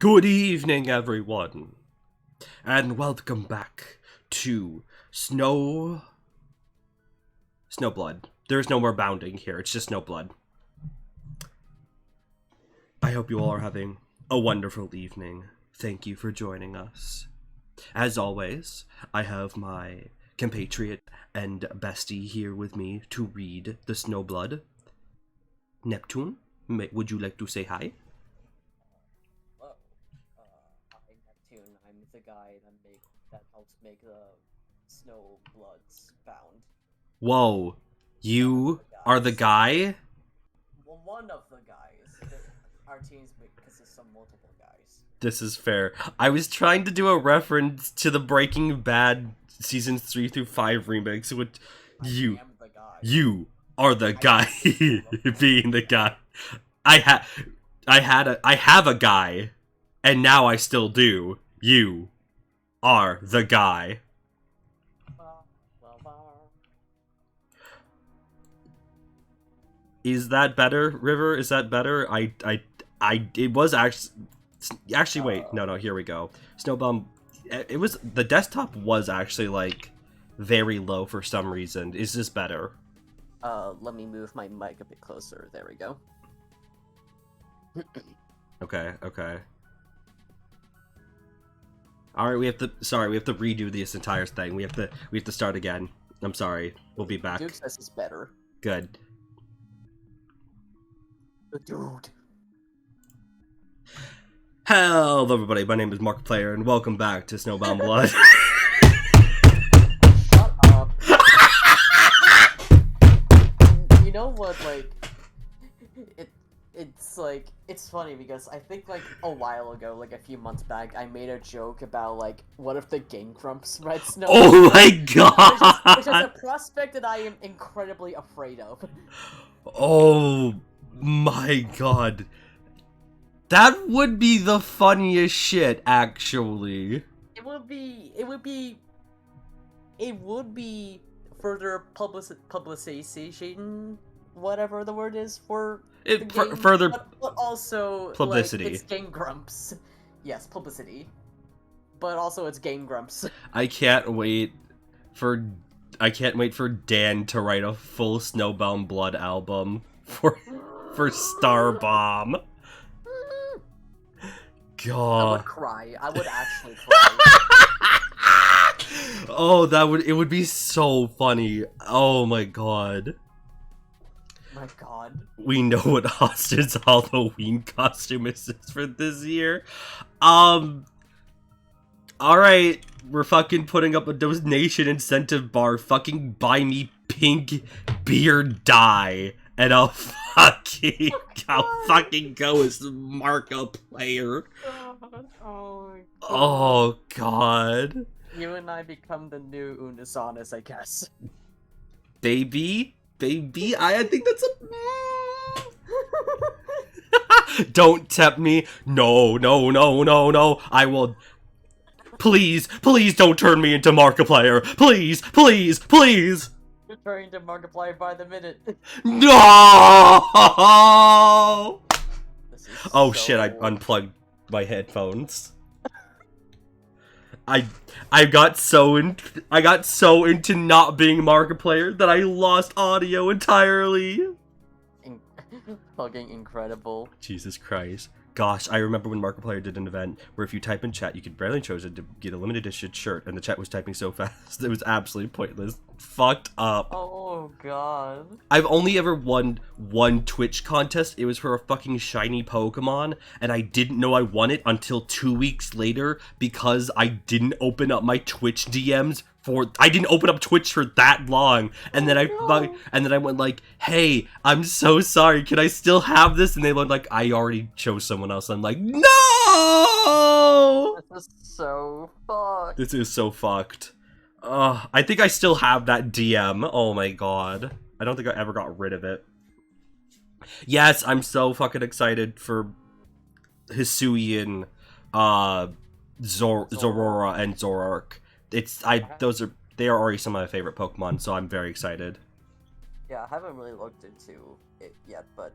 Good evening, everyone, and welcome back to Snowblood. There's no more bounding here, it's just Snowblood. I hope you all are having a wonderful evening. Thank you for joining us. As always, I have my compatriot and bestie here with me to read the Snowblood. Neptune, would you like to say hi? Hello, I'm Neptune. I'm the guy that helps make the snow bloods bound. Whoa, you are the guy? Well, one of the guys. Our teams consists of multiple guys. This is fair. I was trying to do a reference to the Breaking Bad seasons 3 through 5 remix, which I you am the guy. you are the guy being the guy. I have a guy, and now I still do. You are the guy. Is that better, River? Is that better? It was actually wait, no, here we go. Snowbound, it was, the desktop was actually, like, very low for some reason. Is this better? Let me move my mic a bit closer. There we go. Okay. Alright, we have to redo this entire thing. We have to start again. I'm sorry. We'll be back. Duke says it's better. Good. Dude. Hello everybody, my name is Markiplier and welcome back to Snowbound Blood. Shut up. You know what, like, it's funny because I think, like, a while ago, like, a few months back, I made a joke about, like, what if the Game Grumps read Snow? Oh my god! Which is a prospect that I am incredibly afraid of. Oh my god. That would be the funniest shit, actually. It would be further publicization, whatever the word is for the game, further but also publicity. Like, it's Game Grumps. Yes, publicity. But also it's Game Grumps. I can't wait for Dan to write a full Snowbound Blood album for Star Bomb. God. I would cry. I would actually cry. Oh, it would be so funny. Oh my god. My god. We know what Austin's Halloween costume is for this year. Alright, we're fucking putting up a donation incentive bar. Fucking buy me pink beer dye. And I'll fucking go as Markiplier. Oh god. You and I become the new Unisonis, I guess. Baby, I think that's a... Don't tempt me. No. I will... Please don't turn me into Markiplier. Please. You're turning to Markiplier by the minute. No! Oh shit, I unplugged my headphones. I got so into not being Markiplier that I lost audio entirely. Fucking incredible. Jesus Christ. Gosh, I remember when Markiplier did an event where if you type in chat, you could barely choose it to get a limited edition shirt, and the chat was typing so fast, it was absolutely pointless. Fucked up. Oh god. I've only ever won one Twitch contest. It was for a fucking shiny Pokemon, and I didn't know I won it until 2 weeks later because I didn't open up my Twitch DMs I didn't open up Twitch for that long, and then I went like, "Hey, I'm so sorry. Can I still have this?" And they went like, "I already chose someone else." I'm like, "No! This is so fucked. This is so fucked." I think I still have that DM. Oh my god. I don't think I ever got rid of it. Yes, I'm so fucking excited for Hisuian, Zorora and Zoroark. They are already some of my favorite Pokemon, so I'm very excited. Yeah, I haven't really looked into it yet, but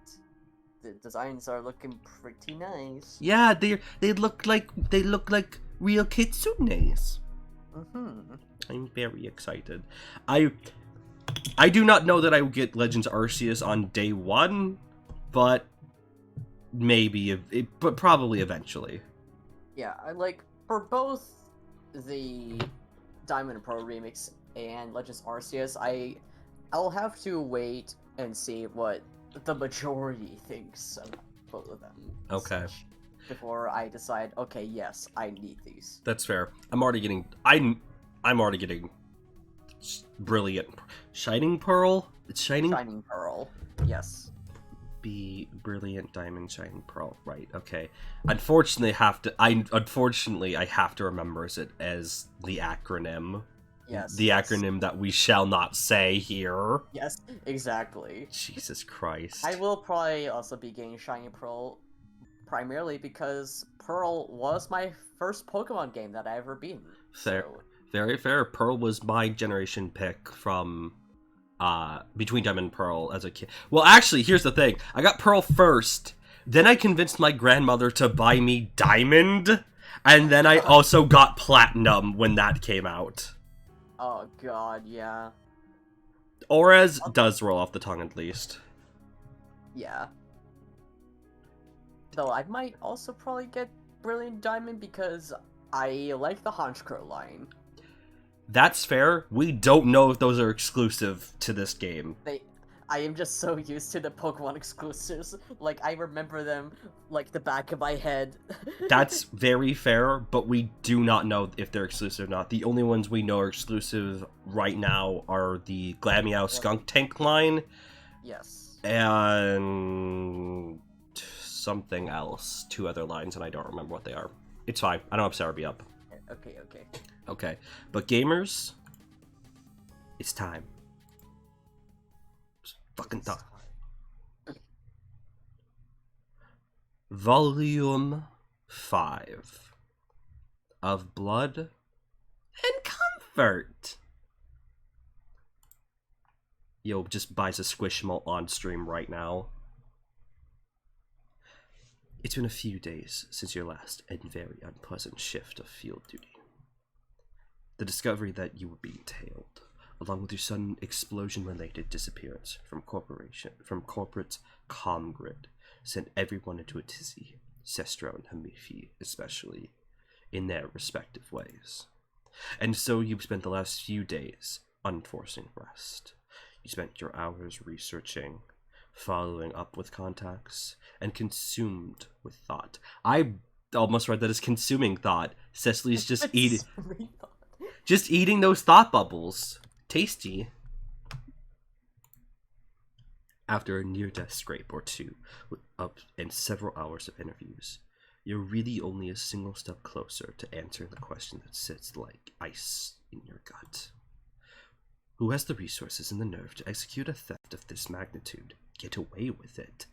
the designs are looking pretty nice. Yeah, they look like real kitsunes. I'm very excited. I do not know that I will get Legends Arceus on day 1, but maybe, but probably eventually. Yeah, I like for both the Diamond and Pearl remix and Legends Arceus. I'll have to wait and see what the majority thinks of both of them. Okay. Before I decide, okay, yes, I need these. That's fair. I'm already getting brilliant Shining Pearl. It's Shining Pearl. Yes. Be Brilliant Diamond Shining Pearl. Right. Okay. Unfortunately, I have to remember it as the acronym. Yes. The acronym that we shall not say here. Yes, exactly. Jesus Christ. I will probably also be getting Shining Pearl primarily because Pearl was my first Pokemon game that I ever beat. Fair. So... Very fair. Pearl was my generation pick from between Diamond and Pearl as a kid. Well, actually, here's the thing. I got Pearl first. Then I convinced my grandmother to buy me Diamond. And then I also got Platinum when that came out. Oh, God, yeah. Orez does roll off the tongue, at least. Yeah. Though I might also probably get Brilliant Diamond because I like the Honchkrow line. That's fair. We don't know if those are exclusive to this game. I am just so used to the Pokemon exclusives. Like, I remember them like the back of my head. That's very fair, but we do not know if they're exclusive or not. The only ones we know are exclusive right now are the Glameow Skunk Tank line. Yes. And something else. 2 other lines, and I don't remember what they are. It's fine. I don't have Cerebi up. Okay. But gamers, it's time. It's fucking time. Volume 5 of Blood and Comfort. Yo, just buys a Squishmallow on stream right now. It's been a few days since your last and very unpleasant shift of field duty. The discovery that you were being tailed, along with your sudden explosion-related disappearance from corporate Comgrid, sent everyone into a tizzy, Sestro and Hamifi especially, in their respective ways. And so you spent the last few days unforcing rest. You spent your hours researching, following up with contacts, and consumed with thought. I almost read that as consuming thought. Cecily's just eating those thought bubbles. Tasty. After a near-death scrape or two, and several hours of interviews, you're really only a single step closer to answering the question that sits like ice in your gut. Who has the resources and the nerve to execute a theft of this magnitude, get away with it,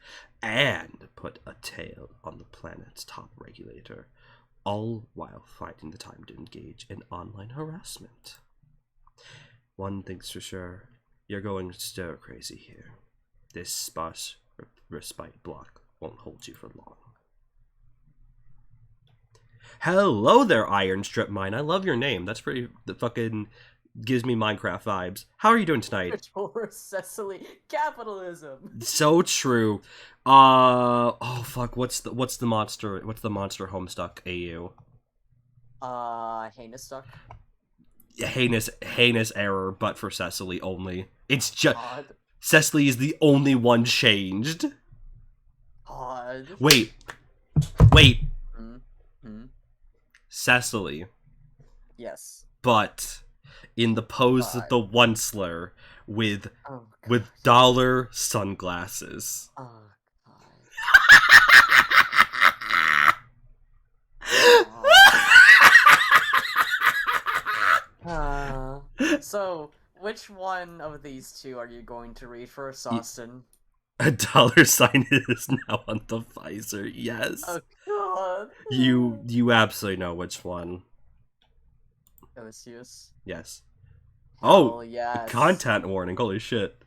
and put a tail on the planet's top regulator, all while finding the time to engage in online harassment? One thing's for sure, you're going stir crazy here. This sparse respite block won't hold you for long. Hello there, Iron Strip Mine. I love your name. That's pretty. The fucking gives me Minecraft vibes. How are you doing tonight? Cecily, capitalism. So true. Oh fuck. What's the monster? What's the monster Homestuck AU? Heinous Stuck. Heinous error, but for Cecily only. It's just Cecily is the only one changed. God. Wait. Cecily. Yes. But in the pose of the Onceler with dollar sunglasses. Oh God. So, which one of these two are you going to read first, Austin? A dollar sign is now on the visor, yes. Oh God. You absolutely know which one. Occeus. Yes. Hell yes. Content warning, holy shit.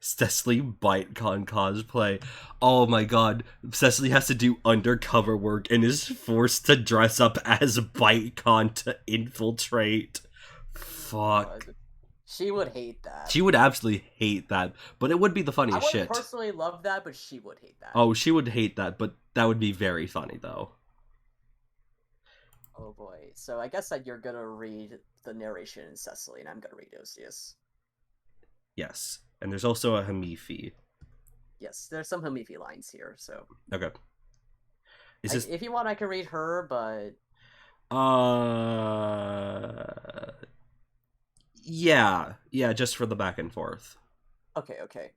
Cecily BiteCon cosplay. Oh my god. Cecily has to do undercover work and is forced to dress up as BiteCon to infiltrate. Fuck. God. She would hate that. She would absolutely hate that, but it would be the I funniest would shit. personally love that, but she would hate that. Oh, she would hate that, but that would be very funny though. Oh boy. So I guess that you're gonna read the narration in Cecily, and I'm gonna read Occeus. Yes. And there's also a Hamifi. Yes, there's some Hamifi lines here, so... Okay. Is this... If you want, I can read her, but... Yeah. Yeah, just for the back and forth. Okay, okay.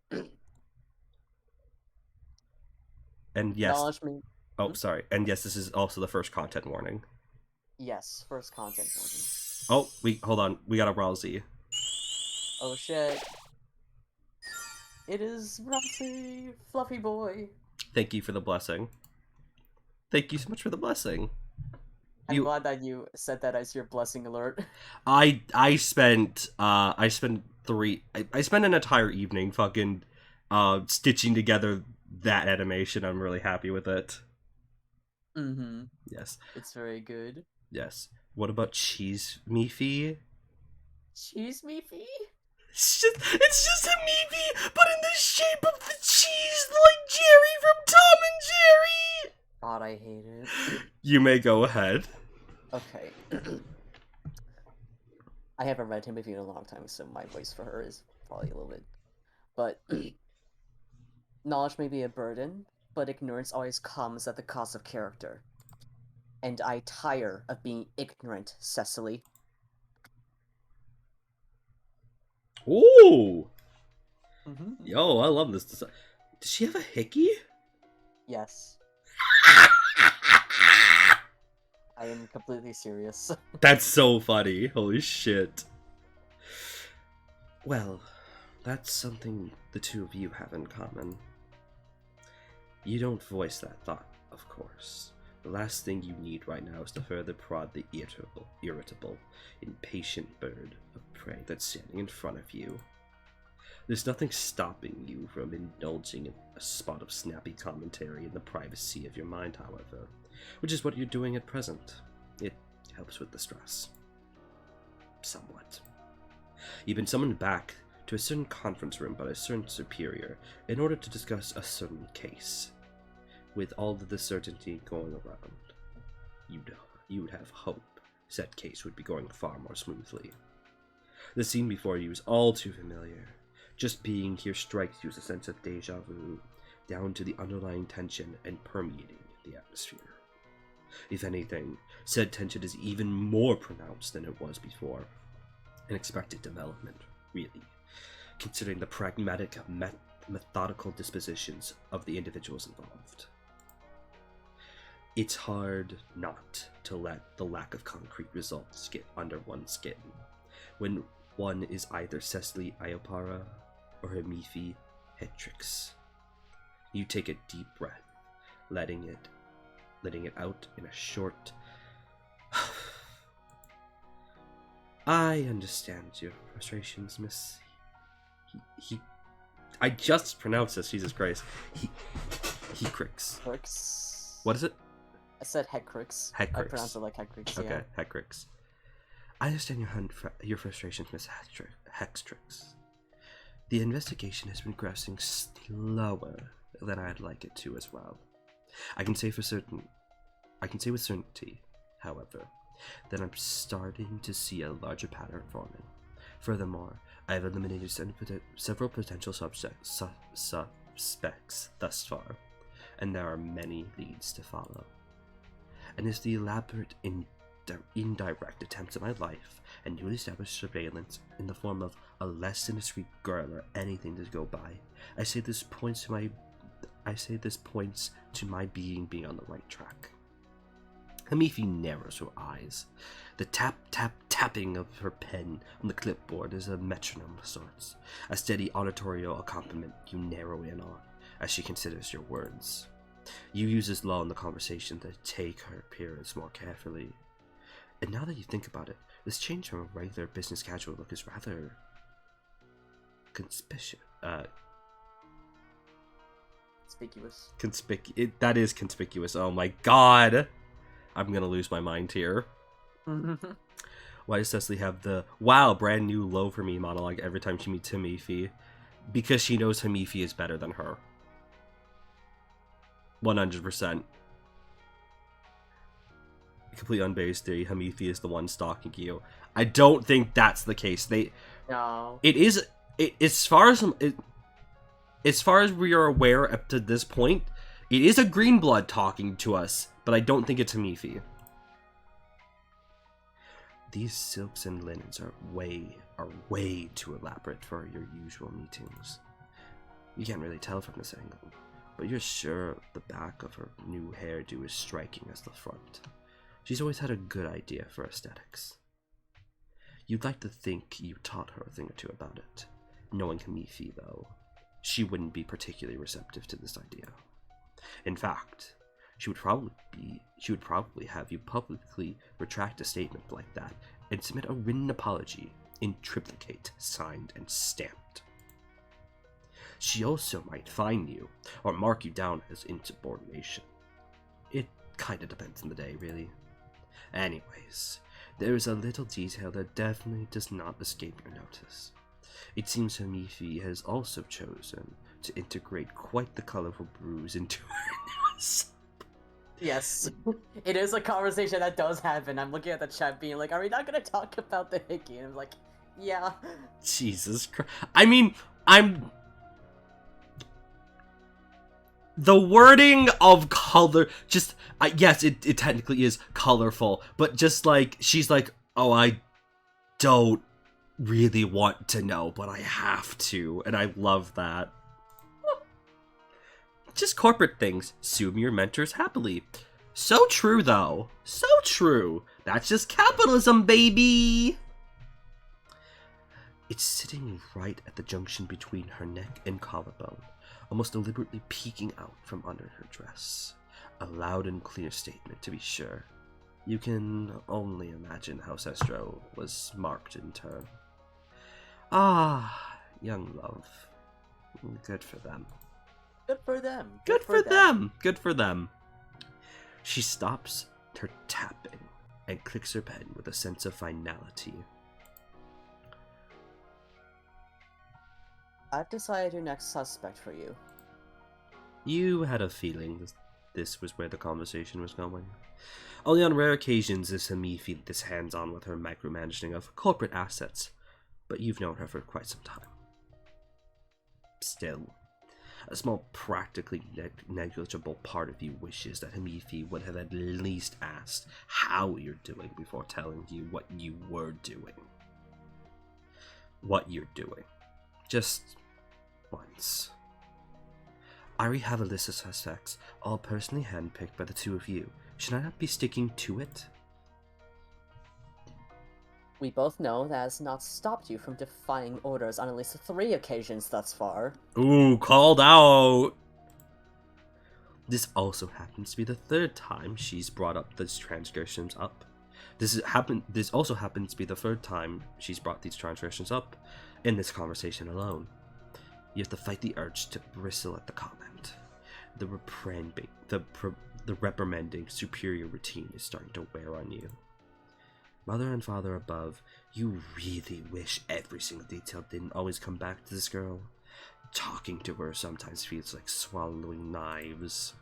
And yes... Acknowledge me. Oh, sorry. And yes, this is also the first content warning. Yes, first content warning. Oh, hold on. We got a Rousey. Oh shit. It is Rousey, fluffy boy. Thank you for the blessing. Thank you so much for the blessing. I'm glad that you said that as your blessing alert. I spent an entire evening fucking stitching together that animation. I'm really happy with it. Mm-hmm. Yes. It's very good. Yes. What about Cheese Meefy? Cheese Meefy? It's just a Meefy, but in the shape of the cheese, like Jerry from Tom and Jerry! God, I hate it. You may go ahead. Okay. I haven't read Hamifi in a long time, so my voice for her is probably a little bit... But... Knowledge may be a burden, but ignorance always comes at the cost of character. And I tire of being ignorant, Cecily. Ooh! Mm-hmm. Yo, I love this design. Does she have a hickey? Yes. I am completely serious. That's so funny. Holy shit. Well, that's something the two of you have in common. You don't voice that thought, of course. The last thing you need right now is to further prod the irritable, impatient bird of prey that's standing in front of you. There's nothing stopping you from indulging in a spot of snappy commentary in the privacy of your mind, however, which is what you're doing at present. It helps with the stress. Somewhat. You've been summoned back to a certain conference room by a certain superior in order to discuss a certain case. With all of the certainty going around, you would have hope said case would be going far more smoothly. The scene before you is all too familiar. Just being here strikes you as a sense of deja vu, down to the underlying tension and permeating the atmosphere. If anything, said tension is even more pronounced than it was before. An expected development, really, considering the pragmatic, methodical dispositions of the individuals involved. It's hard not to let the lack of concrete results get under one's skin, when one is either Cecily Iopara or Hamifi Hetrix. You take a deep breath, letting it out in a short... I understand your frustrations, Miss... I just pronounced this, Jesus Christ. Hecrix. Crix. What is it? I said Hecrix. I pronounced it like Hecrix, Okay, yeah. Hecrix. I understand your frustrations, Miss Hextrix. The investigation has been progressing slower than I'd like it to as well. I can say with certainty, however, that I'm starting to see a larger pattern forming. Furthermore, I have eliminated several potential suspects thus far, and there are many leads to follow. And as the elaborate indirect attempts at my life and newly established surveillance in the form of a less than discreet girl or anything to go by, I say this points to my being on the right track. Hamifi narrows her eyes. The tapping of her pen on the clipboard is a metronome of sorts, a steady auditorial accompaniment you narrow in on as she considers your words. You use this lull in the conversation to take her appearance more carefully. And now that you think about it, this change from a regular business casual look is rather conspicuous. Conspicuous. That is conspicuous. Oh my god. I'm gonna lose my mind here. Why does Secily have the wow, brand new low for me monologue every time she meets Hamifi? Because she knows Hamifi is better than her. 100%. Complete unbased theory, Hamifi is the one stalking you. I don't think that's the case. No. It is as far as we are aware up to this point, it is a green blood talking to us, but I don't think it's Hamifi. These silks and linens are way too elaborate for your usual meetings. You can't really tell from this angle, but you're sure the back of her new hairdo is striking as the front. She's always had a good idea for aesthetics. You'd like to think you taught her a thing or two about it. Knowing Hamifi, though, she wouldn't be particularly receptive to this idea. In fact, she would probably have you publicly retract a statement like that and submit a written apology in triplicate, signed and stamped. She also might fine you or mark you down as insubordination. It kinda depends on the day, really. Anyways, there is a little detail that definitely does not escape your notice. It seems Hamifi has also chosen to integrate quite the colorful bruise into her nose. Yes, it is a conversation that does happen. I'm looking at the chat being like, are we not going to talk about the hickey? And I'm like, yeah. Jesus Christ. I mean, the wording of color, just, yes, it technically is colorful, but just like, she's like, oh, I don't really want to know, but I have to, and I love that. Just corporate things. Sue your mentors happily. So true, though. So true. That's just capitalism, baby! It's sitting right at the junction between her neck and collarbone, almost deliberately peeking out from under her dress. A loud and clear statement, to be sure. You can only imagine how Sestro was marked in turn. Ah, young love. Good for them. Good for them. Good for them. Good for them. She stops her tapping and clicks her pen with a sense of finality. I've decided your next suspect for you. You had a feeling this was where the conversation was going. Only on rare occasions is Hamifi this hands-on with her micromanaging of corporate assets, but you've known her for quite some time. Still, a small, practically negligible part of you wishes that Hamifi would have at least asked how you're doing before telling you what you were doing. What you're doing. Just once. I already have a list of suspects, all personally handpicked by the two of you. Should I not be sticking to it? We both know that has not stopped you from defying orders on at least 3 occasions thus far. Ooh, called out! This also happens to be the 3rd time she's brought up these transgressions up. This also happens to be the 3rd time she's brought these transgressions up in this conversation alone. You have to fight the urge to bristle at the comment. The reprimanding superior routine is starting to wear on you. Mother and father above, you really wish every single detail didn't always come back to this girl. Talking to her sometimes feels like swallowing knives.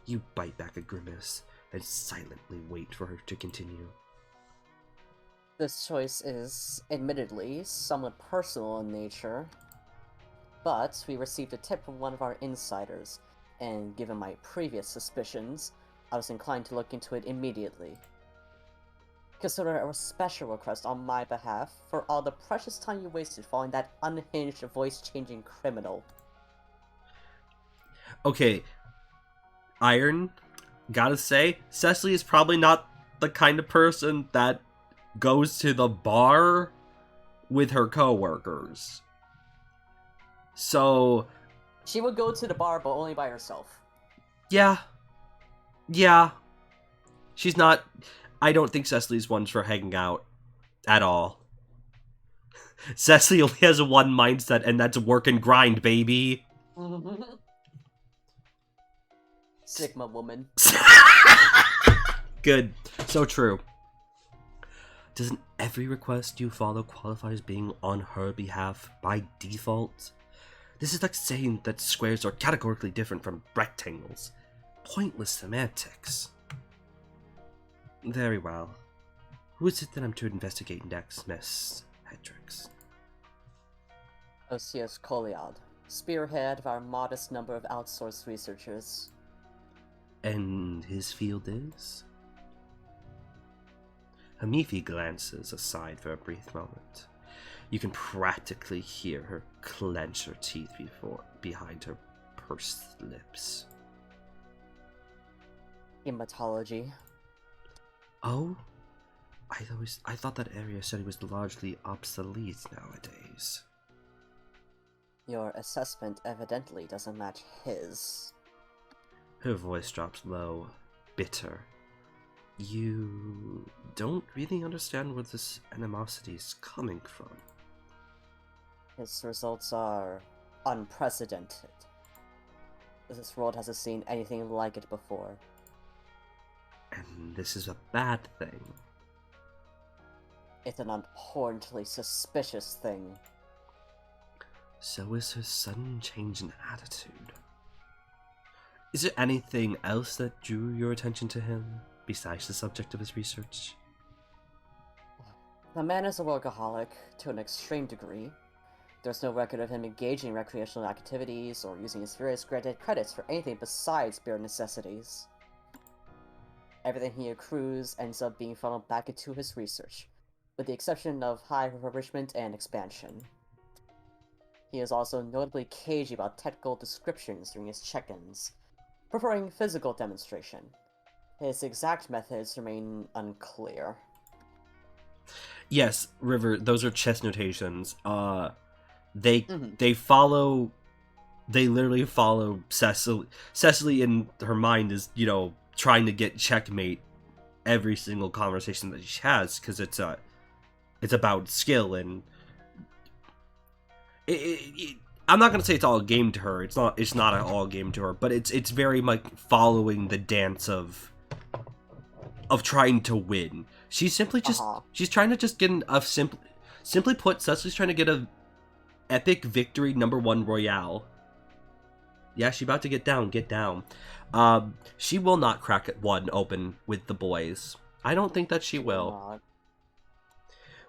You bite back a grimace and silently wait for her to continue. This choice is, admittedly, somewhat personal in nature, but we received a tip from one of our insiders, and given my previous suspicions, I was inclined to look into it immediately. Consider it a special request on my behalf for all the precious time you wasted following that unhinged voice-changing criminal. Okay, Iron, gotta say, Secily is probably not the kind of person that goes to the bar with her coworkers. So... She would go to the bar, but only by herself. Yeah. Yeah. She's not... I don't think Cecily's one's for hanging out at all. Secily only has one mindset, and that's work and grind, baby. Sigma woman. Good. So true. Doesn't every request you follow qualify as being on her behalf by default? This is like saying that squares are categorically different from rectangles. Pointless semantics. Very well. Who is it that I'm to investigate next, Miss Hedrix? Occeus Coliad, spearhead of our modest number of outsourced researchers. And his field is? Hamifi glances aside for a brief moment. You can practically hear her clench her teeth behind her pursed lips. Hematology. Oh? I thought that area study was largely obsolete nowadays. Your assessment evidently doesn't match his. Her voice drops low, bitter. You don't really understand where this animosity is coming from. His results are unprecedented. This world hasn't seen anything like it before. And this is a bad thing. It's an abhorrently suspicious thing. So is her sudden change in attitude. Is there anything else that drew your attention to him, besides the subject of his research? The man is a workaholic, to an extreme degree. There's no record of him engaging in recreational activities or using his various granted credits for anything besides bare necessities. Everything he accrues ends up being funneled back into his research, with the exception of high refurbishment and expansion. He is also notably cagey about technical descriptions during his check-ins, preferring physical demonstration. His exact methods remain unclear. Yes, River, those are chess notations. They literally follow Cecily. Cecily in her mind is, trying to get checkmate every single conversation that she has, because it's about skill, and I'm not gonna say it's all a game to her. It's not all a game to her, but it's very much following the dance of trying to win. She's simply just she's trying to just get simply put, Cecily's trying to get a epic victory #1 royale. Yeah, she's about to get down. She will not crack one open with the boys. I don't think that she will.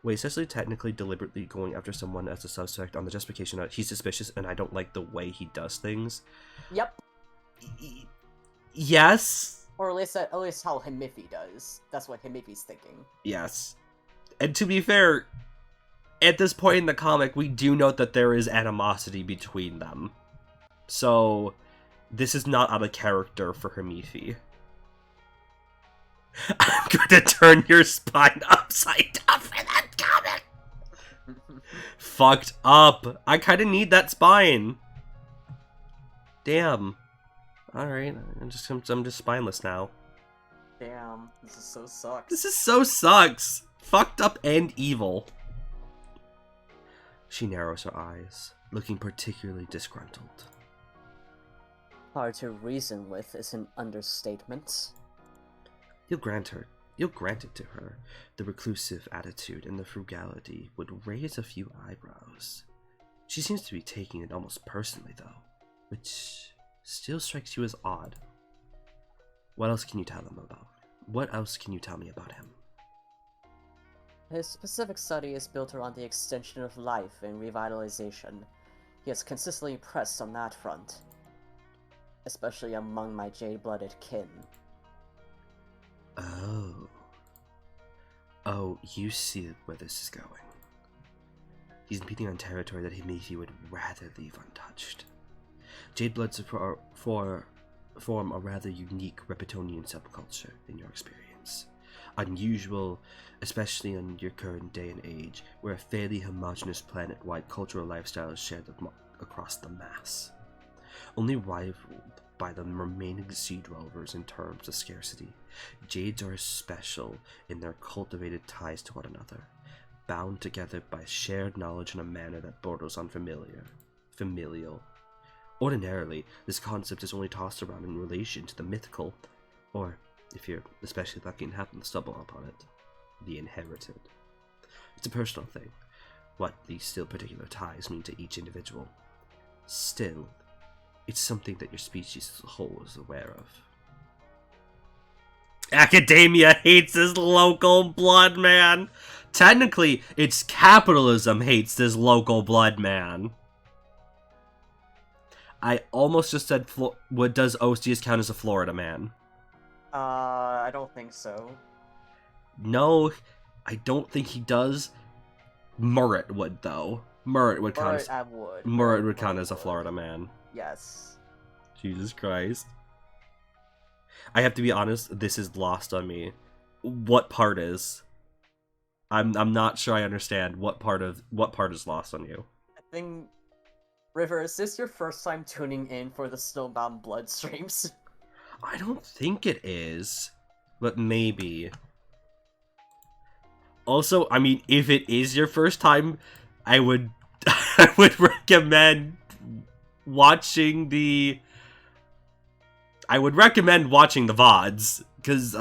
Wait, Cecily technically deliberately going after someone as a suspect on the justification that he's suspicious and I don't like the way he does things? Yep. Yes. Or at least how Himifi does. That's what Himifi's thinking. Yes. And to be fair, at this point in the comic, we do note that there is animosity between them. So, this is not out of character for Himifi. I'm gonna turn your spine upside down for that comic! Fucked up. I kinda need that spine. Damn. Alright, I'm just spineless now. Damn, this is so sucks. This is so sucks. Fucked up and evil. She narrows her eyes, looking particularly disgruntled. Hard to reason with is an understatement. You'll grant it to her. The reclusive attitude and the frugality would raise a few eyebrows. She seems to be taking it almost personally, though, which still strikes you as odd. What else can you tell me about him? His specific study is built around the extension of life and revitalization. He has consistently pressed on that front, especially among my jade-blooded kin. Oh, you see where this is going. He's impeding on territory that Himifi would rather leave untouched. Jade-bloods form a rather unique Repetonian subculture in your experience. Unusual, especially in your current day and age, where a fairly homogeneous planet-wide cultural lifestyle is shared across the mass. Only rivaled by the remaining sea dwellers in terms of scarcity, Jades are special in their cultivated ties to one another, bound together by shared knowledge in a manner that borders on familial, Ordinarily, this concept is only tossed around in relation to the mythical, or, if you're especially lucky and happen to stumble upon it, the inherited. It's a personal thing, what these still particular ties mean to each individual. Still, it's something that your species as a whole is aware of. Academia hates this local blood, man! Technically, it's capitalism hates this local blood, man. I almost just said, what does Occeus count as a Florida man? I don't think so. No, I don't think he does. Murret would, though. Murret would count as a Florida man. Yes. Jesus Christ. I have to be honest, this is lost on me. What part is? I'm not sure I understand what part is lost on you. I think, River, is this your first time tuning in for the Snowbound Blood streams? I don't think it is, but maybe. Also, I mean, if it is your first time, I would recommend watching the VODs, because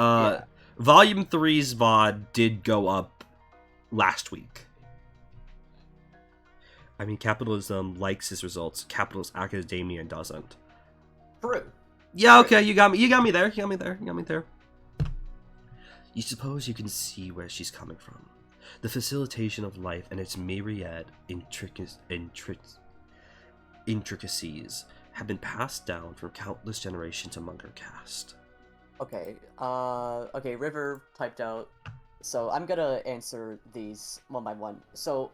Volume 3's VOD did go up last week. I mean, capitalism likes his results. Capitalist academia doesn't. True. Yeah, okay, you got me there. You suppose you can see where she's coming from. The facilitation of life and its myriad intricacies have been passed down from countless generations among her caste. Okay, River typed out, so I'm gonna answer these one by one. So,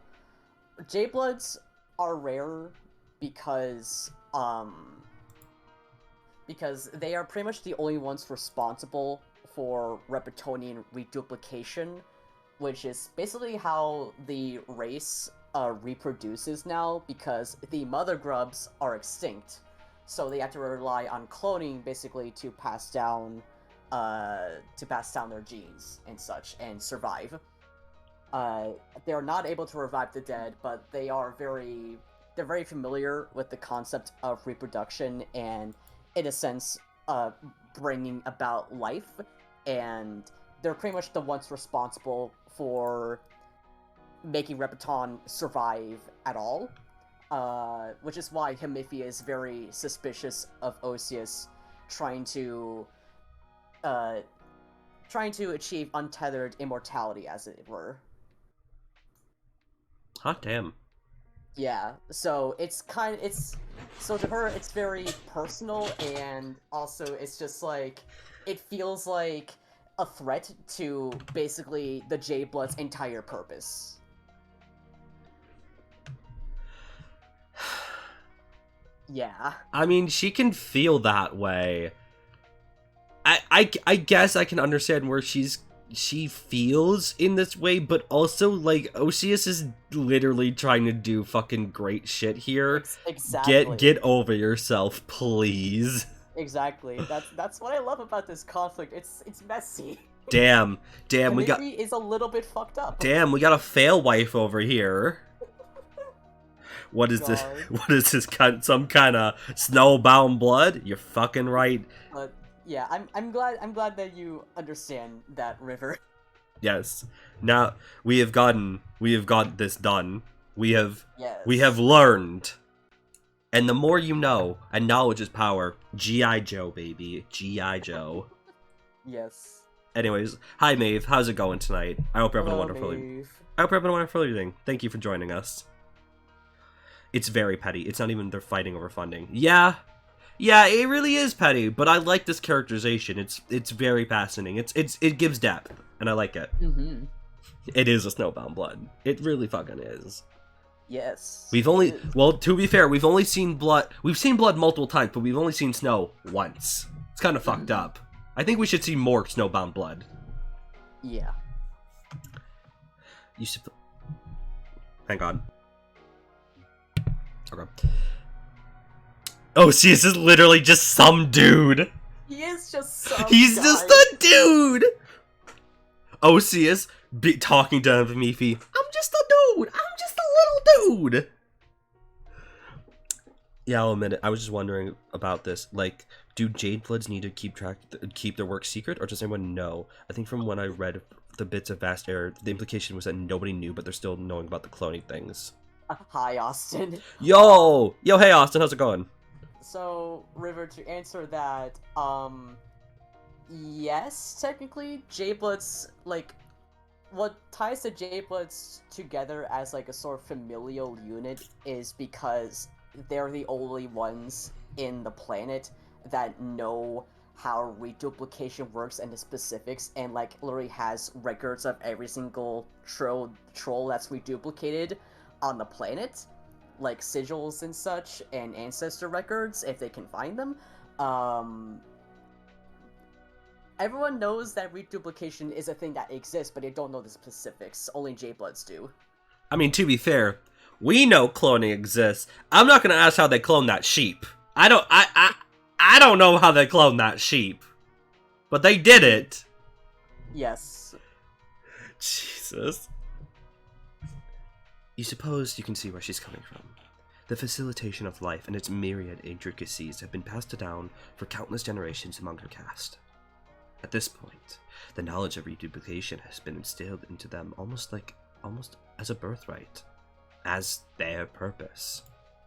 J-Bloods are rare because they are pretty much the only ones responsible for Reptilian reduplication, which is basically how the race reproduces now, because the mother grubs are extinct, so they have to rely on cloning basically to pass down their genes and such and survive. They are not able to revive the dead, but they're very familiar with the concept of reproduction and, in a sense, bringing about life, and they're pretty much the ones responsible for making Repton survive at all, which is why Hemifia is very suspicious of Occeus trying to achieve untethered immortality, as it were. Hot damn. Yeah, so so to her it's very personal, and also it's just like, it feels like a threat to basically the J-Blood's entire purpose. Yeah. I mean, she can feel that way. I guess I can understand where she feels in this way, but also, like, Occeus is literally trying to do fucking great shit here. Exactly. Get over yourself, please. Exactly. That's what I love about this conflict. It's messy. Damn, Hemifia is a little bit fucked up. Damn, we got a fail wife over here. What is this? What is this? Some kind of snowbound blood? You're fucking right. But yeah, I'm glad that you understand that, River. Yes. Now we have got this done. We have learned. And the more you know, and knowledge is power. G.I. Joe, baby. G.I. Joe. Yes. Anyways, hi Maeve, how's it going tonight? I hope you're having a wonderful evening. Thank you for joining us. It's very petty. It's not even they're fighting over funding. Yeah, it really is petty, but I like this characterization. It's very fascinating. It gives depth, and I like it. Mm-hmm. It is a snowbound blood. It really fucking is. Yes. To be fair, we've only seen blood. We've seen blood multiple times, but we've only seen snow once. It's kind of fucked up. I think we should see more snowbound blood. Yeah. Hang on. Okay. Oh, see, this is literally just some dude. He is just some He's guy. just a dude. Occeus talking to Mifi. I'm just a dude. I'm just a little dude. Yeah, I'll admit it. I was just wondering about this. Like, do Jade Bloods need to keep their work secret, or does anyone know? I think from when I read the bits of Vast Air, the implication was that nobody knew, but they're still knowing about the cloning things. Hi, Austin. Yo, hey Austin, how's it going? So, River, to answer that, yes, technically, J-Bloods, like, what ties the J-Bloods together as, like, a sort of familial unit is because they're the only ones in the planet that know how reduplication works and the specifics, and, like, literally has records of every single troll that's reduplicated on the planet, like sigils and such, and ancestor records, if they can find them. Everyone knows that reduplication is a thing that exists, but they don't know the specifics. Only J-Bloods do. I mean, to be fair, we know cloning exists. I'm not gonna ask how they clone that sheep. I don't know how they cloned that sheep, but they did it. Yes. Jesus. You suppose you can see where she's coming from. The facilitation of life and its myriad intricacies have been passed down for countless generations among her caste. At this point, the knowledge of reduplication has been instilled into them almost as a birthright, as their purpose.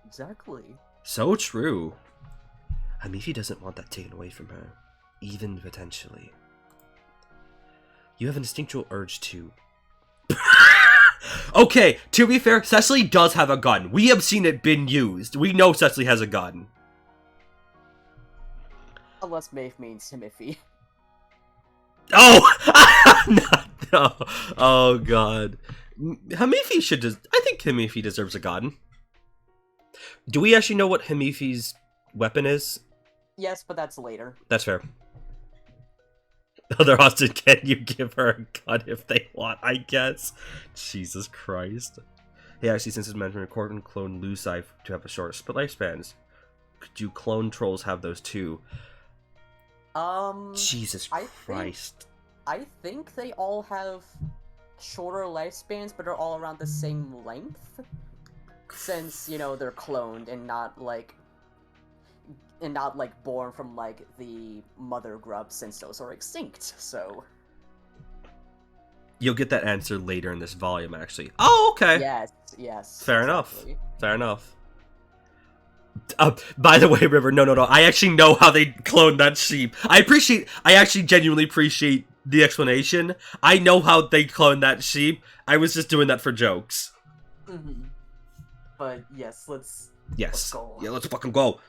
Exactly. So true. Hamifi doesn't want that taken away from her, even potentially. You have an instinctual urge to... Okay, to be fair, Secily does have a gun. We have seen it been used. We know Secily has a gun. Unless Maeve means Himifi. Oh! No. Oh, God. Hamifi should I think Hamifi deserves a gun. Do we actually know what Hamifi's weapon is? Yes, but that's later. That's fair. Other Austin, can you give her a gun if they want, I guess? Jesus Christ. Hey, actually, since it's mentioned, record and clone Lucite to have a shorter split lifespans. Do clone trolls have those too? Jesus Christ. I think they all have shorter lifespans, but are all around the same length. Since, you know, they're cloned and not like born from like the mother grub, since those are extinct. So you'll get that answer later in this volume, actually. Oh, okay. Yes. Fair enough. By the way, River, no. I actually know how they cloned that sheep. I actually genuinely appreciate the explanation. I know how they cloned that sheep. I was just doing that for jokes. Mm-hmm. But yes, let's go. Yeah, let's fucking go.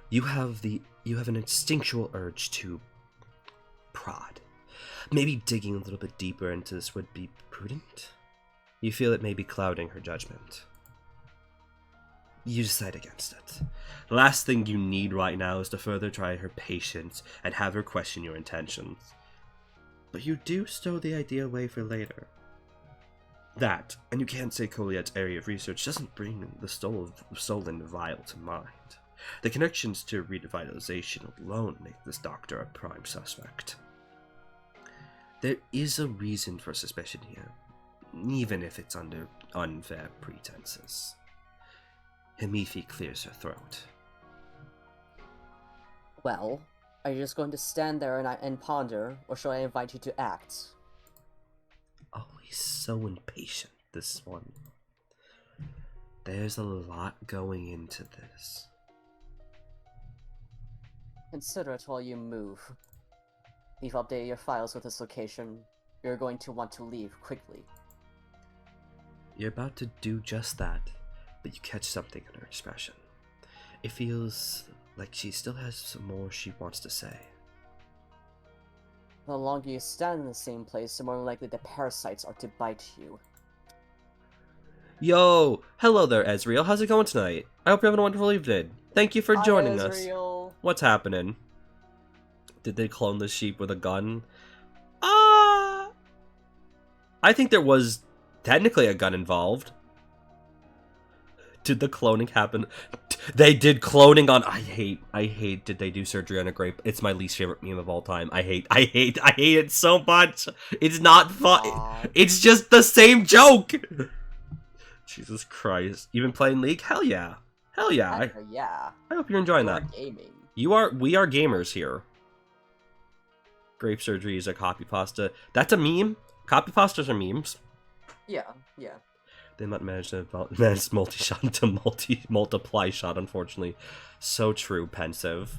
You have an instinctual urge to prod. Maybe digging a little bit deeper into this would be prudent. You feel it may be clouding her judgment. You decide against it. The last thing you need right now is to further try her patience and have her question your intentions. But you do stow the idea away for later. That, and you can't say Coliad's area of research doesn't bring the stolen vial to mind. The connections to revitalization alone make this doctor a prime suspect. There is a reason for suspicion here, even if it's under unfair pretenses. Himifi clears her throat. Well, are you just going to stand there and ponder, or shall I invite you to act? Oh, he's so impatient, this one. There's a lot going into this. Consider it while you move. We've updated your files with this location. You're going to want to leave quickly. You're about to do just that, but you catch something in her expression. It feels like she still has some more she wants to say. The longer you stand in the same place, the more likely the parasites are to bite you. Yo! Hello there, Ezreal. How's it going tonight? I hope you're having a wonderful evening. Thank you for joining us. What's happening? Did they clone the sheep with a gun? I think there was technically a gun involved. Did the cloning happen? They did cloning on... I hate did they do surgery on a grape? It's my least favorite meme of all time. I hate it so much. It's not fun. It's just the same joke. Jesus Christ. You've been playing League? Hell yeah. Hell yeah. Yeah. I hope you're enjoying You're that. gaming. We are gamers here. Grape surgery is a copy pasta. That's a meme. Copy pastas are memes. Yeah. They might manage to manage multi-shot to multiply shot, unfortunately. So true, pensive.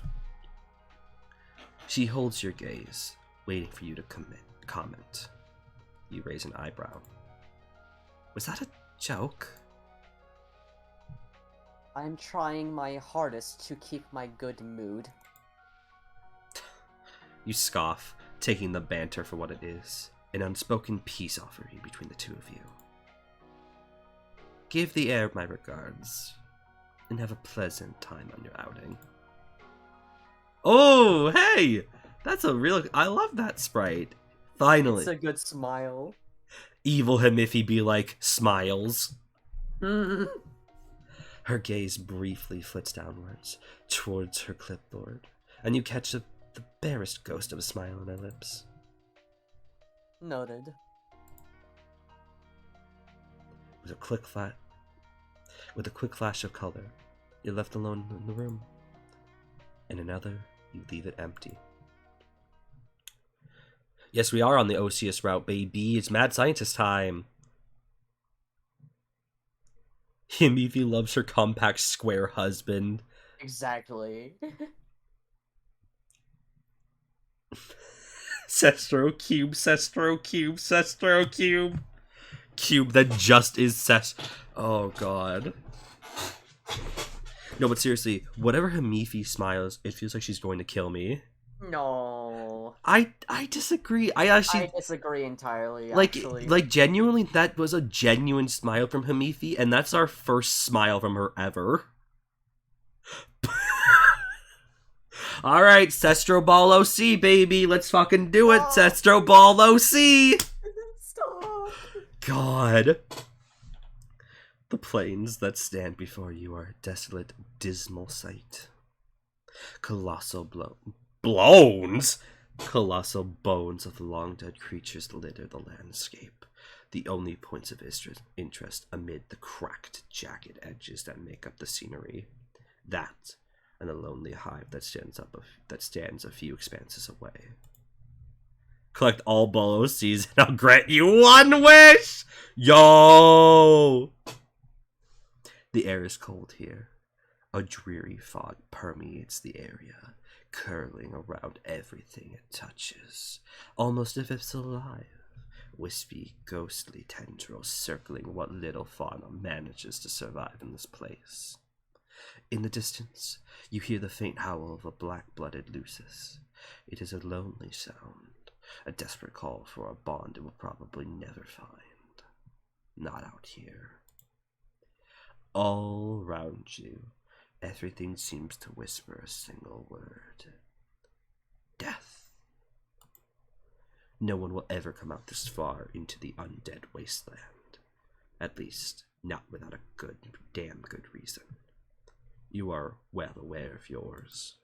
She holds your gaze, waiting for you to comment. You raise an eyebrow. Was that a joke? I'm trying my hardest to keep my good mood. You scoff, taking the banter for what it is. An unspoken peace offering between the two of you. Give the air my regards, and have a pleasant time on your outing. Oh, hey! That's a real... I love that sprite. Finally. It's a good smile. Evil Himifi be like, smiles. Mm. Her gaze briefly flits downwards, towards her clipboard, and you catch the barest ghost of a smile on her lips. Noted. With a quick flash of color, you're left alone in the room. In another, you leave it empty. Yes, we are on the Occeus route, baby. It's mad scientist time. Himifi loves her compact square husband. Exactly. Sestro cube, Sestro cube, Sestro cube. Cube that just is Oh god. No, but seriously, whatever Himifi smiles, it feels like she's going to kill me. No. I disagree. I disagree entirely, like, actually. Like, genuinely, that was a genuine smile from Himifi, and that's our first smile from her ever. Alright, Sestro Ball OC, baby. Let's fucking do it, Sestro Ball OC! Stop! God. The plains that stand before you are a desolate, dismal sight. Colossal bones of long-dead creatures litter the landscape, the only points of interest amid the cracked, jagged edges that make up the scenery. That, and a lonely hive that stands a few expanses away. Collect all Bolo Seas and I'll grant you one wish! Yo! The air is cold here. A dreary fog permeates the area, curling around everything it touches, almost as if it's alive. Wispy, ghostly tendrils circling what little fauna manages to survive in this place. In the distance, you hear the faint howl of a black-blooded Lucis. It is a lonely sound, a desperate call for a bond it will probably never find. Not out here. All round you, everything seems to whisper a single word. Death. No one will ever come out this far into the undead wasteland. At least, not without a damn good reason. You are well aware of yours.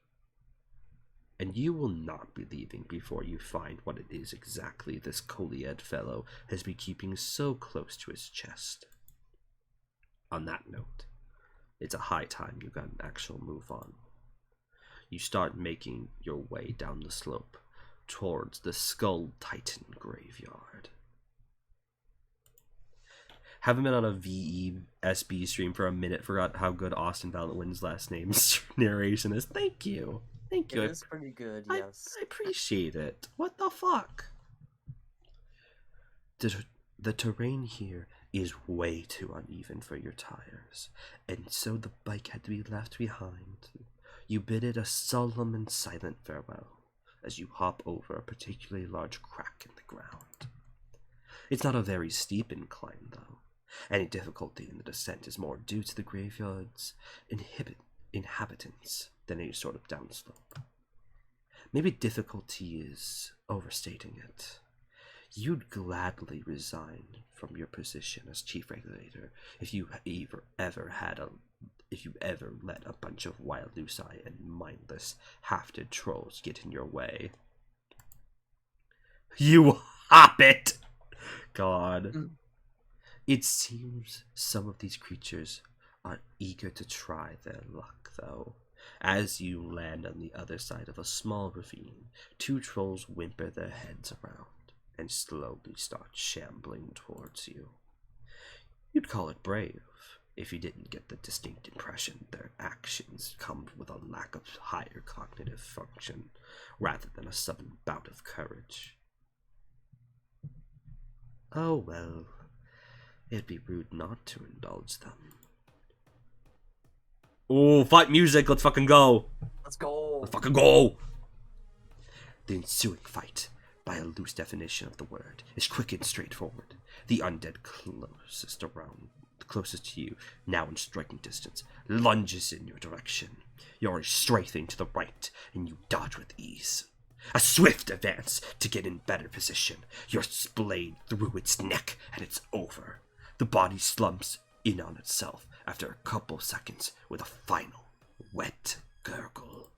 And you will not be leaving before you find what it is exactly this Coliad fellow has been keeping so close to his chest. On that note, it's a high time you got an actual move on. You start making your way down the slope towards the Skull Titan graveyard. Haven't been on a VESB stream for a minute, forgot how good Austin ValantWynn's last name's narration is. Thank you. Thank you. It is pretty good, yes. I appreciate it. What the fuck? The terrain here is way too uneven for your tires, and so the bike had to be left behind. You bid it a solemn and silent farewell as you hop over a particularly large crack in the ground. It's not a very steep incline, though. Any difficulty in the descent is more due to the graveyard's inhabitants than any sort of downslope. Maybe difficulty is overstating it. You'd gladly resign from your position as chief regulator if you ever let a bunch of wild Luci and mindless, half-dead trolls get in your way. You hobbit! God. It seems some of these creatures are eager to try their luck, though. As you land on the other side of a small ravine, 2 trolls whimper their heads around and slowly start shambling towards you. You'd call it brave if you didn't get the distinct impression their actions come with a lack of higher cognitive function rather than a sudden bout of courage. Oh well, it'd be rude not to indulge them. Oh, fight music, let's fucking go! Let's go! Let's fucking go! The ensuing fight, by a loose definition of the word, is quick and straightforward. The undead closest to you, now in striking distance, lunges in your direction. You're strafing to the right, and you dodge with ease. A swift advance to get in better position. Your blade through its neck, and it's over. The body slumps in on itself after a couple seconds with a final wet gurgle.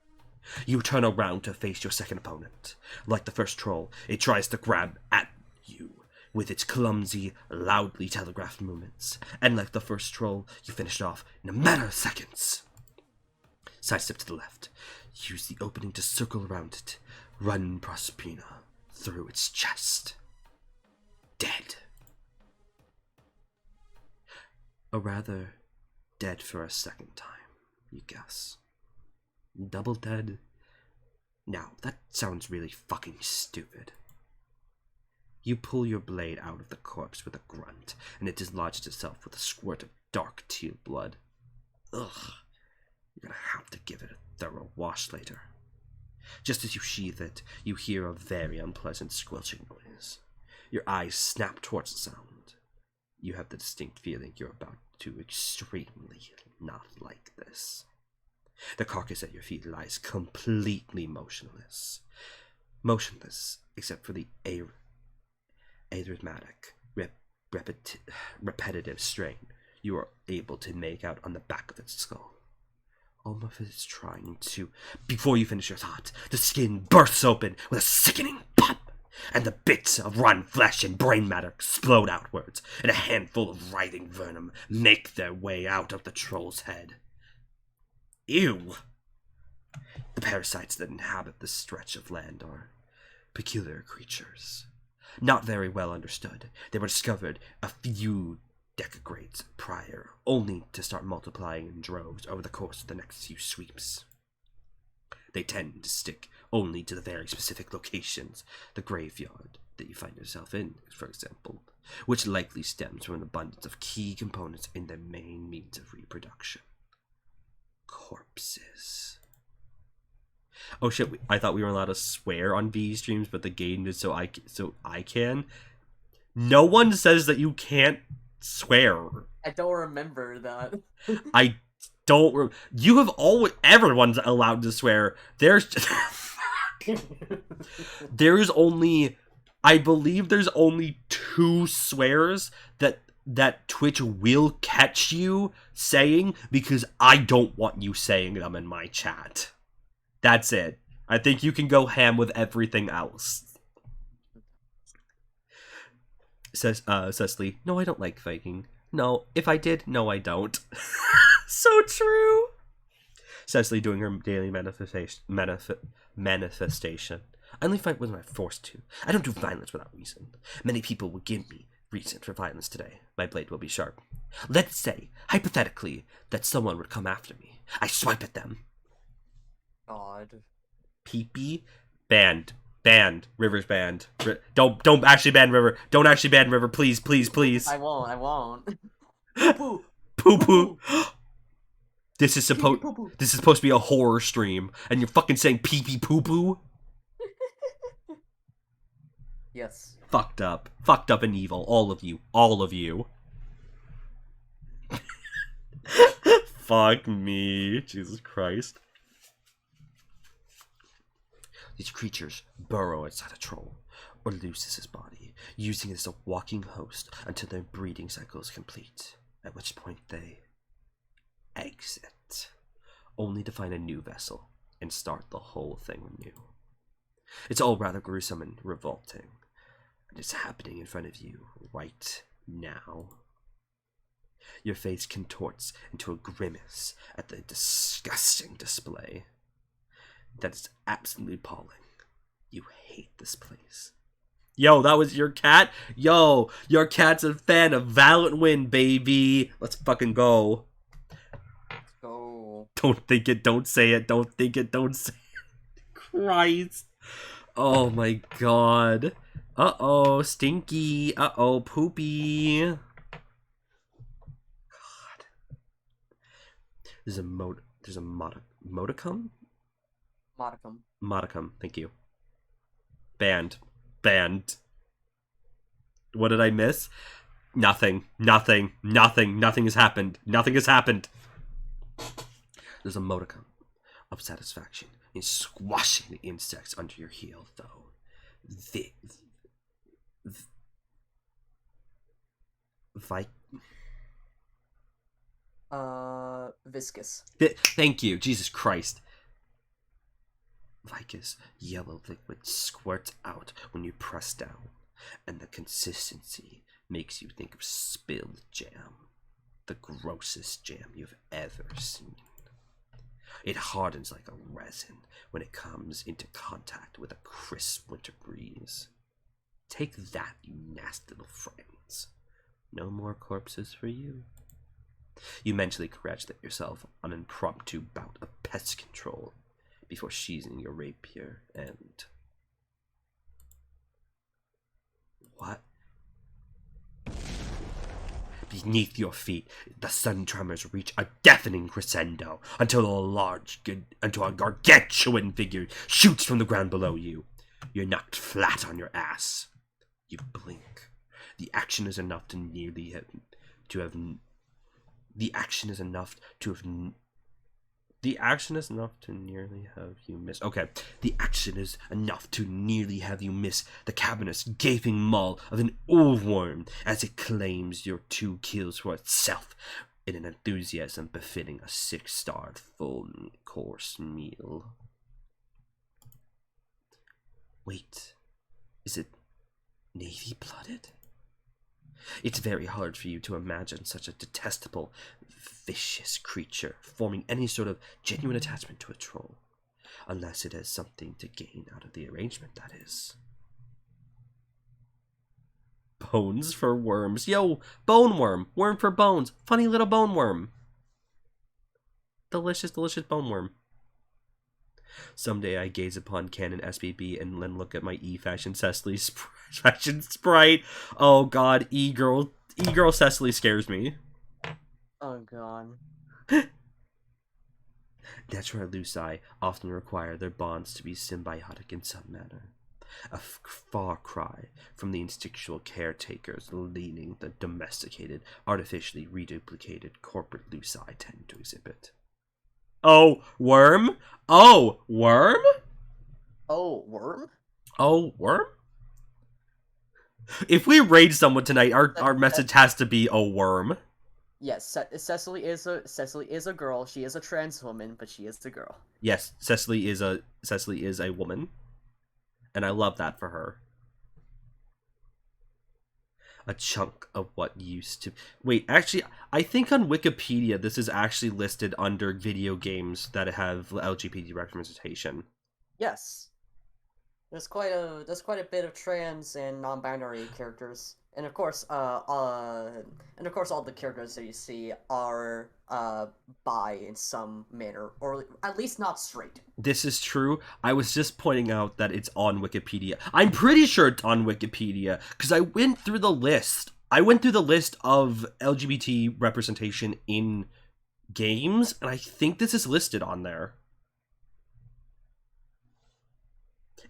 You turn around to face your second opponent. Like the first troll, it tries to grab at you with its clumsy, loudly telegraphed movements. And like the first troll, you finish it off in a matter of seconds. Sidestep to the left. Use the opening to circle around it. Run Proserpina through its chest. Dead. Or rather, dead for a second time, you guess. Double dead? Now, that sounds really fucking stupid. You pull your blade out of the corpse with a grunt, and it dislodges itself with a squirt of dark teal blood. Ugh. You're gonna have to give it a thorough wash later. Just as you sheathe it, you hear a very unpleasant squelching noise. Your eyes snap towards the sound. You have the distinct feeling you're about to extremely not like this. The carcass at your feet lies completely motionless. Motionless, except for the arithmetic, repetitive strain you are able to make out on the back of its skull. Almost is trying to... Before you finish your thought, the skin bursts open with a sickening pop, and the bits of rotten flesh and brain matter explode outwards, and a handful of writhing venom make their way out of the troll's head. Ew! The parasites that inhabit this stretch of land are peculiar creatures. Not very well understood. They were discovered a few decagrades prior, only to start multiplying in droves over the course of the next few sweeps. They tend to stick only to the very specific locations, the graveyard that you find yourself in, for example, which likely stems from an abundance of key components in their main means of reproduction. Corpses. Oh shit, I thought we were allowed to swear on V streams, but the game is so I can. No one says that you can't swear. I don't remember that. I don't. You have always. Everyone's allowed to swear. There's only. I believe there's only 2 swears that Twitch will catch you saying because I don't want you saying them in my chat. That's it. I think you can go ham with everything else. Says Secily, no, I don't like Viking. No, if I did, no, I don't. So true. Secily doing her daily manifestation. I only fight when I'm forced to. I don't do violence without reason. Many people will give me reason for violence today. My blade will be sharp. Let's say, hypothetically, that someone would come after me. I swipe at them. God. Pee-pee? Banned. Banned. River's banned. Don't actually ban River. Don't actually ban River. Please, please, please. I won't. Poo-poo. Poo-poo. This is supposed to be a horror stream, and you're fucking saying pee-pee poo-poo? Yes. Fucked up. Fucked up and evil. All of you. All of you. Fuck me. Jesus Christ. These creatures burrow inside a troll, or looses his body, using it as a walking host until their breeding cycle is complete, at which point they exit, only to find a new vessel and start the whole thing anew. It's all rather gruesome and revolting, and it's happening in front of you right now. Your face contorts into a grimace at the disgusting display. That is absolutely appalling. You hate this place. Yo, that was your cat? Yo, your cat's a fan of ValantWynn, baby. Let's fucking go. Go. Don't think it, don't say it, don't think it, don't say it. Christ. Oh my god. Uh-oh, stinky. Uh-oh, poopy. God. There's a modicum? Modicum, thank you. Banned. What did I miss? Nothing has happened. There's a modicum of satisfaction in squashing the insects under your heel, though. Viscous. Thank you, Jesus Christ. Vicus yellow liquid squirts out when you press down, and the consistency makes you think of spilled jam. The grossest jam you've ever seen. It hardens like a resin when it comes into contact with a crisp winter breeze. Take that, you nasty little friends. No more corpses for you. You mentally congratulate yourself on an impromptu bout of pest control before sheathing your rapier and... What? Beneath your feet, the sudden tremors reach a deafening crescendo until a gargantuan figure shoots from the ground below you. You're knocked flat on your ass. You blink. The action is enough to nearly have you miss. Okay. The action is enough to nearly have you miss the cavernous, gaping maw of an oilworm as it claims your 2 kills for itself in an enthusiasm befitting a 6-star full-course meal. Wait. Is it navy-blooded? It's very hard for you to imagine such a detestable, vicious creature forming any sort of genuine attachment to a troll, unless it has something to gain out of the arrangement, that is. Bones for worms. Yo, bone worm. Worm for bones. Funny little bone worm. Delicious, delicious bone worm. Someday I gaze upon Canon SBB and then look at my E-Fashion Secily fashion sprite. Oh god, E-Girl Secily scares me. Oh god. Natural Luci often require their bonds to be symbiotic in some manner. A far cry from the instinctual caretakers leading the domesticated, artificially reduplicated corporate Luci tend to exhibit. Oh, worm? Oh, worm? Oh, worm? Oh, worm? If we raid someone tonight, our message has to be, oh, worm. Yes, Secily is a girl. She is a trans woman, but she is the girl. Yes, Secily is a woman, and I love that for her. A chunk of what used to... Wait, actually, I think on Wikipedia this is actually listed under video games that have LGBT representation. Yes. There's quite a bit of trans and non-binary characters. And of course, all the characters that you see are bi in some manner, or at least not straight. This is true. I was just pointing out that it's on Wikipedia. I'm pretty sure it's on Wikipedia because I went through the list. I went through the list of LGBT representation in games, and I think this is listed on there.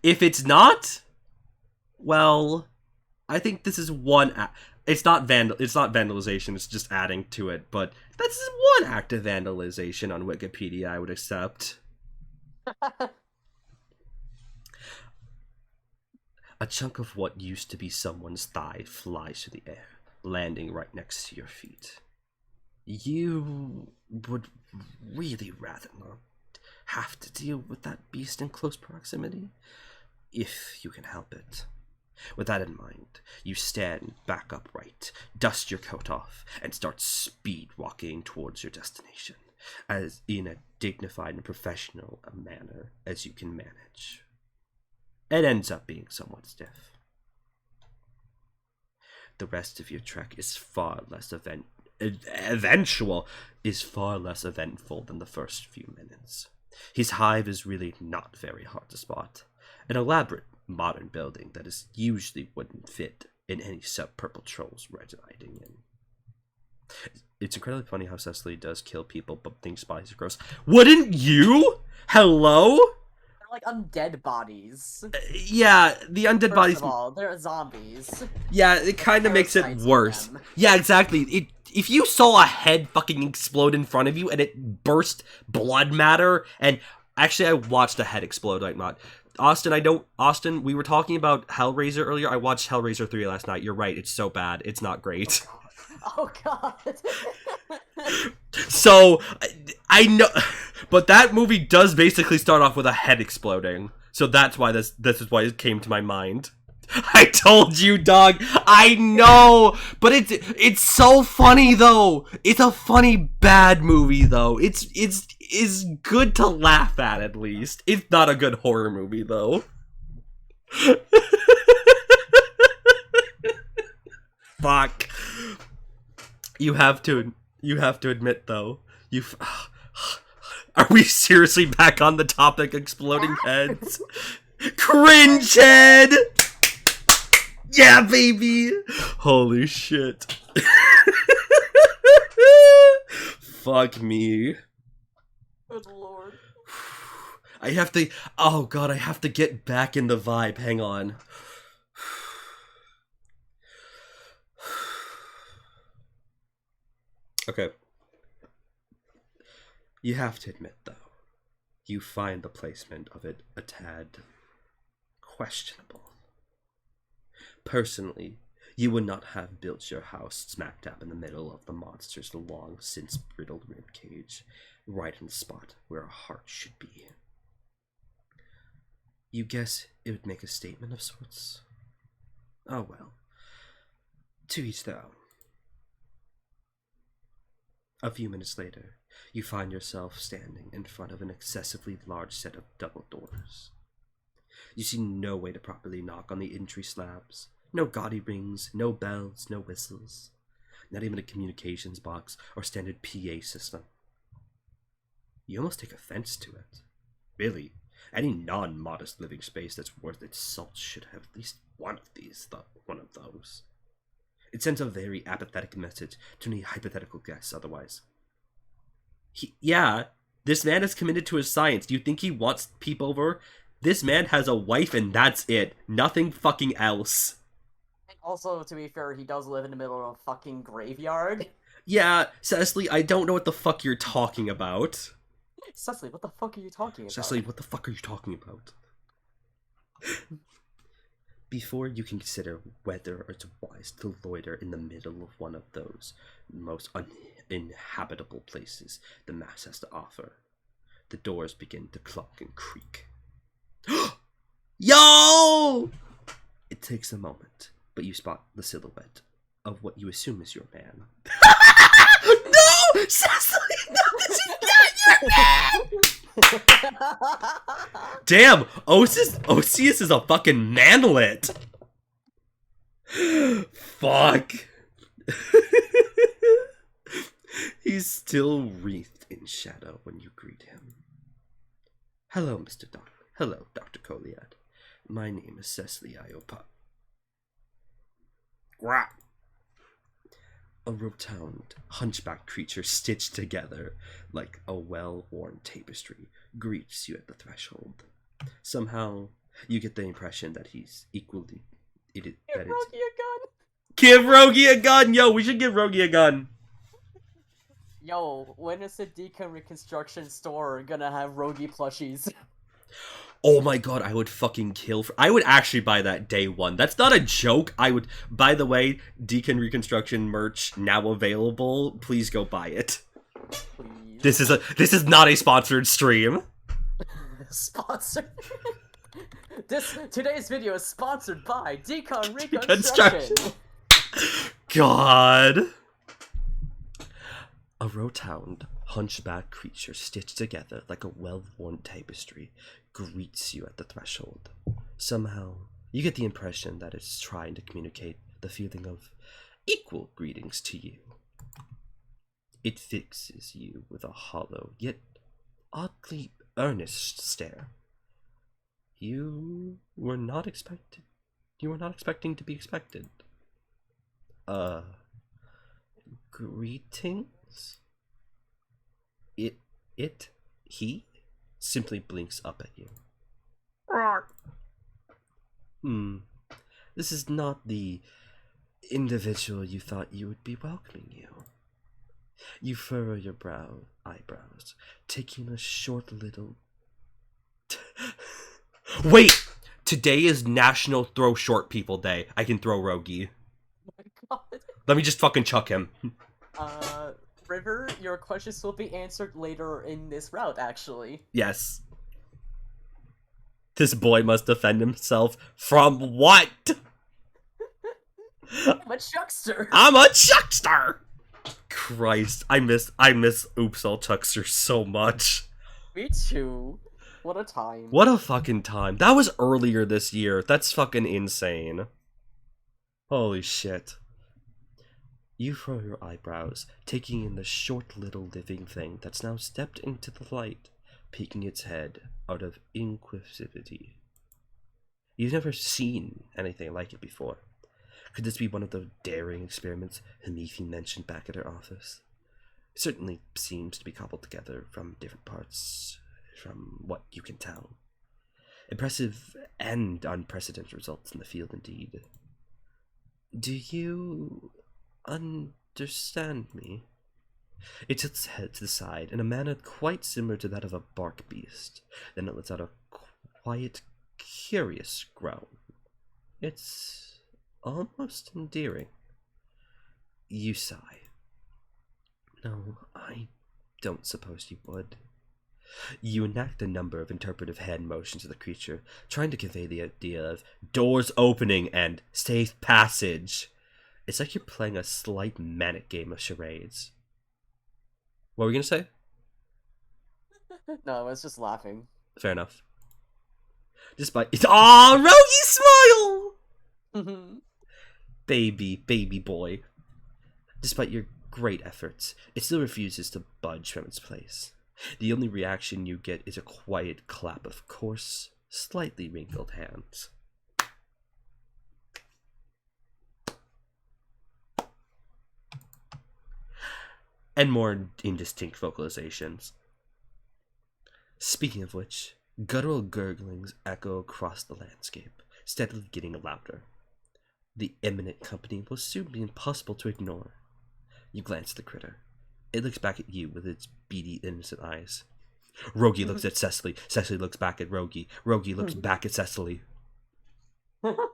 If it's not, well, I think this is one act. It's not vandalization, it's just adding to it, but that's one act of vandalization on Wikipedia I would accept. A chunk of what used to be someone's thigh flies through the air, landing right next to your feet. You would really rather not have to deal with that beast in close proximity, if you can help it. With that in mind, you stand back upright, dust your coat off, and start speed walking towards your destination, as in a dignified and professional a manner as you can manage. It ends up being somewhat stiff. The rest of your trek is far less eventful than the first few minutes. His hive is really not very hard to spot. An elaborate modern building that is usually wouldn't fit in any sub-purple trolls residing in. It's incredibly funny how Secily does kill people but thinks bodies are gross. Wouldn't you? Hello? They're like undead bodies. Yeah, the undead bodies. First of all, they're zombies. Yeah, it kind of makes it worse. Yeah, exactly. If you saw a head fucking explode in front of you and it burst blood matter, and actually I watched a head explode, like not. Austin, we were talking about Hellraiser earlier. I watched Hellraiser 3 last night. You're right, it's so bad. It's not great. Oh god. So, I know, but that movie does basically start off with a head exploding. So that's why this is why it came to my mind. I told you, dog. I know, but it's so funny though. It's a funny bad movie though. It's good to laugh at least. It's not a good horror movie though. Fuck. You have to admit though. Are we seriously back on the topic exploding heads? Cringe head. Yeah, baby! Holy shit. Fuck me. Good lord. I have to get back in the vibe. Hang on. Okay. You have to admit, though, you find the placement of it a tad questionable. Personally, you would not have built your house smack dab in the middle of the monster's long since brittle ribcage, right in the spot where a heart should be. You guess it would make a statement of sorts? Oh well. To each their own. A few minutes later, you find yourself standing in front of an excessively large set of double doors. You see no way to properly knock on the entry slabs. No gaudy rings, no bells, no whistles. Not even a communications box or standard PA system. You almost take offense to it. Really, any non-modest living space that's worth its salt should have at least one of those. It sends a very apathetic message to any hypothetical guests otherwise. This man is committed to his science. Do you think he wants people over? This man has a wife and that's it. Nothing fucking else. And also, to be fair, he does live in the middle of a fucking graveyard. Yeah, Secily, I don't know what the fuck you're talking about. Secily, what the fuck are you talking about? Secily, what the fuck are you talking about? Before you can consider whether it's wise to loiter in the middle of one of those most uninhabitable places the mass has to offer, the doors begin to clunk and creak. Yo! It takes a moment, but you spot the silhouette of what you assume is your man. No! Secily! No, this is not your man! Damn! Occeus is a fucking manlet! Fuck. He's still wreathed in shadow when you greet him. Hello, Mr. Doc. Hello, Dr. Coliad. My name is Secily Iopa. Grah! A rotund, hunchback creature stitched together like a well-worn tapestry greets you at the threshold. Somehow, you get the impression that he's equally... Give Rogie a gun! Give Rogie a gun! Yo, we should give Rogie a gun! Yo, when is the Deacon Reconstruction store gonna have Rogie plushies? Oh my god, I would fucking kill for... I would actually buy that day one. That's not a joke. I would... By the way, Deacon Reconstruction merch now available. Please go buy it. Please. This is not a sponsored stream. Sponsor. Today's video is sponsored by Decon Reconstruction. Reconstruction. God. A rotund, hunchback creature stitched together like a well-worn tapestry greets you at the threshold. Somehow, you get the impression that it's trying to communicate the feeling of equal greetings to you. It fixes you with a hollow, yet oddly earnest stare. You were not expecting to be expected. Greetings? He simply blinks up at you. This is not the individual you thought you would be welcoming you. You furrow your eyebrows, taking a short little... Wait! Today is National Throw Short People Day. I can throw Rogi. Oh my god. Let me just fucking chuck him. River, your questions will be answered later in this route, actually. Yes. This boy must defend himself from what? I'm a chuckster. I'm a chuckster! Christ, I miss Oops All Chuckster so much. Me too. What a time. What a fucking time. That was earlier this year. That's fucking insane. Holy shit. You furrow your eyebrows, taking in the short little living thing that's now stepped into the light, peeking its head out of inquisitivity. You've never seen anything like it before. Could this be one of the daring experiments Hamithi mentioned back at her office? It certainly seems to be cobbled together from different parts, from what you can tell. Impressive and unprecedented results in the field indeed. Do you understand me? It tilts its head to the side in a manner quite similar to that of a bark beast. Then it lets out a quiet, curious groan. It's almost endearing. You sigh. No, I don't suppose you would. You enact a number of interpretive hand motions to the creature, trying to convey the idea of doors opening and safe passage. It's like you're playing a slight manic game of charades. What were we gonna say? No, I was just laughing. Fair enough. Despite Rogi smile! Baby boy. Despite your great efforts, it still refuses to budge from its place. The only reaction you get is a quiet clap of coarse, slightly wrinkled hands. And more indistinct vocalizations. Speaking of which, guttural gurglings echo across the landscape, steadily getting louder. The imminent company will soon be impossible to ignore. You glance at the critter. It looks back at you with its beady, innocent eyes. Rogi looks at Secily. Secily looks back at Rogi. Rogi looks back at Secily. Oh,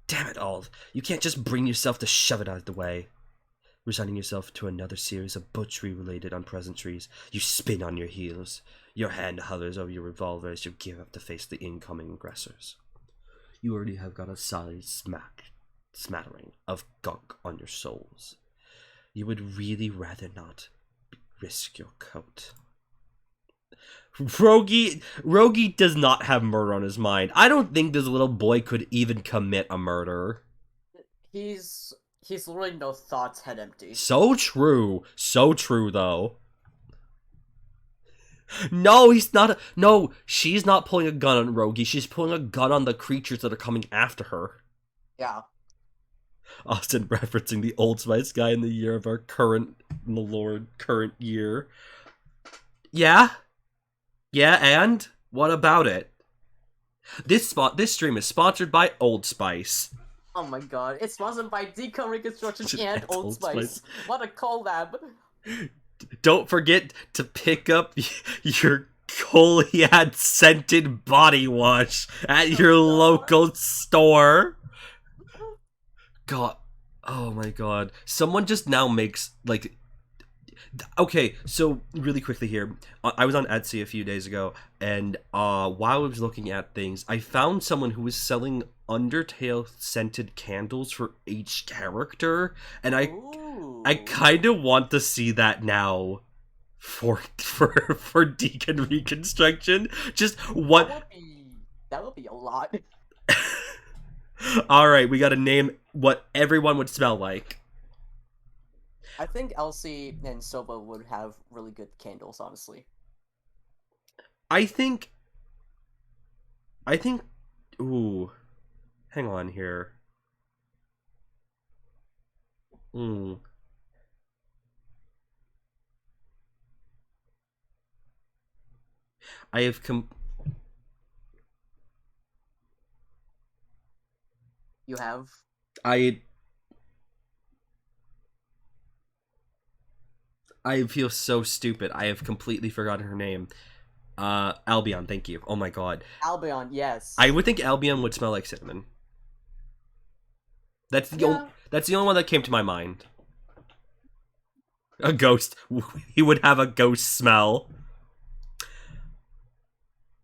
damn it all. You can't just bring yourself to shove it out of the way. Resigning yourself to another series of butchery-related unpleasantries, you spin on your heels. Your hand hovers over your revolver as you gear up to face the incoming aggressors. You already have got a solid smattering of gunk on your soles. You would really rather not risk your coat. Rogi does not have murder on his mind. I don't think this little boy could even commit a murder. He's literally no thoughts, head empty. So true though. No, he's not. No, she's not pulling a gun on Rogi. She's pulling a gun on the creatures that are coming after her. Yeah. Austin referencing the Old Spice guy in the year of our current year. Yeah, and what about it? This stream is sponsored by Old Spice. Oh my god, it's sponsored by Decon Reconstruction and Old Spice. What a collab. Don't forget to pick up your Coliad scented body wash at your local store. God, oh my god. Someone just now makes, like, Okay, so really quickly here, I was on Etsy a few days ago, and while I was looking at things, I found someone who was selling Undertale scented candles for each character, and I Ooh. kind of want to see that now for Deacon Reconstruction. Just what? That would be a lot. All right, we got to name what everyone would smell like. I think Elsie and Soba would have really good candles, honestly. I think. Ooh, hang on here. Hmm. I have You have? I feel so stupid. I have completely forgotten her name. Albion, thank you. Oh my god. Albion, yes. I would think Albion would smell like cinnamon. That's the only one that came to my mind. A ghost. He would have a ghost smell.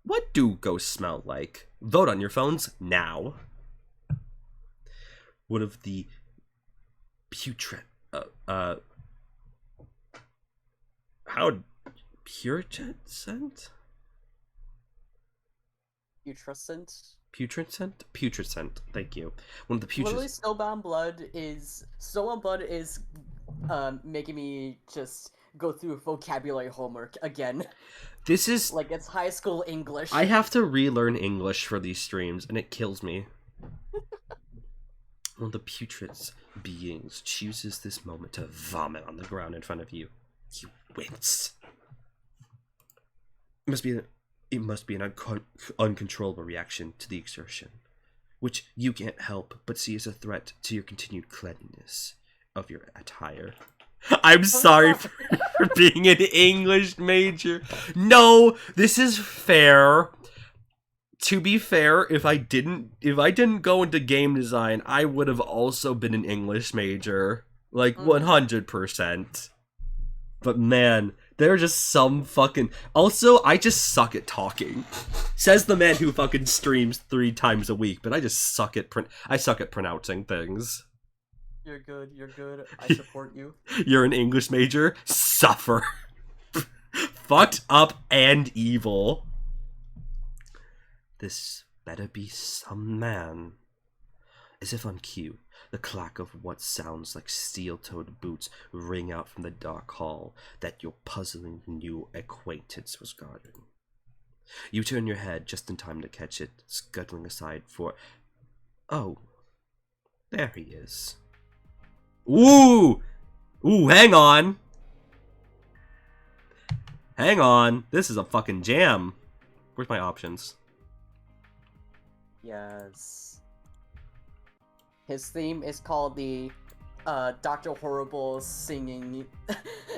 What do ghosts smell like? Vote on your phones now. What of the putrid how putrid scent? Putrid scent? Putrid scent. Thank you. One of the putrid. Literally, Snowbound Blood is making me just go through vocabulary homework again. This is like it's high school English. I have to relearn English for these streams, and it kills me. One of the putrid beings chooses this moment to vomit on the ground in front of you. You wince. It must be an uncontrollable reaction to the exertion, which you can't help but see as a threat to your continued cleanliness of your attire. I'm sorry for being an English major. No, this is fair. To be fair, if I didn't go into game design, I would have also been an English major. Like 100%. But man, there are just some fucking... Also, I just suck at talking. Says the man who fucking streams 3 times a week, but I just suck at pronouncing things. You're good, I support you. You're an English major? Suffer. Fucked up and evil. This better be some man. As if on cue, the clack of what sounds like steel-toed boots ring out from the dark hall that your puzzling new acquaintance was guarding. You turn your head just in time to catch it, scuttling aside for... Oh, there he is. Ooh! Ooh, hang on! Hang on, this is a fucking jam. Where's my options? Yes. His theme is called the Dr. Horrible singing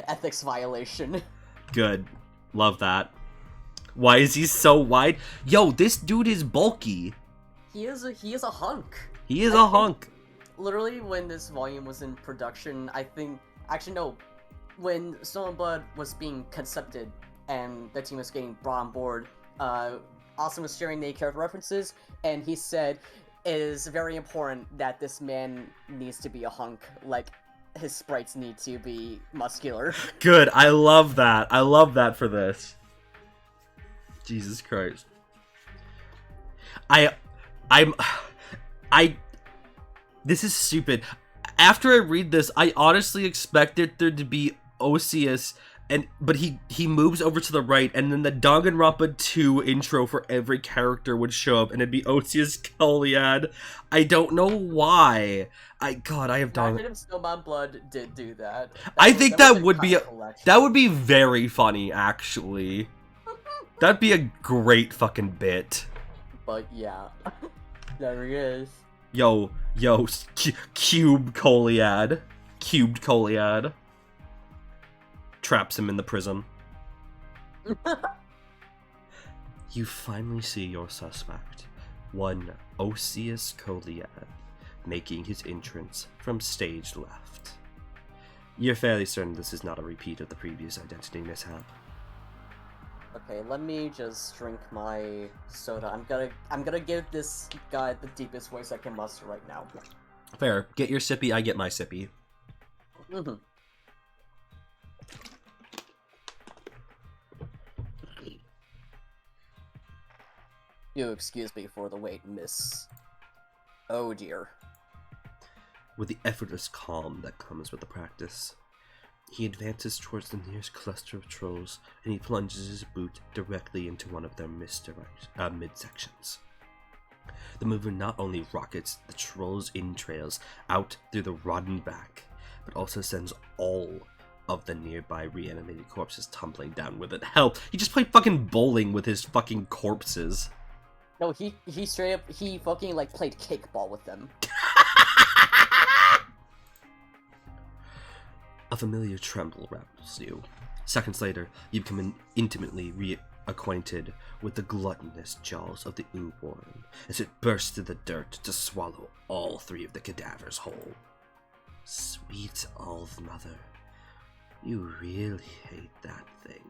ethics violation. Good. Love that. Why is he so wide? Yo, this dude is bulky. He is a hunk. He is a hunk. Literally, when this volume was in production, I think... Actually, no. When Snow and Blood was being concepted and the team was getting brought on board, Austin was sharing the character references, and he said, it is very important that this man needs to be a hunk. Like, his sprites need to be muscular. Good. I love that. I love that for this. Jesus Christ. This is stupid. After I read this, I honestly expected there to be Occeus, but he moves over to the right, and then the Danganronpa 2 intro for every character would show up, and it'd be Occeus Coliad. I don't know why. God, I have Imagine if Snowbound Blood did do that. I think that would be very funny, actually. That'd be a great fucking bit. But yeah, there he is. Yo, Cubed Coliad. Traps him in the prison. You finally see your suspect, one Occeus Coliad, making his entrance from stage left. You're fairly certain this is not a repeat of the previous identity mishap. Okay, let me just drink my soda. I'm gonna give this guy the deepest voice I can muster right now. Fair. Get your sippy, I get my sippy. Mm-hmm. You excuse me for the wait, miss. Oh dear. With the effortless calm that comes with the practice, he advances towards the nearest cluster of trolls, and he plunges his boot directly into one of their midsections. The mover not only rockets the troll's entrails out through the rotten back, but also sends all of the nearby reanimated corpses tumbling down with it. Hell, he just played fucking bowling with his fucking corpses. No, he straight up, he fucking, like, played kickball with them. A familiar tremble wraps you. Seconds later, you become intimately reacquainted with the gluttonous jaws of the ooh-worm as it bursts through the dirt to swallow all three of the cadavers whole. Sweet Old Mother, you really hate that thing.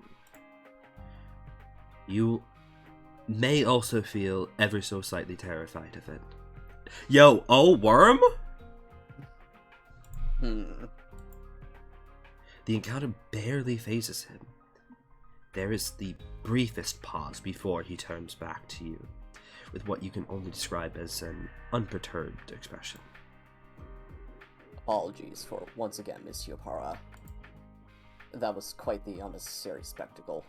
You may also feel ever so slightly terrified of it. Yo, oh, worm? The encounter barely phases him. There is the briefest pause before he turns back to you, with what you can only describe as an unperturbed expression. Apologies for once again, Monsieur Para. That was quite the unnecessary spectacle.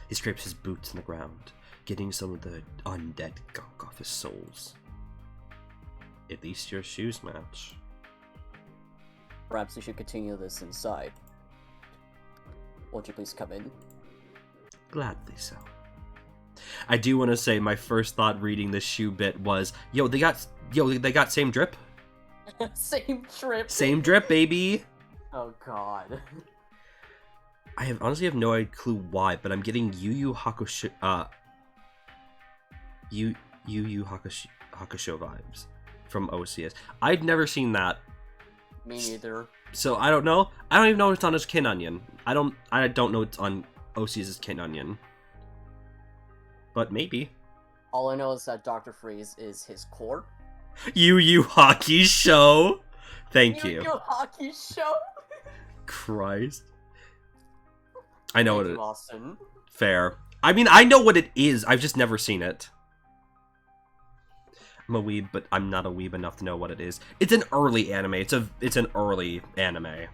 He scrapes his boots in the ground, getting some of the undead gunk off his soles. At least your shoes match. Perhaps we should continue this inside. Won't you please come in? Gladly so. I do want to say my first thought reading this shoe bit was, they got same drip? Same drip. Same drip, baby. Oh god. I honestly have no clue why, but I'm getting Yu Yu Hakusho vibes from Occeus. I've never seen that. Me neither. So I don't know. I don't even know it's on his kin onion. I don't know it's on Occeus's kin onion. But maybe. All I know is that Dr. Freeze is his core. Yu Yu Hakusho. Thank you. Yu Yu Hakusho. Christ. I know what it is. Austin. Fair. I mean, I know what it is. I've just never seen it. I'm a weeb, but I'm not a weeb enough to know what it is. It's an early anime. It's an early anime.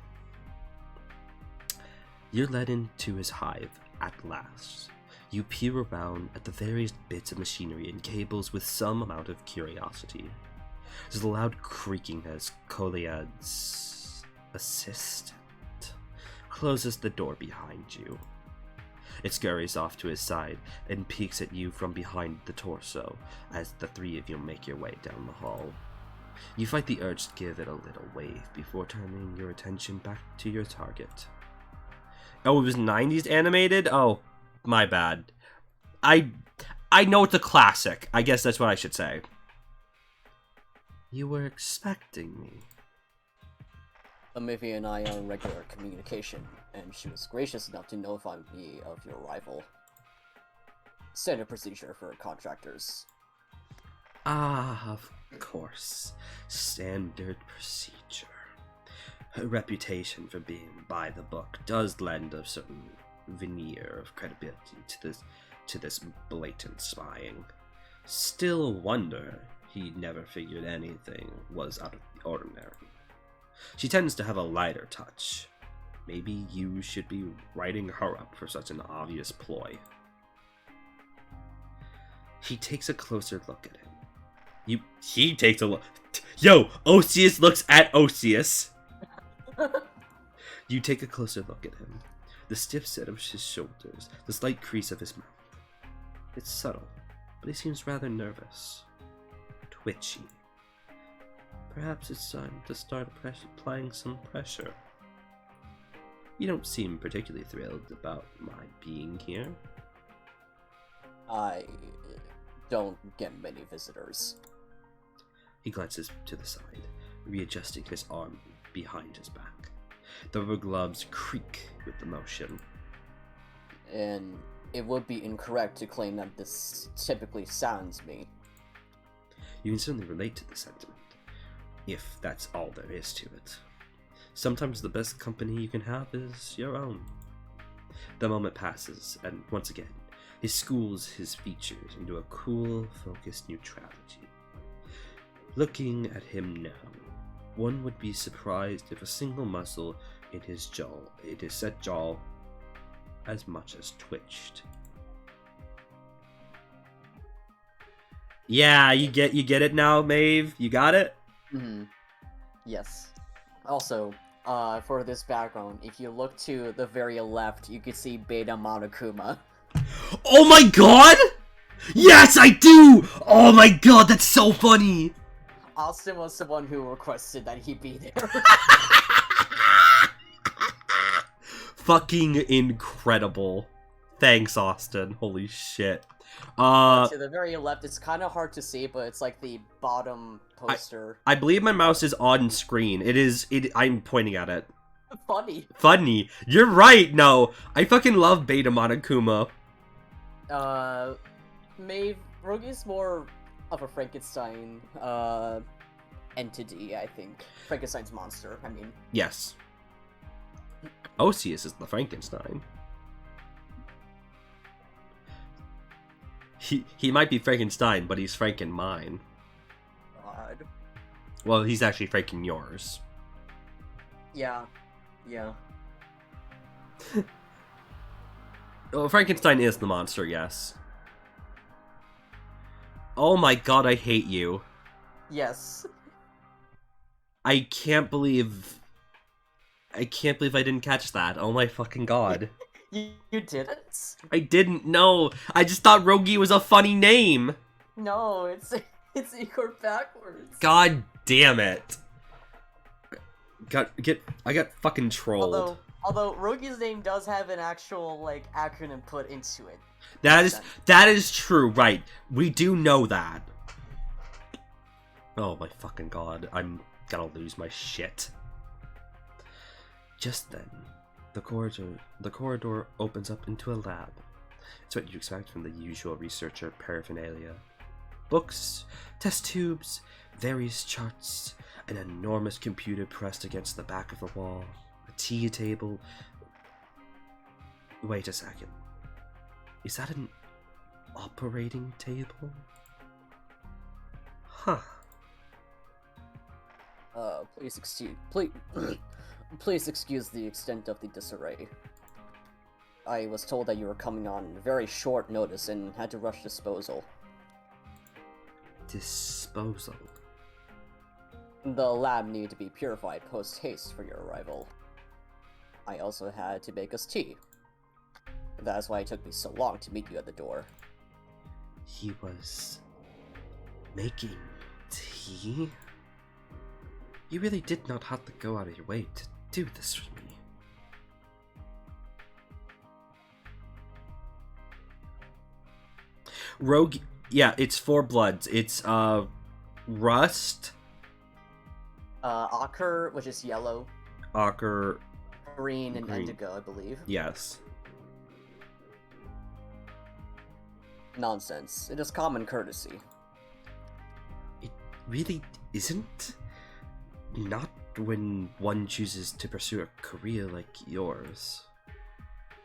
You're led into his hive at last. You peer around at the various bits of machinery and cables with some amount of curiosity. There's a loud creaking as Coliad's assistant closes the door behind you. It scurries off to his side and peeks at you from behind the torso as the three of you make your way down the hall. You fight the urge to give it a little wave before turning your attention back to your target. Oh, it was 90s animated? Oh, my bad. I know it's a classic. I guess that's what I should say. You were expecting me. Amivia and I are in regular communication, and she was gracious enough to notify me of your arrival. Standard procedure for contractors. Ah, of course. Standard procedure. Her reputation for being by the book does lend a certain veneer of credibility to this blatant spying. Still wonder he never figured anything was out of the ordinary. She tends to have a lighter touch. Maybe you should be writing her up for such an obvious ploy. He takes a closer look at him. He takes a look. Yo, Occeus looks at Occeus. You take a closer look at him. The stiff set of his shoulders, the slight crease of his mouth. It's subtle, but he seems rather nervous. Twitchy. Perhaps it's time to start applying some pressure. You don't seem particularly thrilled about my being here. I don't get many visitors. He glances to the side, readjusting his arm behind his back. The rubber gloves creak with the motion. And it would be incorrect to claim that this typically sounds me. You can certainly relate to the sentiment, if that's all there is to it. Sometimes the best company you can have is your own. The moment passes, and once again, he schools his features into a cool, focused neutrality. Looking at him now, one would be surprised if a single muscle in his set jaw, as much as twitched. Yeah, you get it now, Maeve? You got it? Mm-hmm. Yes. Also, for this background, if you look to the very left, you can see Beta Monokuma. Oh my god! Yes, I do! Oh my god, that's so funny! Austin was the one who requested that he be there. Fucking incredible. Thanks, Austin. Holy shit. To the very left, it's kind of hard to see, but it's like the bottom poster. I believe my mouse is on screen. I'm pointing at it. Funny. You're right, no. I fucking love Beta Monokuma. Maeve, Rogi's more of a Frankenstein, entity, I think. Frankenstein's monster, I mean. Yes. Occeus is the Frankenstein. He might be Frankenstein, but he's Franken mine. God. Well, he's actually Franken yours. Yeah. Well, Frankenstein is the monster, yes. Oh my god, I hate you. Yes. I can't believe I didn't catch that. Oh my fucking god. You didn't? I didn't know. I just thought Rogi was a funny name. No, it's Igor backwards. God damn it. I got fucking trolled. Although Rogi's name does have an actual like acronym put into it. That is true, right. We do know that. Oh my fucking god. I'm gonna lose my shit. Just then, the corridor opens up into a lab. It's what you expect from the usual researcher paraphernalia. Books, test tubes, various charts, an enormous computer pressed against the back of the wall, a tea table. Wait a second. Is that an operating table? Huh. Please excuse the extent of the disarray. I was told that you were coming on very short notice and had to rush disposal. Disposal? The lab needed to be purified post-haste for your arrival. I also had to make us tea. That's why it took me so long to meet you at the door. He was making tea? You really did not have to go out of your way to do this for me. Rogue, yeah, it's 4 bloods. It's, Rust. Ochre, which is yellow. Ochre. Green and indigo, I believe. Yes. Nonsense. It is common courtesy. It really isn't? Not when one chooses to pursue a career like yours.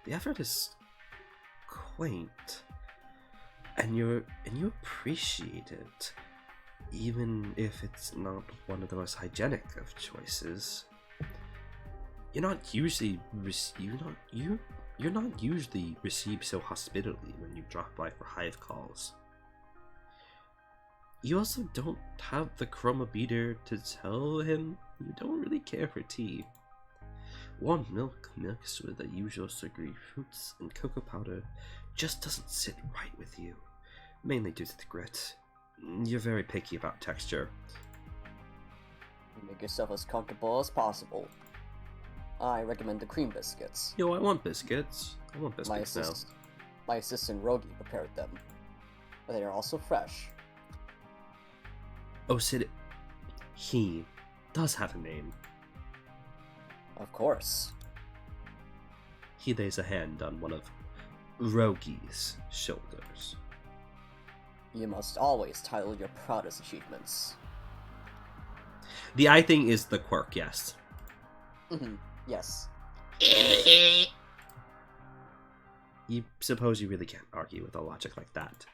The effort is quaint. And you appreciate it, even if it's not one of the most hygienic of choices. You're not usually received so hospitably when you drop by for hive calls. You also don't have the chromometer to tell him you don't really care for tea. Warm milk mixed with the usual sugary fruits and cocoa powder just doesn't sit right with you, mainly due to the grit. You're very picky about texture. Make yourself as comfortable as possible. I recommend the cream biscuits. Yo, I want biscuits. I want biscuits now. My assistant Rogi prepared them. But they are also fresh. Oh, Sid, he does have a name. Of course. He lays a hand on one of Rogi's shoulders. You must always title your proudest achievements. The eye thing is the quirk, yes. Yes. You suppose you really can't argue with a logic like that.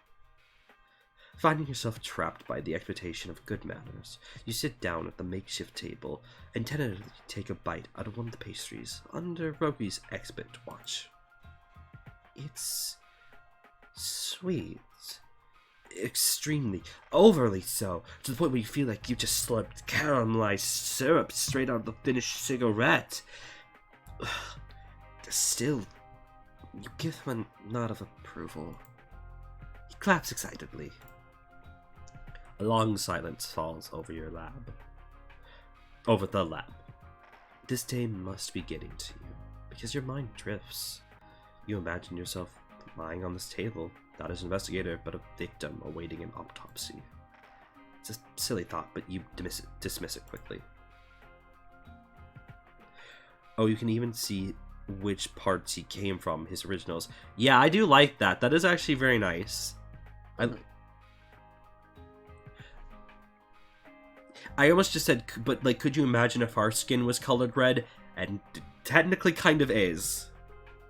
Finding yourself trapped by the expectation of good manners, you sit down at the makeshift table and tentatively take a bite out of one of the pastries under Rogi's expert watch. It's sweet. Extremely, overly so, to the point where you feel like you just slurped caramelized syrup straight out of the finished cigarette. Still, you give him a nod of approval. He claps excitedly. A long silence falls over your lab. Over the lab. This day must be getting to you, because your mind drifts. You imagine yourself lying on this table, not as an investigator, but a victim awaiting an autopsy. It's a silly thought, but you dismiss it quickly. Oh, you can even see which parts he came from, his originals. Yeah, I do like that. That is actually very nice. I almost just said, but like, could you imagine if our skin was colored red? And technically kind of is.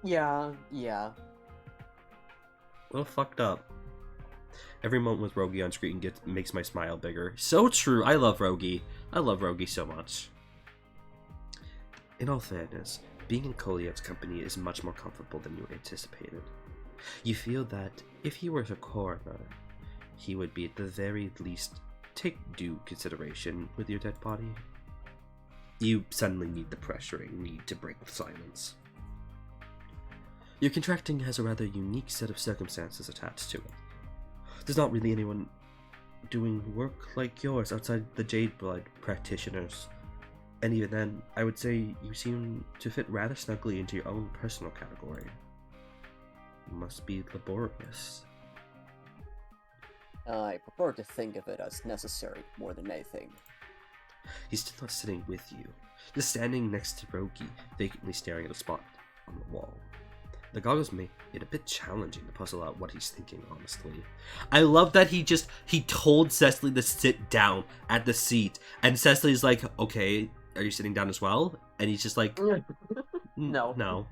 Yeah. A little fucked up. Every moment with Rogi on screen makes my smile bigger. So true. I love Rogi. I love Rogi so much. In all fairness, being in Coliad's company is much more comfortable than you anticipated. You feel that if he were a coroner, he would be at the very least take due consideration with your dead body. You suddenly need the pressuring need to break the silence. Your contracting has a rather unique set of circumstances attached to it. There's not really anyone doing work like yours outside the Jade Blood practitioners. And even then, I would say you seem to fit rather snugly into your own personal category. You must be laborious. I prefer to think of it as necessary more than anything. He's still not sitting with you, just standing next to Rogi, vacantly staring at a spot on the wall. The goggles make it a bit challenging to puzzle out what he's thinking, honestly. I love that he told Secily to sit down at the seat, and Cecily's like, okay, are you sitting down as well? And he's just like, no.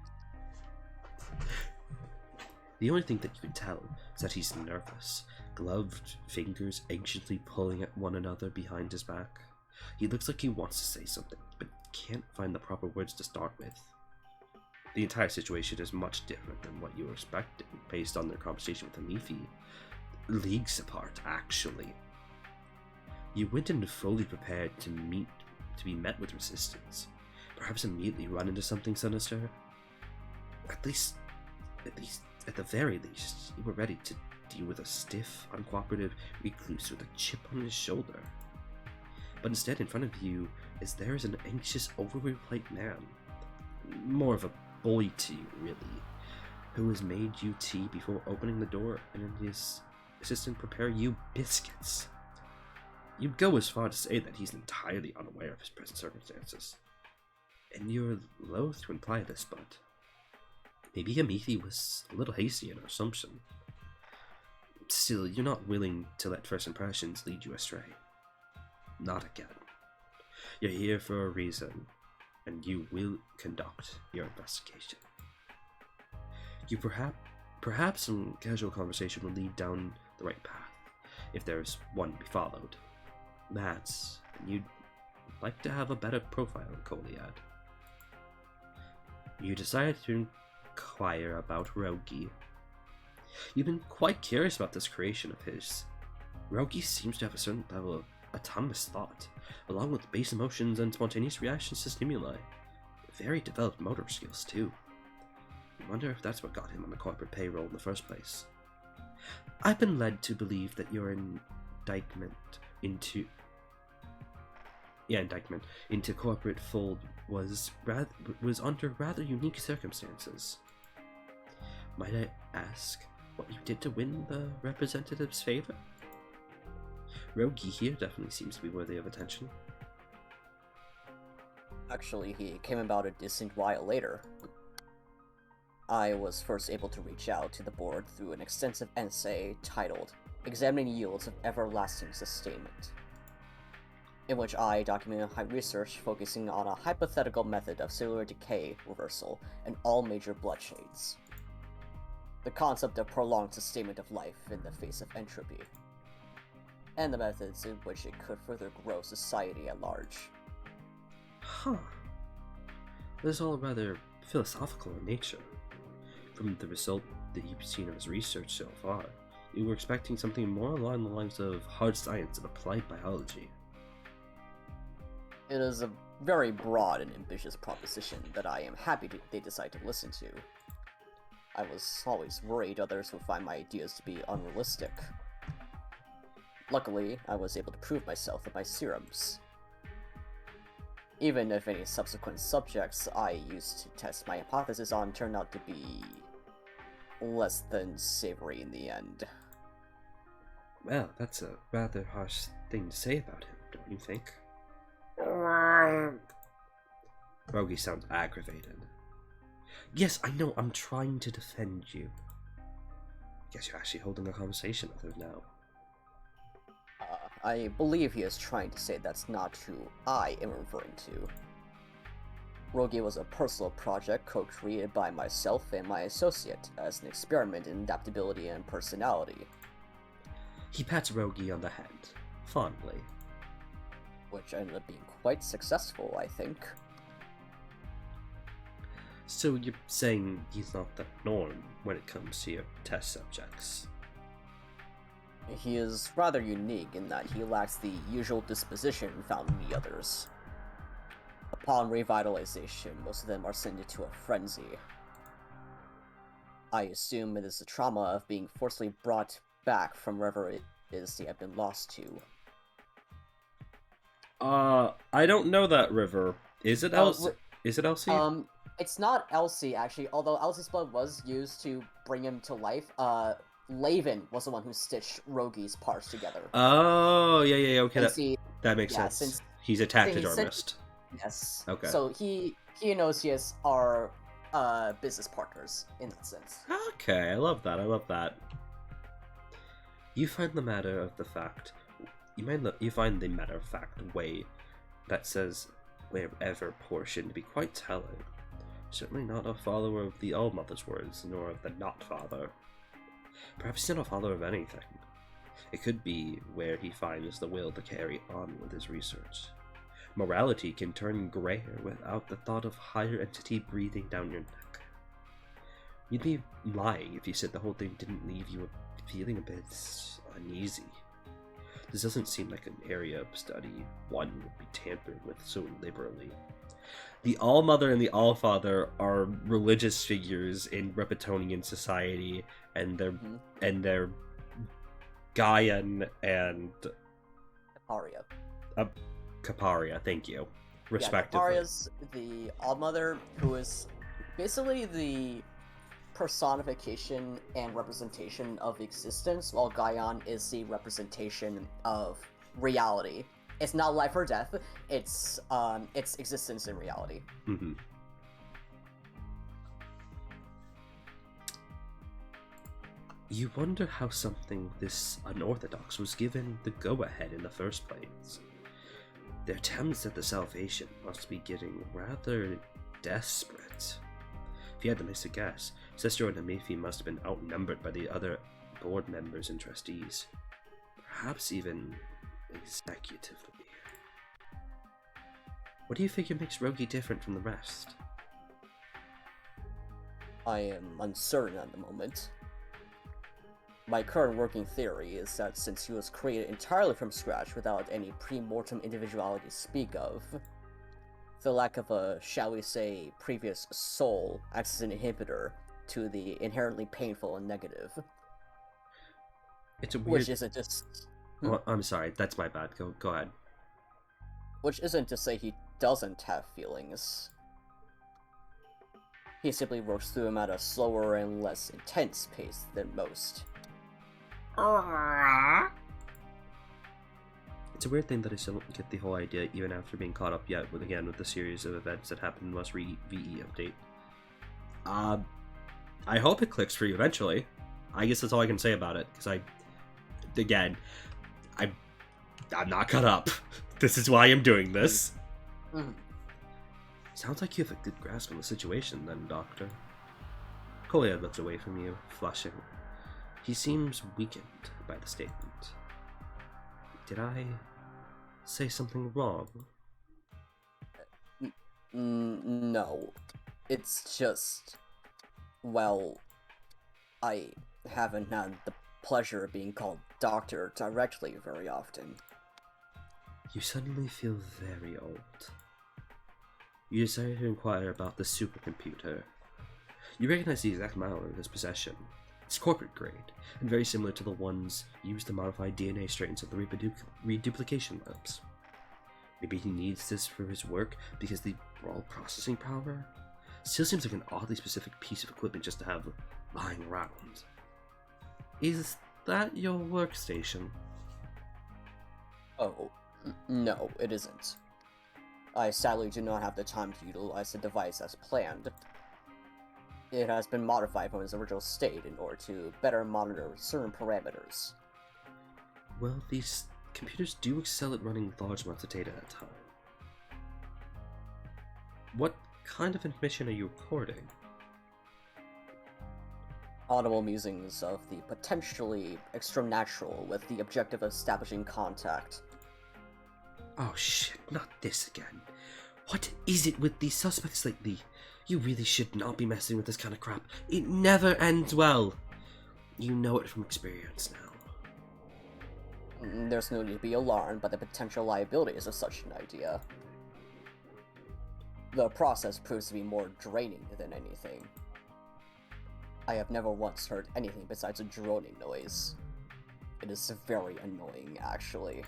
The only thing that you can tell is that he's nervous, gloved fingers anxiously pulling at one another behind his back. He looks like he wants to say something, but can't find the proper words to start with. The entire situation is much different than what you were expecting, based on their conversation with Amifi. Leagues apart, actually. You went in fully prepared to be met with resistance. Perhaps immediately run into something sinister. At the very least, you were ready to deal with a stiff, uncooperative recluse with a chip on his shoulder. But instead, in front of you, there is an anxious, overweight man. More of a boy to you, really, who has made you tea before opening the door, and his assistant prepare you biscuits. You'd go as far to say that he's entirely unaware of his present circumstances. And you're loath to imply this, but maybe Amifi was a little hasty in her assumption. Still, you're not willing to let first impressions lead you astray. Not again. You're here for a reason, and you will conduct your investigation. You perhaps some casual conversation will lead down the right path, if there's one to be followed. That's, you'd like to have a better profile in Coliad. You decided to inquire about Rogi. You've been quite curious about this creation of his. Rogi seems to have a certain level of autonomous thought, along with base emotions and spontaneous reactions to stimuli. Very developed motor skills, too. I wonder if that's what got him on the corporate payroll in the first place. I've been led to believe that your indictment into corporate fold was under rather unique circumstances. Might I ask what you did to win the representative's favor? Rogi here definitely seems to be worthy of attention. Actually, he came about a distant while later. I was first able to reach out to the board through an extensive essay titled Examining Yields of Everlasting Sustainment, in which I documented my research focusing on a hypothetical method of cellular decay reversal in all major blood shades. The concept of prolonged sustainment of life in the face of entropy, and the methods in which it could further grow society at large. Huh. This is all rather philosophical in nature. From the result that you've seen of his research so far, you were expecting something more along the lines of hard science and applied biology. It is a very broad and ambitious proposition that I am happy they decide to listen to. I was always worried others would find my ideas to be unrealistic. Luckily, I was able to prove myself with my serums. Even if any subsequent subjects I used to test my hypothesis on turned out to be less than savory in the end. Well, that's a rather harsh thing to say about him, don't you think? Rogi sounds aggravated. Yes, I know, I'm trying to defend you. Guess you're actually holding a conversation with her now. I believe he is trying to say that's not who I am referring to. Rogi was a personal project co-created by myself and my associate as an experiment in adaptability and personality. He pats Rogi on the head, fondly. Which ended up being quite successful, I think. So you're saying he's not the norm when it comes to your test subjects? He is rather unique in that he lacks the usual disposition found in the others. Upon revitalization, most of them are sent into a frenzy. I assume it is the trauma of being forcibly brought back from wherever it is they have been lost to. I don't know that river. Is it Elsie? Is it Elsie? It's not Elsie, actually, although Elsie's blood was used to bring him to life. Laven was the one who stitched Rogi's parts together. Oh, yeah, okay, that makes sense. He's a taxidermist. Yes. Okay. So he and Occeus are business partners in that sense. Okay, I love that. You find the matter of the fact. You find the matter of fact way that says wherever portion to be quite telling. Certainly not a follower of the All-Mother's words, nor of the Not-Father. Perhaps he's not a follower of anything. It could be where he finds the will to carry on with his research. Morality can turn grayer without the thought of higher entity breathing down your neck. You'd be lying if you said the whole thing didn't leave you feeling a bit uneasy. This doesn't seem like an area of study one would be tampered with so liberally. The All-Mother and the All-Father are religious figures in Repetonian society, and they're Gaian and Caparia, thank you, respectively. Yeah, Caparia's the All-Mother, who is basically the personification and representation of existence, while Gaian is the representation of reality. It's not life or death, it's existence in reality. Mm-hmm. You wonder how something this unorthodox was given the go-ahead in the first place. Their attempts at the salvation must be getting rather desperate. If you had to miss a guess, Sister and Amifi must have been outnumbered by the other board members and trustees. Perhaps even executively. What do you figure makes Rogi different from the rest? I am uncertain at the moment. My current working theory is that since he was created entirely from scratch without any pre-mortem individuality to speak of, the lack of a, shall we say, previous soul acts as an inhibitor to the inherently painful and negative. It's a weird... Which isn't just... Oh, I'm sorry, that's my bad. Go ahead. Which isn't to say he doesn't have feelings. He simply works through them at a slower and less intense pace than most. It's a weird thing that I still don't get the whole idea even after being caught up yet with the series of events that happened in the most VE update. I hope it clicks for you eventually. I guess that's all I can say about it, because I'm not caught up. This is why I'm doing this. Mm. Sounds like you have a good grasp on the situation then, Doctor. Coliad looks away from you, flushing. He seems weakened by the statement. Did I say something wrong? No. It's just... Well, I haven't had the pleasure of being called Doctor directly very often. You suddenly feel very old. You decided to inquire about the supercomputer. You recognize the exact model in his possession. It's corporate grade, and very similar to the ones used to modify DNA strains at the reduplication labs. Maybe he needs this for his work because the raw processing power still seems like an oddly specific piece of equipment just to have lying around. Is that your workstation? Oh, no, it isn't. I sadly do not have the time to utilize the device as planned. It has been modified from its original state in order to better monitor certain parameters. Well, these computers do excel at running large amounts of data at a time. What kind of information are you recording? Audible musings of the potentially extranatural with the objective of establishing contact. Oh shit, not this again. What is it with these suspects lately? You really should not be messing with this kind of crap. It never ends well. You know it from experience now. There's no need to be alarmed by the potential liabilities of such an idea. The process proves to be more draining than anything. I have never once heard anything besides a droning noise. It is very annoying, actually.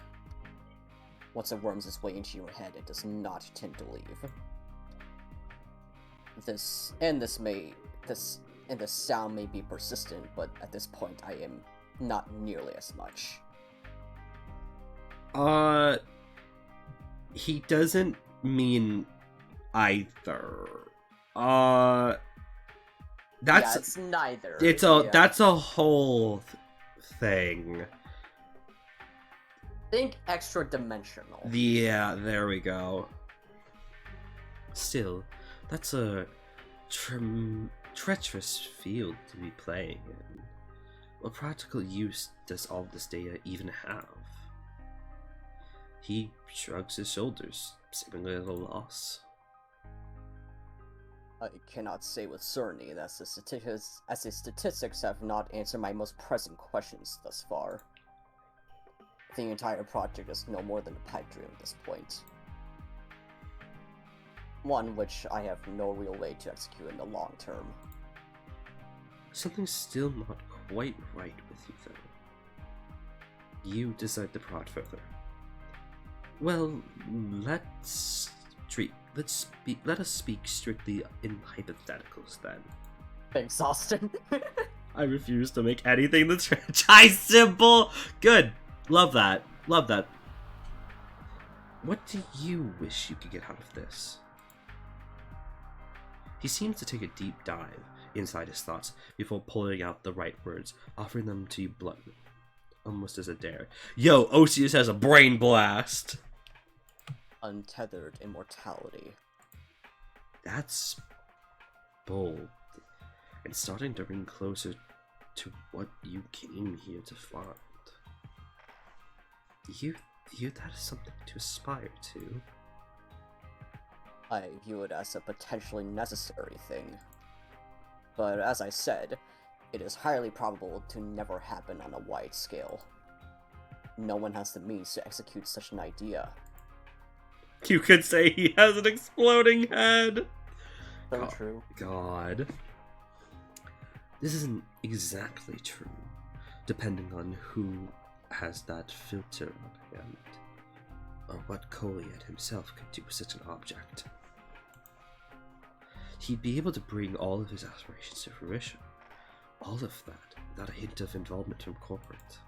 Once it worms its way into your head, it does not tend to leave. The sound may be persistent, but at this point I am not nearly as much. He doesn't mean either. That's it's neither. That's a whole thing. Think extra-dimensional. Yeah, there we go. Still, that's a treacherous field to be playing in. What practical use does all this data even have? He shrugs his shoulders, seemingly at a loss. I cannot say with certainty that the statistics have not answered my most pressing questions thus far. The entire project is no more than a pipe dream at this point. One which I have no real way to execute in the long term. Something's still not quite right with you, though. You decide to prod further. Well, let us speak strictly in hypotheticals, then. Thanks, Austin. I refuse to make anything that's franchise simple. Good. Love that. Love that. What do you wish you could get out of this? He seems to take a deep dive inside his thoughts before pulling out the right words, offering them to you bluntly, almost as a dare. Yo, Occeus has a brain blast! Untethered immortality. That's bold, and starting to ring closer to what you came here to find. You view that as something to aspire to? I view it as a potentially necessary thing. But as I said, it is highly probable to never happen on a wide scale. No one has the means to execute such an idea. You could say he has an exploding head! So true. God. This isn't exactly true, depending on who has that filter on him, or what Coliad himself could do with such an object. He'd be able to bring all of his aspirations to fruition. All of that, without a hint of involvement from corporate.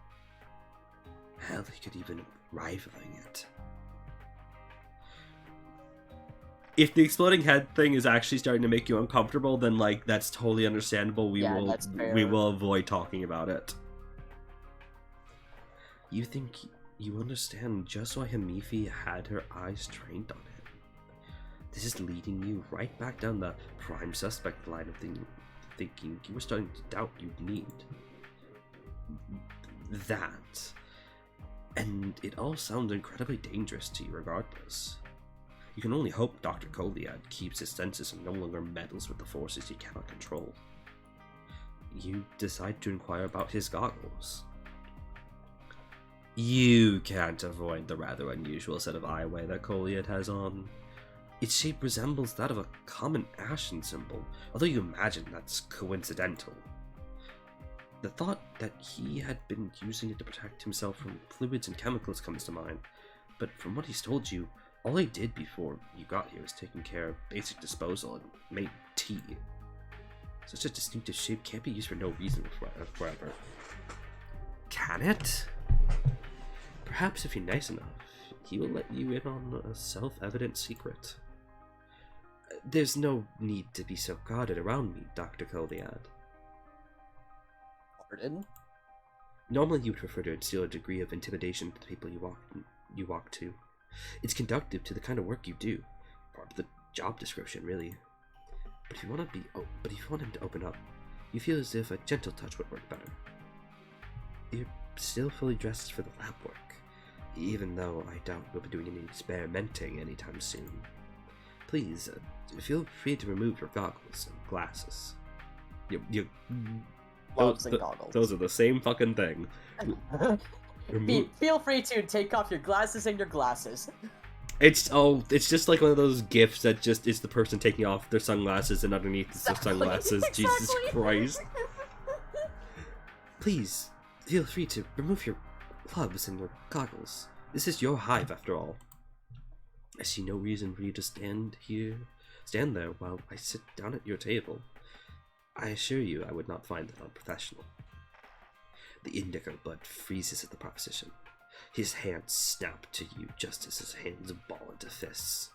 Hell, he could even rivaling it. If the exploding head thing is actually starting to make you uncomfortable, then like that's totally understandable. That's fair. We will avoid talking about it. You think you understand just why Hamifi had her eyes trained on him? This is leading you right back down the prime suspect line of thinking you were starting to doubt you'd need that. And it all sounds incredibly dangerous to you regardless. You can only hope Dr. Coliad keeps his senses and no longer meddles with the forces he cannot control. You decide to inquire about his goggles. You can't avoid the rather unusual set of eyewear that Coliad has on. Its shape resembles that of a common ashen symbol, although you imagine that's coincidental. The thought that he had been using it to protect himself from fluids and chemicals comes to mind, but from what he's told you, all he did before you got here was taking care of basic disposal and made tea. Such a distinctive shape can't be used for no reason forever. Can it? Perhaps if you're nice enough, he will let you in on a self-evident secret. There's no need to be so guarded around me, Dr. Coliad. Pardon? Normally you would prefer to instill a degree of intimidation to the people you walk to. It's conducive to the kind of work you do. Part of the job description, really. But if you want him to open up, you feel as if a gentle touch would work better. You're still fully dressed for the lab work, even though I doubt you'll be doing any experimenting anytime soon. Please, feel free to remove your goggles and glasses. Gloves and goggles. Those are the same fucking thing. Feel free to take off your glasses and your glasses. It's just like one of those gifts that just is the person taking off their sunglasses and underneath is their sunglasses. Exactly. Jesus Christ. Please, feel free to remove your gloves and your goggles. This is your hive, after all. I see no reason for you to stand there while I sit down at your table. I assure you I would not find that unprofessional. The indigo blood freezes at the proposition. His hands snap to you just as his hands ball into fists.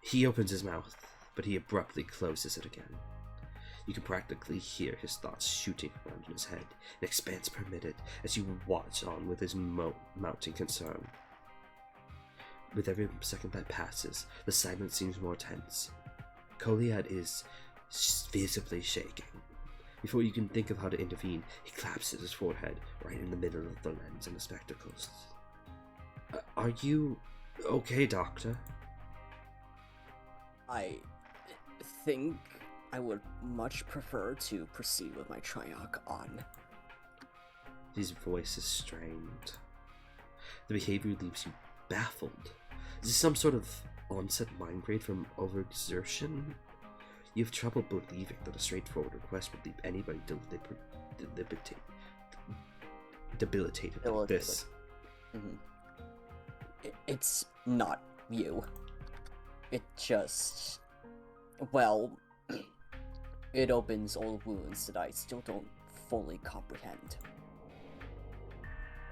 He opens his mouth, but he abruptly closes it again. You can practically hear his thoughts shooting around in his head, an expanse permitted as you watch on with his mounting concern. With every second that passes, the silence seems more tense. Coliad is visibly shaking. Before you can think of how to intervene, he claps at his forehead, right in the middle of the lens and the spectacles. Are you okay, Doctor? I think I would much prefer to proceed with my triarch on. His voice is strained. The behavior leaves you baffled. Is this some sort of onset mind grade from overexertion? You have trouble believing that a straightforward request would leave anybody debilitated like this. Mm-hmm. It's not you. It just... well... it opens old wounds that I still don't fully comprehend.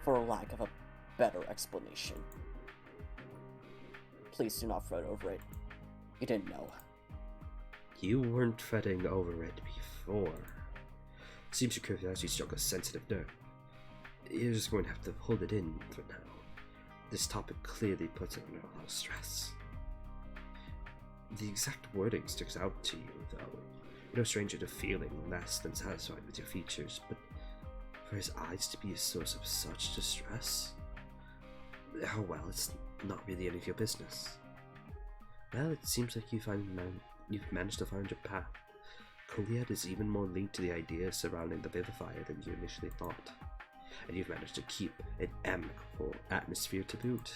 For lack of a better explanation. Please do not fret over it. You didn't know. You weren't fretting over it before. Seems your curiosity struck a sensitive nerve. You're just going to have to hold it in for now. This topic clearly puts it under a lot of stress. The exact wording sticks out to you, though. You're no stranger to feeling less than satisfied with your features, but for his eyes to be a source of such distress? Oh well, it's not really any of your business. Well, it seems like you've managed to find your path. Coliad is even more linked to the ideas surrounding the Vivifier than you initially thought, and you've managed to keep an amicable atmosphere to boot.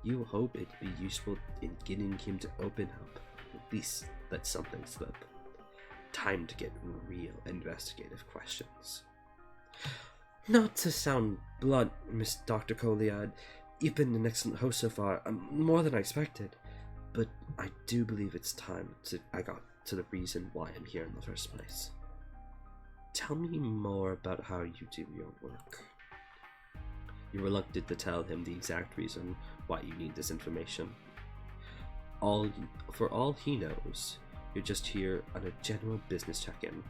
You hope it'd be useful in getting him to open up, at least let something slip. Time to get real investigative questions. Not to sound blunt, Miss Dr. Coliad, you've been an excellent host so far, more than I expected. But I do believe it's time I got to the reason why I'm here in the first place. Tell me more about how you do your work. You're reluctant to tell him the exact reason why you need this information. For all he knows, you're just here on a general business check-in.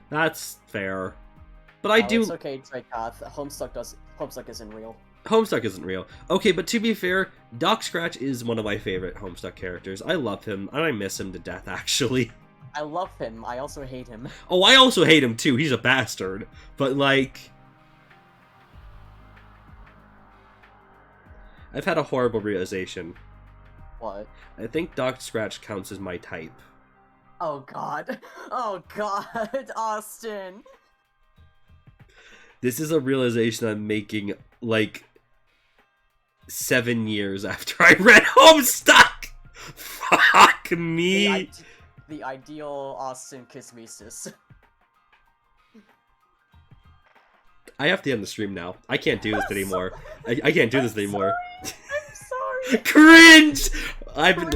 That's fair. But I do... It's okay, Dracoth. Homestuck isn't real. Homestuck isn't real. Okay, but to be fair, Doc Scratch is one of my favorite Homestuck characters. I love him, and I miss him to death, actually. I love him. I also hate him. Oh, I also hate him, too. He's a bastard. But, like... I've had a horrible realization. What? I think Doc Scratch counts as my type. Oh god. Oh god, Austin. This is a realization I'm making, like, 7 years after I read Homestuck! Fuck me! The ideal Austin Kismesis. I have to end the stream now. I can't do this anymore. I can't do this anymore. I'm sorry. Cringe! Cringe.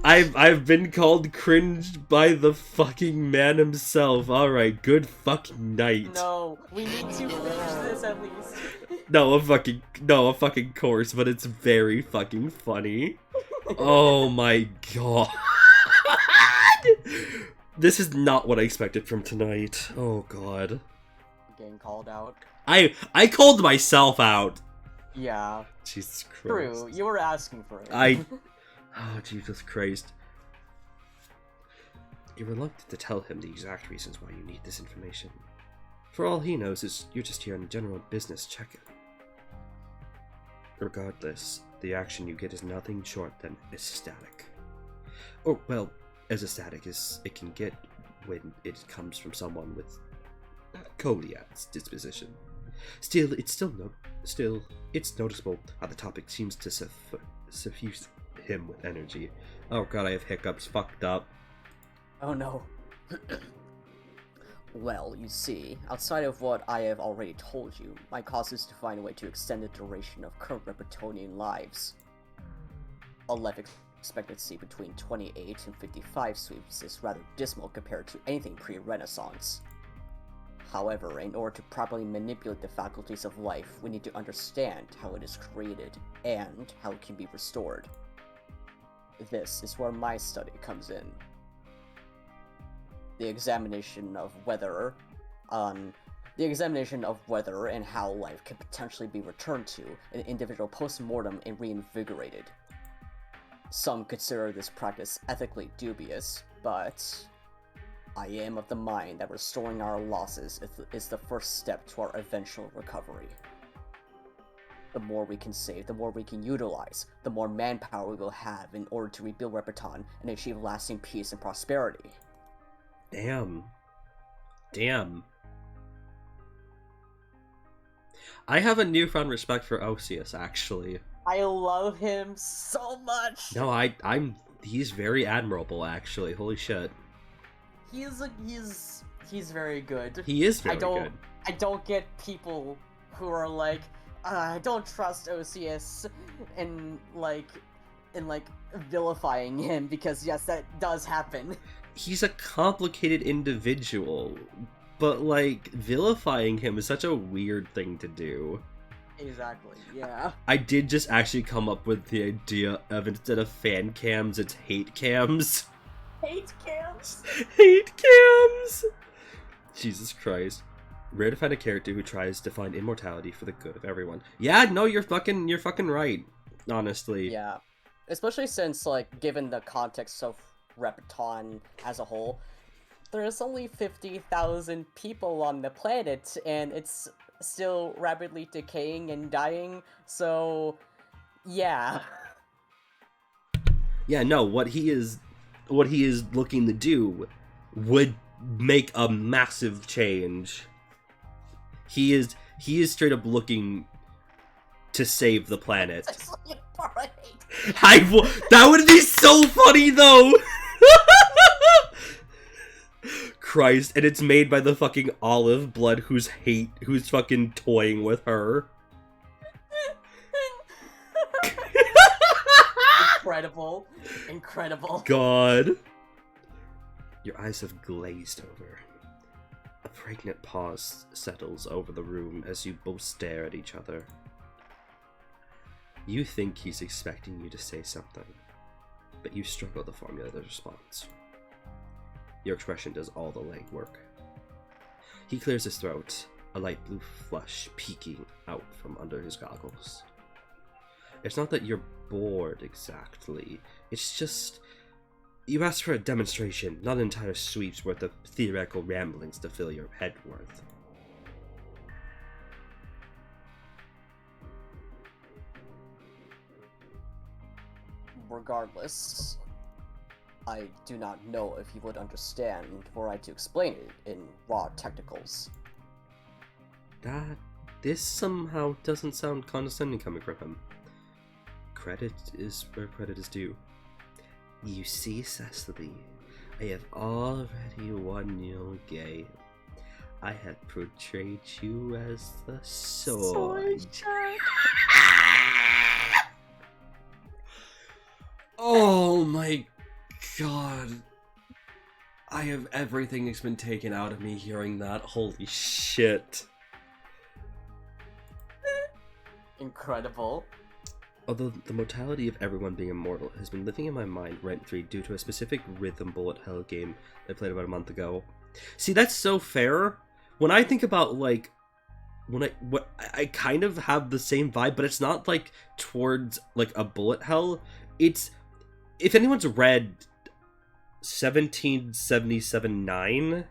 I've been called cringe by the fucking man himself. Alright, good fucking night. No, we need to finish this at least. No, a fucking course, but it's very fucking funny. Oh my god. This is not what I expected from tonight. Oh god. Getting called out. I called myself out. Yeah. Jesus Christ. True, you were asking for it. Oh, Jesus Christ. You're reluctant to tell him the exact reasons why you need this information. For all he knows is you're just here on a general business check-in. Regardless, the action you get is nothing short than ecstatic. Or, well, as ecstatic as it can get when it comes from someone with Coliad's disposition. Still, it's noticeable how the topic seems to suffuse him with energy. Oh god, I have hiccups. Fucked up. Oh no. Well, you see, outside of what I have already told you, my cause is to find a way to extend the duration of current Reptonian lives. A life expectancy between 28 and 55 sweeps is rather dismal compared to anything pre-Renaissance. However, in order to properly manipulate the faculties of life, we need to understand how it is created, and how it can be restored. This is where my study comes in. The examination of whether and how life can potentially be returned to an individual post-mortem and reinvigorated. Some consider this practice ethically dubious, but I am of the mind that restoring our losses is the first step to our eventual recovery. The more we can save, the more we can utilize, the more manpower we will have in order to rebuild Repeton and achieve lasting peace and prosperity. Damn. I have a newfound respect for Occeus, actually. I love him so much! No, he's very admirable, actually. Holy shit. He's very good. He is very good. I don't get people who are like, I don't trust Occeus, and vilifying him, because yes, that does happen. He's a complicated individual, but like vilifying him is such a weird thing to do. Exactly, yeah. I did just actually come up with the idea of, instead of fan cams, it's hate cams. Hate cams? Hate cams! Jesus Christ. Rare to find a character who tries to find immortality for the good of everyone. Yeah, no, you're fucking right. Honestly. Yeah. Especially since, like, given the context of Repeton as a whole, there's only 50,000 people on the planet, and it's still rapidly decaying and dying, so yeah. Yeah, no, what he is looking to do would make a massive change. He is straight up looking to save the planet. That would be so funny though. Christ, and it's made by the fucking Olive Blood who's fucking toying with her. Incredible. God. Your eyes have glazed over. A pregnant pause settles over the room as you both stare at each other. You think he's expecting you to say something, but you struggle to formulate a response. Your expression does all the legwork. He clears his throat, a light blue flush peeking out from under his goggles. It's not that you're bored exactly, it's just you asked for a demonstration, not an entire sweep's worth of theoretical ramblings to fill your head worth. Regardless, I do not know if you would understand were I to explain it in raw technicals. This somehow doesn't sound condescending coming from him. Credit is where credit is due. You see, Secily, I have already won your game. I have portrayed you as the sword. Oh my god. I have everything that's been taken out of me hearing that. Holy shit. Incredible. Although the mortality of everyone being immortal has been living in my mind rent-free due to a specific rhythm bullet hell game I played about a month ago. See, that's so fair. When I think about, like, I kind of have the same vibe, but it's not, like, towards, like, a bullet hell. It's, if anyone's read 1777-9,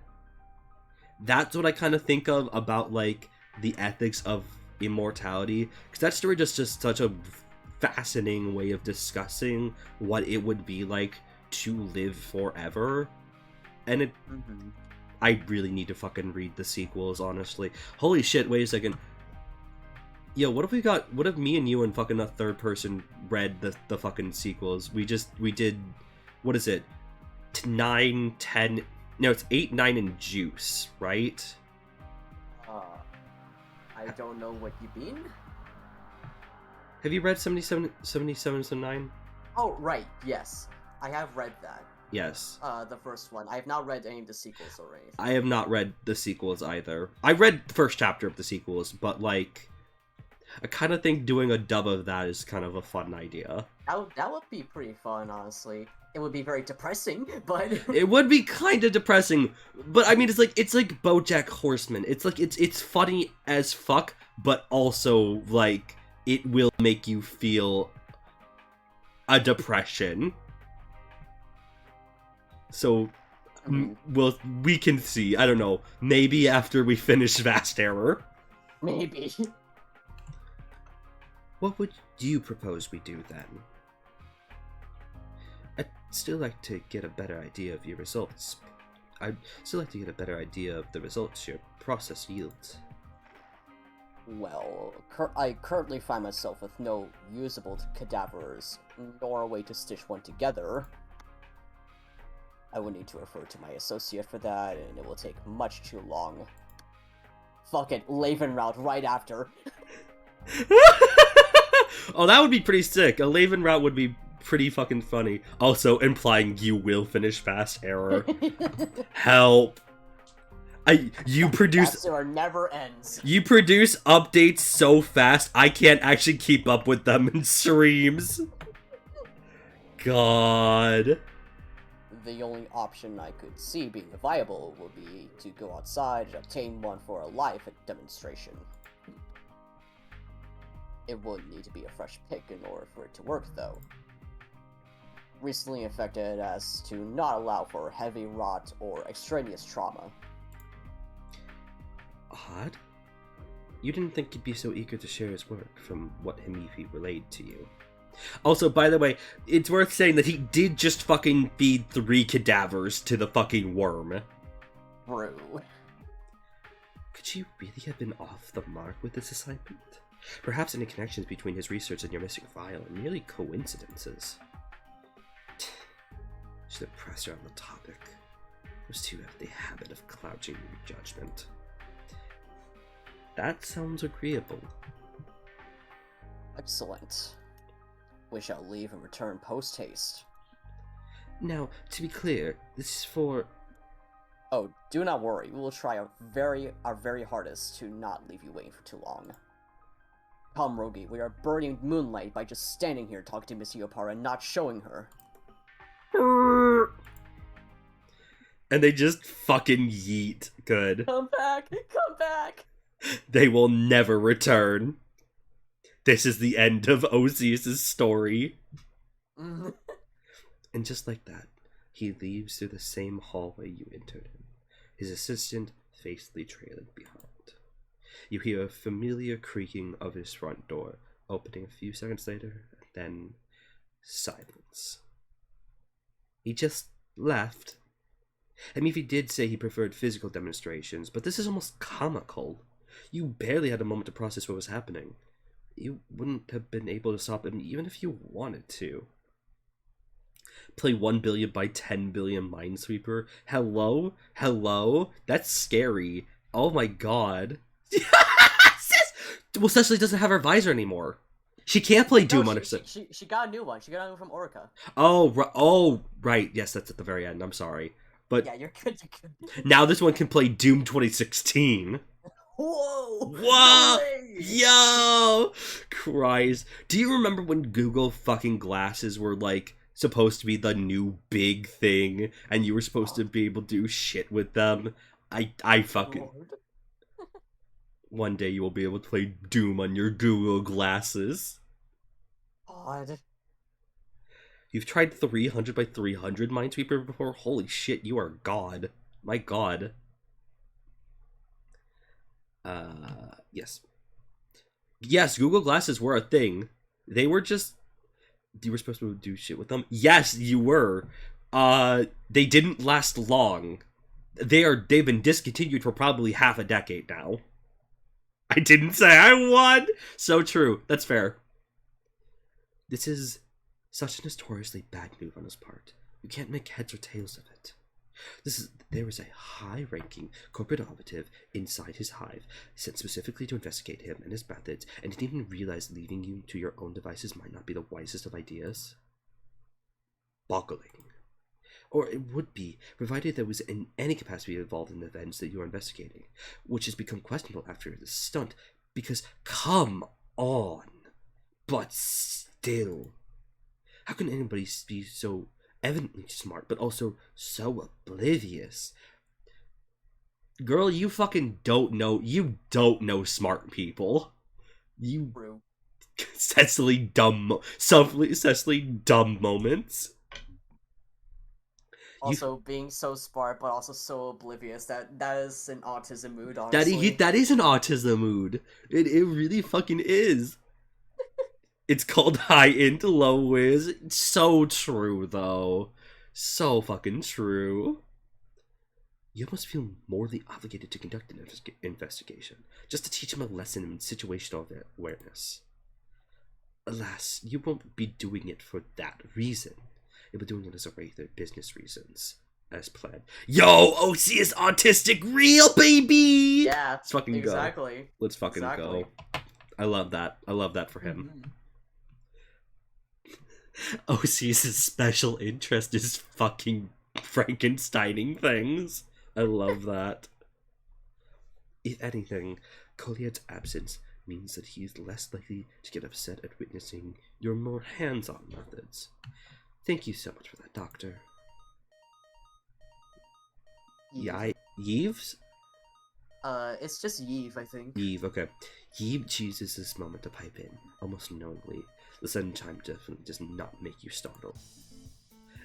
that's what I kind of think of about, like, the ethics of immortality. Because that story just such a fascinating way of discussing what it would be like to live forever. And it... Mm-hmm. I really need to fucking read the sequels, honestly. Holy shit, wait a second. Yo, what if me and you and fucking a third person read the fucking sequels? We did, what is it? 9, 10, no, it's 8, 9, and Juice, right? I don't know what you mean. Have you read 77-9? Oh, right, yes. I have read that. Yes. The first one. I have not read any of the sequels or anything. I have not read the sequels either. I read the first chapter of the sequels, but, like, I kind of think doing a dub of that is kind of a fun idea. That would be pretty fun, honestly. It would be very depressing, but... It would be kind of depressing, but I mean, it's like BoJack Horseman. It's like, it's funny as fuck, but also, like, it will make you feel a depression. So, we can see. I don't know. Maybe after we finish Vast Error. Maybe. What would you propose we do then? I'd still like to get a better idea of your results. I'd still like to get a better idea of the results your process yields. Well, I currently find myself with no usable cadavers, nor a way to stitch one together. I would need to refer to my associate for that, and it will take much too long. Fuck it, Laven route right after. Oh, that would be pretty sick. A Laven route would be pretty fucking funny. Also, implying you will finish Fast Error. Help. You produce... Fast Error never ends. You produce updates so fast, I can't actually keep up with them in streams. God. The only option I could see being viable would be to go outside and obtain one for a live demonstration. It would need to be a fresh pick in order for it to work, though. Recently infected as to not allow for heavy rot or extraneous trauma. Odd? You didn't think he'd be so eager to share his work, from what Himifi relayed to you. Also, by the way, it's worth saying that he did just fucking feed 3 cadavers to the fucking worm. True. Could you really have been off the mark with this assignment? Perhaps any connections between his research and your missing file are merely coincidences. Should have pressed her on the topic. Those two have the habit of clouding your judgment. That sounds agreeable. Excellent. We shall leave and return post-haste. Now, to be clear, this is for... Oh, do not worry. We will try our very hardest to not leave you waiting for too long. Come, Rogi, we are burning moonlight by just standing here talking to Miss Yopara and not showing her. And they just fucking yeet. Good. Come back! Come back! They will never return. This is the end of Occeus' story. And just like that, he leaves through the same hallway you entered in, his assistant faithfully trailing behind. You hear a familiar creaking of his front door, opening a few seconds later, and then silence. He just left. I mean, if he did say he preferred physical demonstrations, but this is almost comical. You barely had a moment to process what was happening. You wouldn't have been able to stop him even if you wanted to. Play 1 billion by 10 billion Minesweeper? Hello? Hello? That's scary. Oh my god. Well, Secily doesn't have her visor anymore. She can't play Doom on her... She got a new one. She got a new one from Orica. Oh, right. Yes, that's at the very end. I'm sorry. But yeah, you're good. You're good. Now this one can play Doom 2016. Whoa! Whoa! No way! Yo! Christ. Do you remember when Google fucking glasses were, like, supposed to be the new big thing, and you were supposed to be able to do shit with them? I fucking... Lord. One day you will be able to play Doom on your Google glasses. God. You've tried 300 by 300 Minesweeper before? Holy shit, you are God. My god. Yes. Yes, Google Glasses were a thing. They were just... You were supposed to do shit with them? Yes, you were. They didn't last long. They've been discontinued for probably half a decade now. I didn't say I won! So true. That's fair. This is such a notoriously bad move on his part. You can't make heads or tails of it. There was a high-ranking corporate operative inside his hive, sent specifically to investigate him and his methods, and didn't even realize leaving you to your own devices might not be the wisest of ideas. Boggling. Or it would be, provided there was in any capacity involved in the events that you are investigating, which has become questionable after this stunt, because, come on, but still, how can anybody be so evidently smart, but also so oblivious? Girl, you fucking don't know smart people. You... Cecily dumb moments. Also, being so smart, but also so oblivious, that is an autism mood, honestly. That is an autism mood. It really fucking is. It's called high int, low whiz. So true, though. So fucking true. You must feel morally obligated to conduct an investigation, just to teach him a lesson in situational awareness. Alas, you won't be doing it for that reason. You'll be doing it as a regular business reasons, as planned. Yo, Occeus autistic real, baby! Yeah, let's fucking exactly. go. Let's fucking go. I love that. I love that for him. Occeus' special interest is fucking Frankensteining things. I love that. If anything, Coliad's absence means that he is less likely to get upset at witnessing your more hands-on methods. Thank you so much for that, Doctor. Yves? It's just Yves, I think. Yves, okay. Yves chooses this moment to pipe in, almost knowingly. The sudden chime definitely does not make you startle.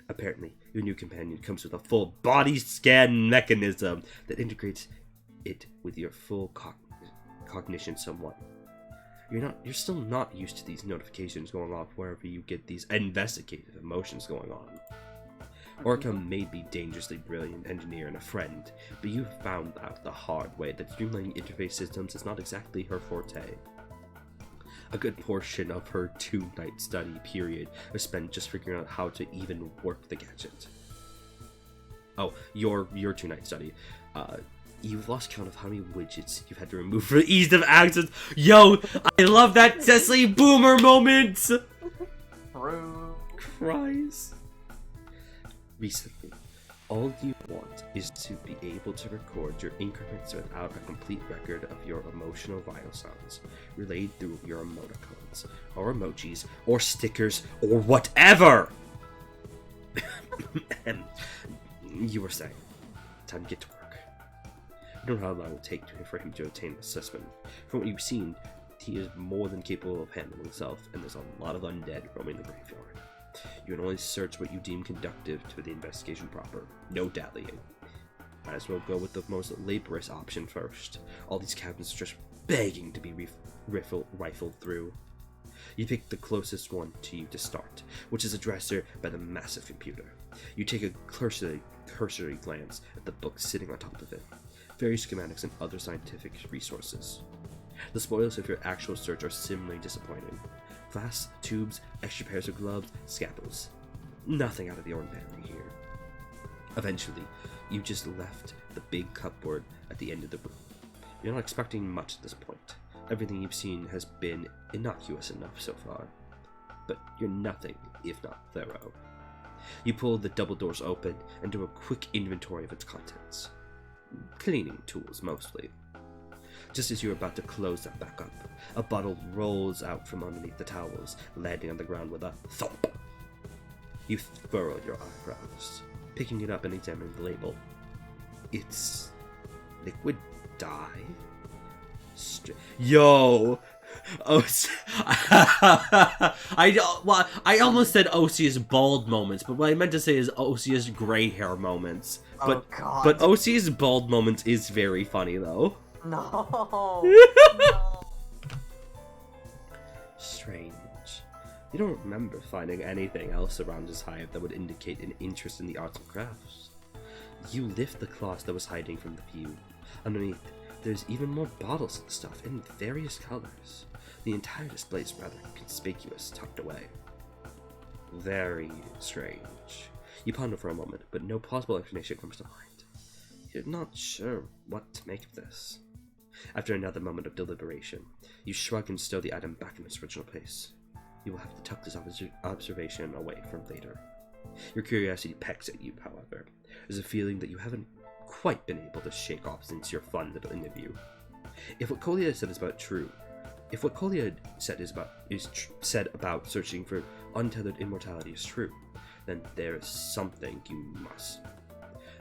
Apparently, your new companion comes with a full body scan mechanism that integrates it with your full cognition somewhat. You're still not used to these notifications going off wherever you get these investigative emotions going on. Orca may be dangerously brilliant engineer and a friend, but you found out the hard way that streamlining interface systems is not exactly her forte. A good portion of her 2-night study period was spent just figuring out how to even work the gadget. Oh, your 2-night study. You've lost count of how many widgets you've had to remove for the ease of access. Yo, I love that Cecily boomer moment! True. Christ. Recently, All you want is to be able to record your increments without a complete record of your emotional vital signs, relayed through your emoticons, or emojis, or stickers, or whatever! You were saying, time to get to work. I don't know how long it will take for him to attain assessment. From what you've seen, he is more than capable of handling himself, and there's a lot of undead roaming the graveyard. You can only search what you deem conductive to the investigation proper. No dallying. Might as well go with the most laborious option first. All these cabins are just begging to be rifled through. You pick the closest one to you to start, which is a dresser by the massive computer. You take a cursory glance at the books sitting on top of it, various schematics and other scientific resources. The spoils of your actual search are similarly disappointing. Flasks, tubes, extra pairs of gloves, scalpels. Nothing out of the ordinary here. Eventually, you just left the big cupboard at the end of the room. You're not expecting much at this point. Everything you've seen has been innocuous enough so far. But you're nothing if not thorough. You pull the double doors open and do a quick inventory of its contents. Cleaning tools, mostly. Just as you're about to close them back up, a bottle rolls out from underneath the towels, landing on the ground with a thump. You furrow your eyebrows, picking it up and examining the label. It's liquid dye? Yo! I almost said Occeus bald moments, but what I meant to say is Occeus gray hair moments. But, oh god. But Occeus bald moments is very funny, though. No. No. Strange. You don't remember finding anything else around his hive that would indicate an interest in the arts and crafts. You lift the cloth that was hiding from the view. Underneath, there's even more bottles of the stuff in various colors. The entire display is rather conspicuous, tucked away. Very strange. You ponder for a moment, but no plausible explanation comes to mind. You're not sure what to make of this. After another moment of deliberation, you shrug and stow the item back in its original place. You will have to tuck this observation away for later. Your curiosity pecks at you, however. There's a feeling that you haven't quite been able to shake off since your fun little interview. If what Coliad said is about true, if what Coliad said about searching for untethered immortality is true, then there is something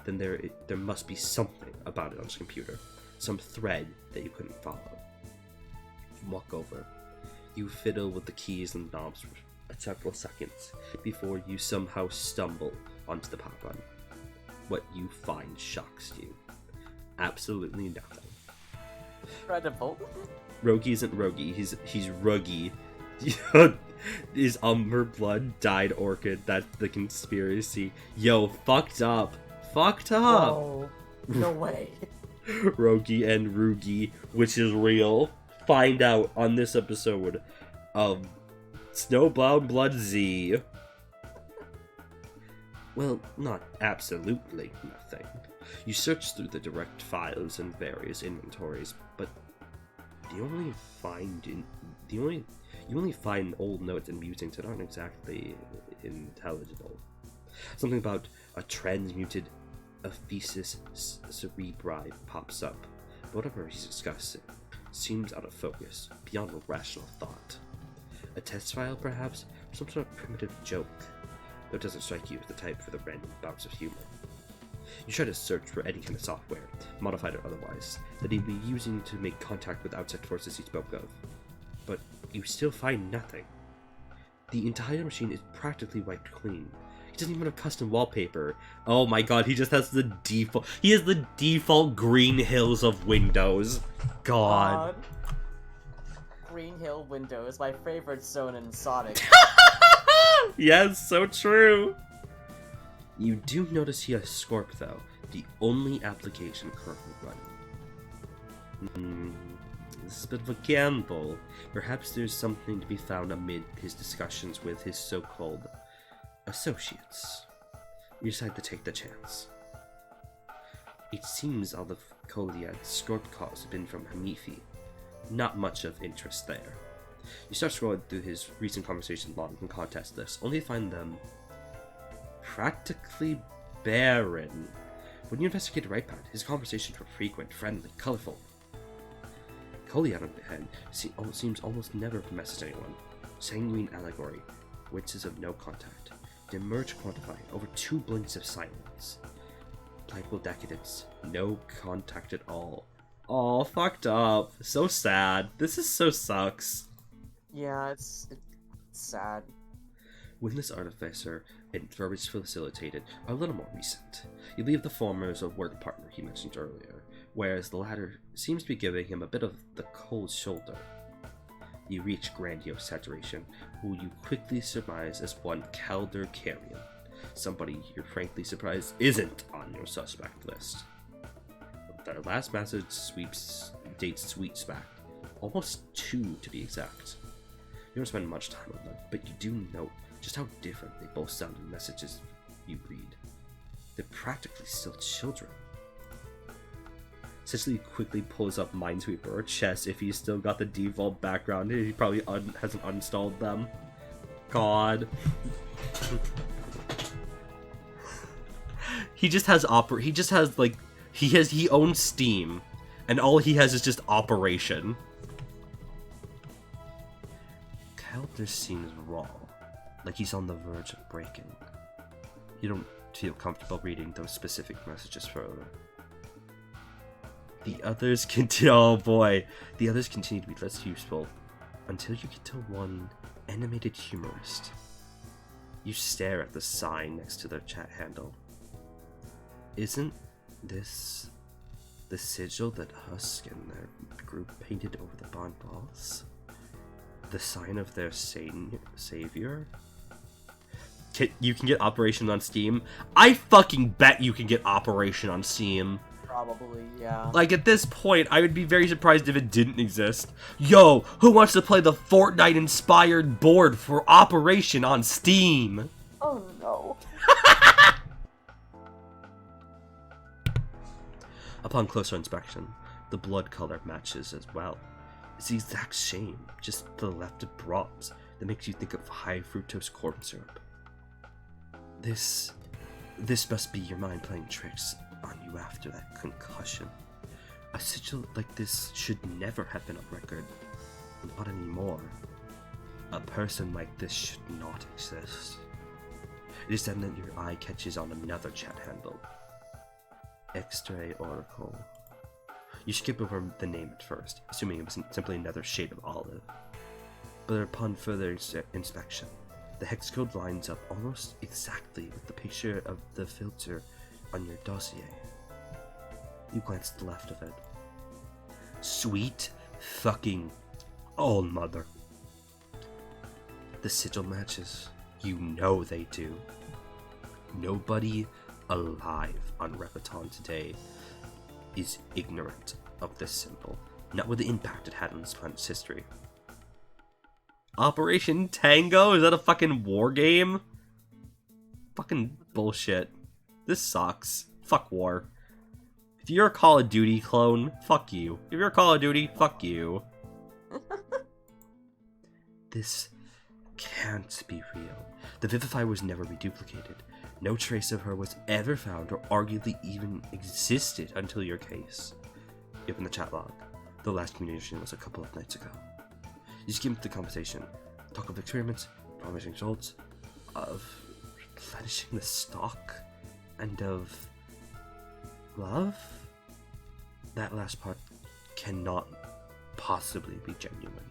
there must be something about it on his computer. Some thread that you couldn't follow. You walk over. You fiddle with the keys and knobs for several seconds before you somehow stumble onto the power button. What you find shocks you. Absolutely nothing. Incredible. Rogi isn't Rogi, he's Ruggy. His umber blood dyed orchid, that's the conspiracy. Yo, fucked up. Whoa. No way. Rogi and Rugi, which is real. Find out on this episode of Snowbound Blood Z. Well, not absolutely nothing. You search through the direct files and various inventories, but you only find old notes and musings that aren't exactly intelligible. Something about a transmuted Occeus cerebri pops up, but whatever he's discussing seems out of focus, beyond rational thought. A test file, perhaps? Some sort of primitive joke, though it doesn't strike you as the type for the random bouts of humor. You try to search for any kind of software, modified or otherwise, that he'd be using to make contact with outside forces he spoke of, but you still find nothing. The entire machine is practically wiped clean. He doesn't even have custom wallpaper. Oh my god, he just has the default. He has the default green hills of Windows. God. Green Hill Windows, my favorite zone in Sonic. Yes, so true. You do notice he has Scorp, though, the only application currently running. This is a bit of a gamble. Perhaps there's something to be found amid his discussions with his so-called associates. You decide to take the chance. It seems all of Coliad's Scorp calls have been from Hamifi. Not much of interest there. You start scrolling through his recent conversation logs and contest lists, only to find them practically Baron. When you investigate the right part, his conversations were frequent, friendly, colorful. Coliad, on the hand, seems almost never to message anyone. Sanguine allegory, witches of no contact. Demerge quantify, over 2 blinks of silence. Playful decadence, no contact at all. Aw, fucked up. So sad. This is so sucks. Yeah, it's sad. Witness artificer and verbiage facilitated are a little more recent. You leave the former as a work partner he mentioned earlier, whereas the latter seems to be giving him a bit of the cold shoulder. You reach grandiose saturation, who you quickly surmise as one Calder Carrion, somebody you're frankly surprised isn't on your suspect list. Their last message dates sweeps back, almost 2 to be exact. You don't spend much time on them, but you do note just how different they both sound in messages you read. They're practically still children. Secily quickly pulls up Minesweeper or Chess if he's still got the default background. He probably hasn't uninstalled them. God. He owns Steam, and all he has is just Operation. Calder seems raw, like he's on the verge of breaking. You don't feel comfortable reading those specific messages further. The others continue to be less useful until you get to one animated humorist. You stare at the sign next to their chat handle. Isn't this the sigil that Husk and their group painted over the bond walls? The sign of their savior? You can get Operation on Steam? I fucking bet you can get Operation on Steam. Probably, yeah. Like, at this point, I would be very surprised if it didn't exist. Yo, who wants to play the Fortnite-inspired board for Operation on Steam? Oh no. Upon closer inspection, the blood color matches as well. It's the exact same, just to the left of bronze, that makes you think of high fructose corn syrup. This must be your mind playing tricks on you after that concussion. A sigil like this should never have been on record. Not anymore. A person like this should not exist. It is then that your eye catches on another chat handle. X-Ray Oracle. You skip over the name at first, assuming it was simply another shade of olive. But upon further inspection, the hex code lines up almost exactly with the picture of the filter on your dossier. You glance to the left of it. Sweet fucking old mother. The sigil matches. You know they do. Nobody alive on Repeton today is ignorant of this symbol, not with the impact it had on this planet's history. Operation Tango? Is that a fucking war game? Fucking bullshit. This sucks. Fuck war. If you're a Call of Duty clone, fuck you. If you're a Call of Duty, fuck you. This can't be real. The Vivify was never reduplicated. No trace of her was ever found or arguably even existed until your case. You open the chat log. The last communication was a couple of nights ago. You skimmed the conversation. Talk of experiments, promising results, of replenishing the stock, and of love? That last part cannot possibly be genuine.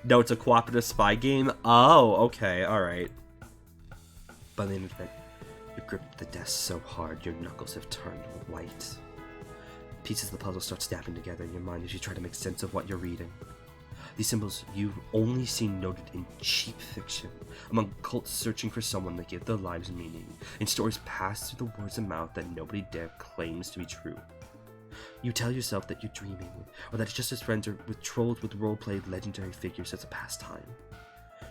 No, it's a cooperative spy game? Oh, okay, alright. By the end of the night, you grip the desk so hard your knuckles have turned white. Pieces of the puzzle start snapping together in your mind as you try to make sense of what you're reading. These symbols you've only seen noted in cheap fiction, among cults searching for someone that gave their lives meaning, in stories passed through the words of mouth that nobody dare claims to be true. You tell yourself that you're dreaming, or that it's just as friends are with trolls with role-played legendary figures as a pastime.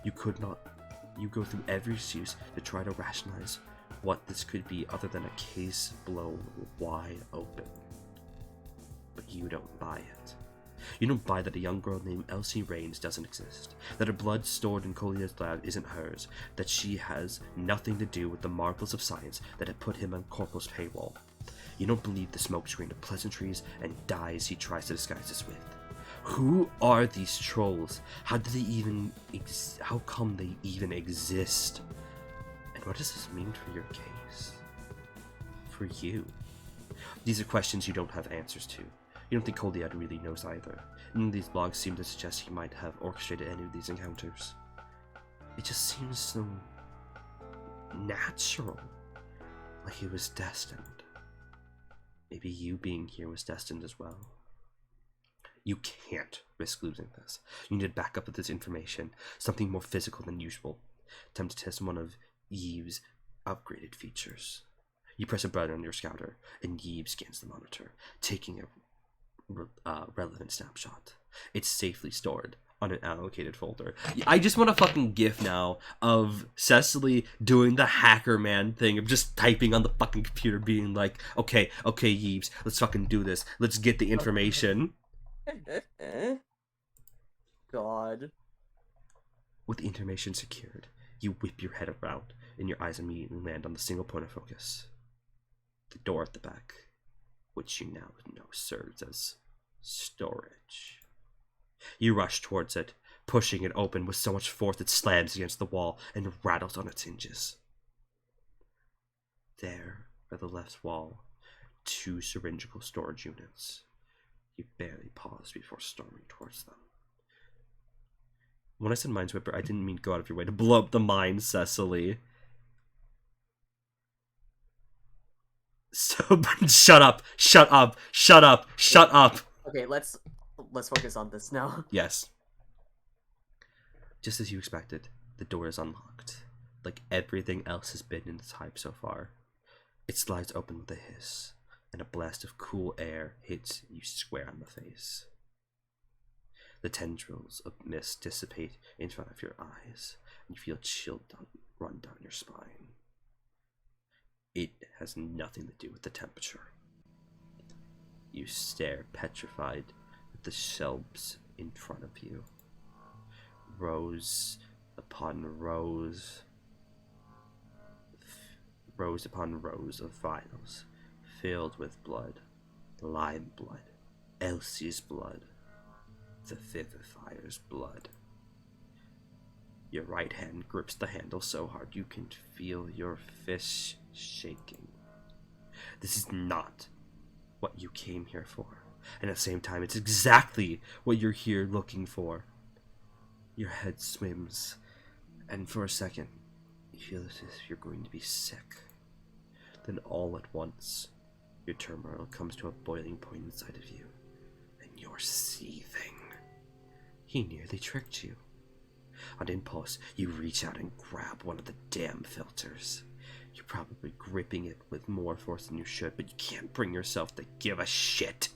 You go through every excuse to try to rationalize what this could be other than a case blown wide open. But you don't buy it. You don't buy that a young girl named Elsie Rains doesn't exist, that her blood stored in Coliad's lab isn't hers, that she has nothing to do with the marvels of science that have put him on Corporal's payroll. You don't believe the smokescreen of pleasantries and dyes he tries to disguise us with. Who are these trolls? How do they even how come they even exist? And what does this mean for your case? For you? These are questions you don't have answers to. You don't think Coliad really knows either. None of these blogs seem to suggest he might have orchestrated any of these encounters. It just seems so natural, like he was destined. Maybe you being here was destined as well. You can't risk losing this. You need to back up with this information, something more physical than usual. Time to test one of Yeve's upgraded features. You press a button on your scouter, and Yeve scans the monitor, taking a relevant snapshot. It's safely stored on an allocated folder. I just want a fucking gif now of Secily doing the hacker man thing of just typing on the fucking computer, being like, okay, Yeves, let's fucking do this. Let's get the information. God. With the information secured, you whip your head around, and your eyes immediately land on the single point of focus. The door at the back, which you now know serves as storage. You rush towards it, pushing it open with so much force it slams against the wall and rattles on its hinges. There, by the left wall, 2 cylindrical storage units. You barely pause before storming towards them. When I said Minesweeper, I didn't mean go out of your way to blow up the mine, Secily. So, shut up! Okay, let's focus on this now. Yes. Just as you expected, the door is unlocked. Like everything else has been in its hype so far. It slides open with a hiss, and a blast of cool air hits you square on the face. The tendrils of mist dissipate in front of your eyes, and you feel chill run down your spine. It has nothing to do with the temperature. You stare petrified at the shelves in front of you. Rows upon rows of vials filled with blood. Lime blood, Elsie's blood, the Vivifier's blood. Your right hand grips the handle so hard you can feel your fists shaking. This is not what you came here for, and at the same time, it's exactly what you're here looking for. Your head swims, and for a second, you feel as if you're going to be sick. Then all at once, your turmoil comes to a boiling point inside of you, and you're seething. He nearly tricked you. On impulse, you reach out and grab one of the damn filters. You're probably gripping it with more force than you should, but you can't bring yourself to give a shit.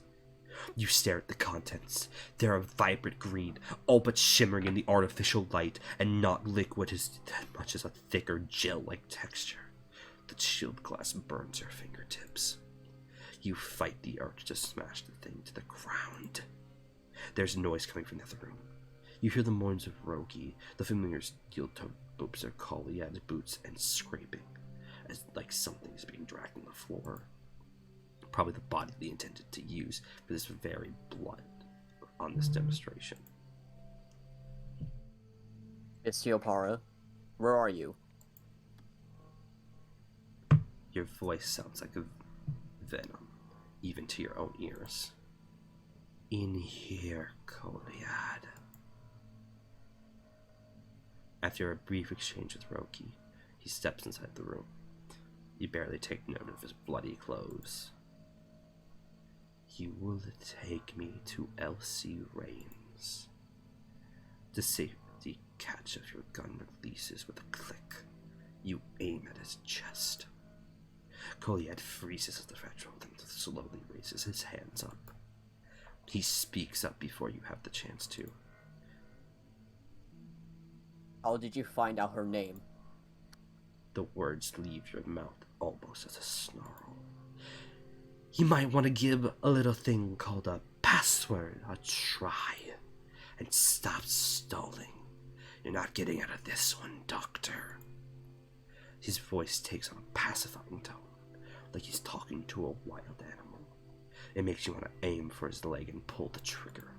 You stare at the contents. They're a vibrant green, all but shimmering in the artificial light, and not liquid as much as a thicker gel-like texture. The chilled glass burns your fingertips. You fight the urge to smash the thing to the ground. There's noise coming from the other room. You hear the moans of Rogi, the familiar steel-toed boots of Coliad's boots, and scraping, as like something is being dragged on the floor. Probably the body they intended to use for this very blood on this demonstration. It's Teopara. Where are you? Your voice sounds like a venom, even to your own ears. In here, Coliad. After a brief exchange with Rogi, he steps inside the room. You barely take note of his bloody clothes. You will take me to Elsie Rains. The safety catch of your gun releases with a click. You aim at his chest. Coliad freezes at the threshold and slowly raises his hands up. He speaks up before you have the chance to. How did you find out her name? The words leave your mouth almost as a snarl. You might want to give a little thing called a password, I'll try. And stop stalling. You're not getting out of this one, Doctor. His voice takes on a pacifying tone, like he's talking to a wild animal. It makes you want to aim for his leg and pull the trigger.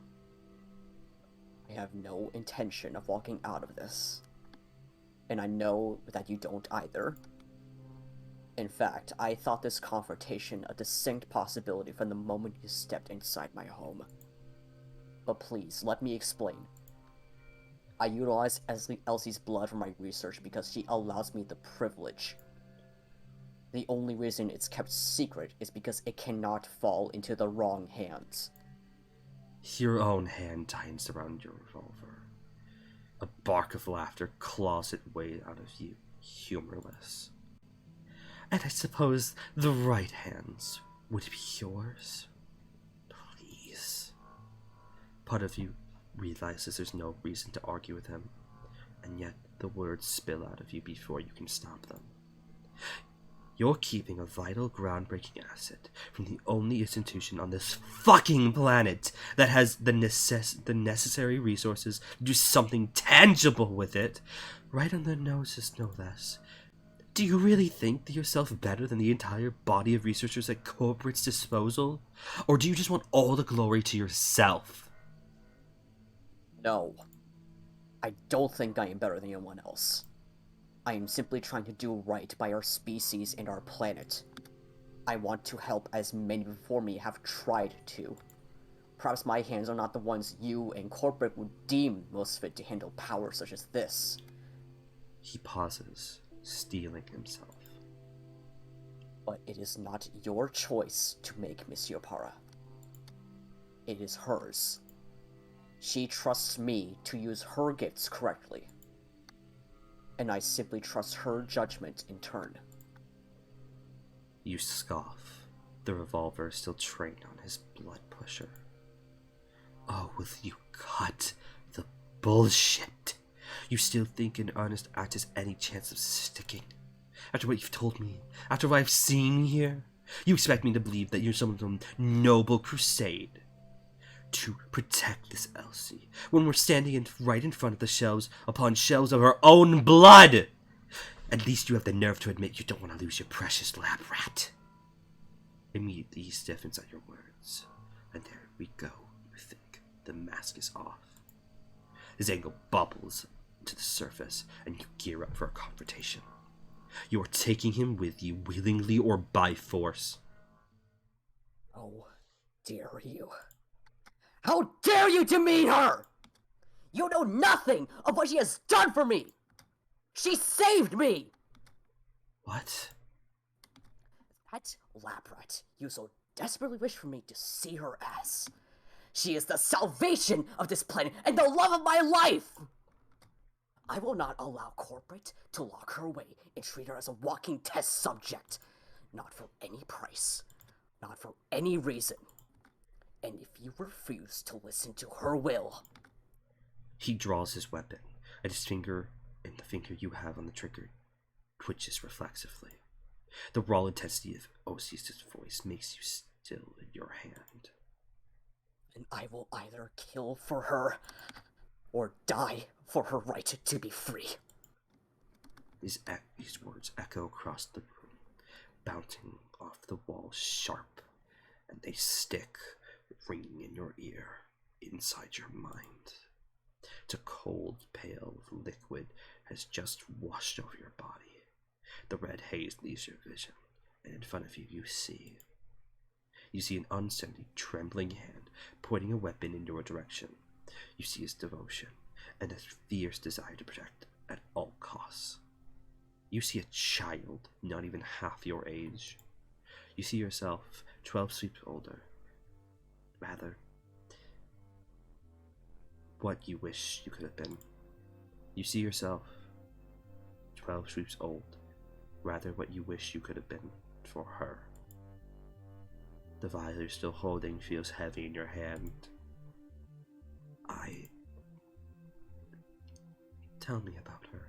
I have no intention of walking out of this. And I know that you don't either. In fact, I thought this confrontation a distinct possibility from the moment you stepped inside my home. But please, let me explain. I utilize Elsie's blood for my research because she allows me the privilege. The only reason it's kept secret is because it cannot fall into the wrong hands. Your own hand tightens around your revolver. A bark of laughter claws its way out of you, humorless. And I suppose the right hands would be yours? Please. Part of you realizes there's no reason to argue with him, and yet the words spill out of you before you can stop them. You're keeping a vital, groundbreaking asset from the only institution on this fucking planet that has the necessary resources to do something tangible with it, right on their noses, no less. Do you really think yourself better than the entire body of researchers at corporate's disposal? Or do you just want all the glory to yourself? No. I don't think I am better than anyone else. I am simply trying to do right by our species and our planet. I want to help as many before me have tried to. Perhaps my hands are not the ones you and corporate would deem most fit to handle power such as this. He pauses, steeling himself. But it is not your choice to make, Monsieur Para. It is hers. She trusts me to use her gifts correctly. And I simply trust her judgment in turn. You scoff, the revolver still trained on his blood pusher. Oh, will you cut the bullshit? You still think an honest act has any chance of sticking? After what you've told me, after what I've seen here, you expect me to believe that you're some noble crusade to protect this Elsie, when we're standing right in front of the shelves upon shelves of her own blood? At least you have the nerve to admit you don't want to lose your precious lab rat. Immediately he stiffens at your words, and there we go, you think. The mask is off. His anger bubbles to the surface, and you gear up for a confrontation. You are taking him with you, willingly or by force. Oh, dare you. How dare you demean her! You know nothing of what she has done for me! She saved me! What? That lab rat you so desperately wish for me to see her as. She is the salvation of this planet and the love of my life! I will not allow corporate to lock her away and treat her as a walking test subject. Not for any price. Not for any reason. And if you refuse to listen to her will... He draws his weapon, and his finger, and the finger you have on the trigger, twitches reflexively. The raw intensity of Occeus' voice makes you still in your hand. And I will either kill for her, or die for her right to be free. His words echo across the room, bouncing off the walls sharp, and they stick, ringing in your ear, inside your mind. A cold, pale liquid has just washed over your body. The red haze leaves your vision, and in front of you, you see an unsteady, trembling hand pointing a weapon in your direction. You see his devotion, and a fierce desire to protect at all costs. You see a child, not even half your age. You see yourself 12 sweeps older. Rather, what you wish you could have been. You see yourself 12 sweeps old. Rather, what you wish you could have been for her. The vial you're still holding feels heavy in your hand. Tell me about her.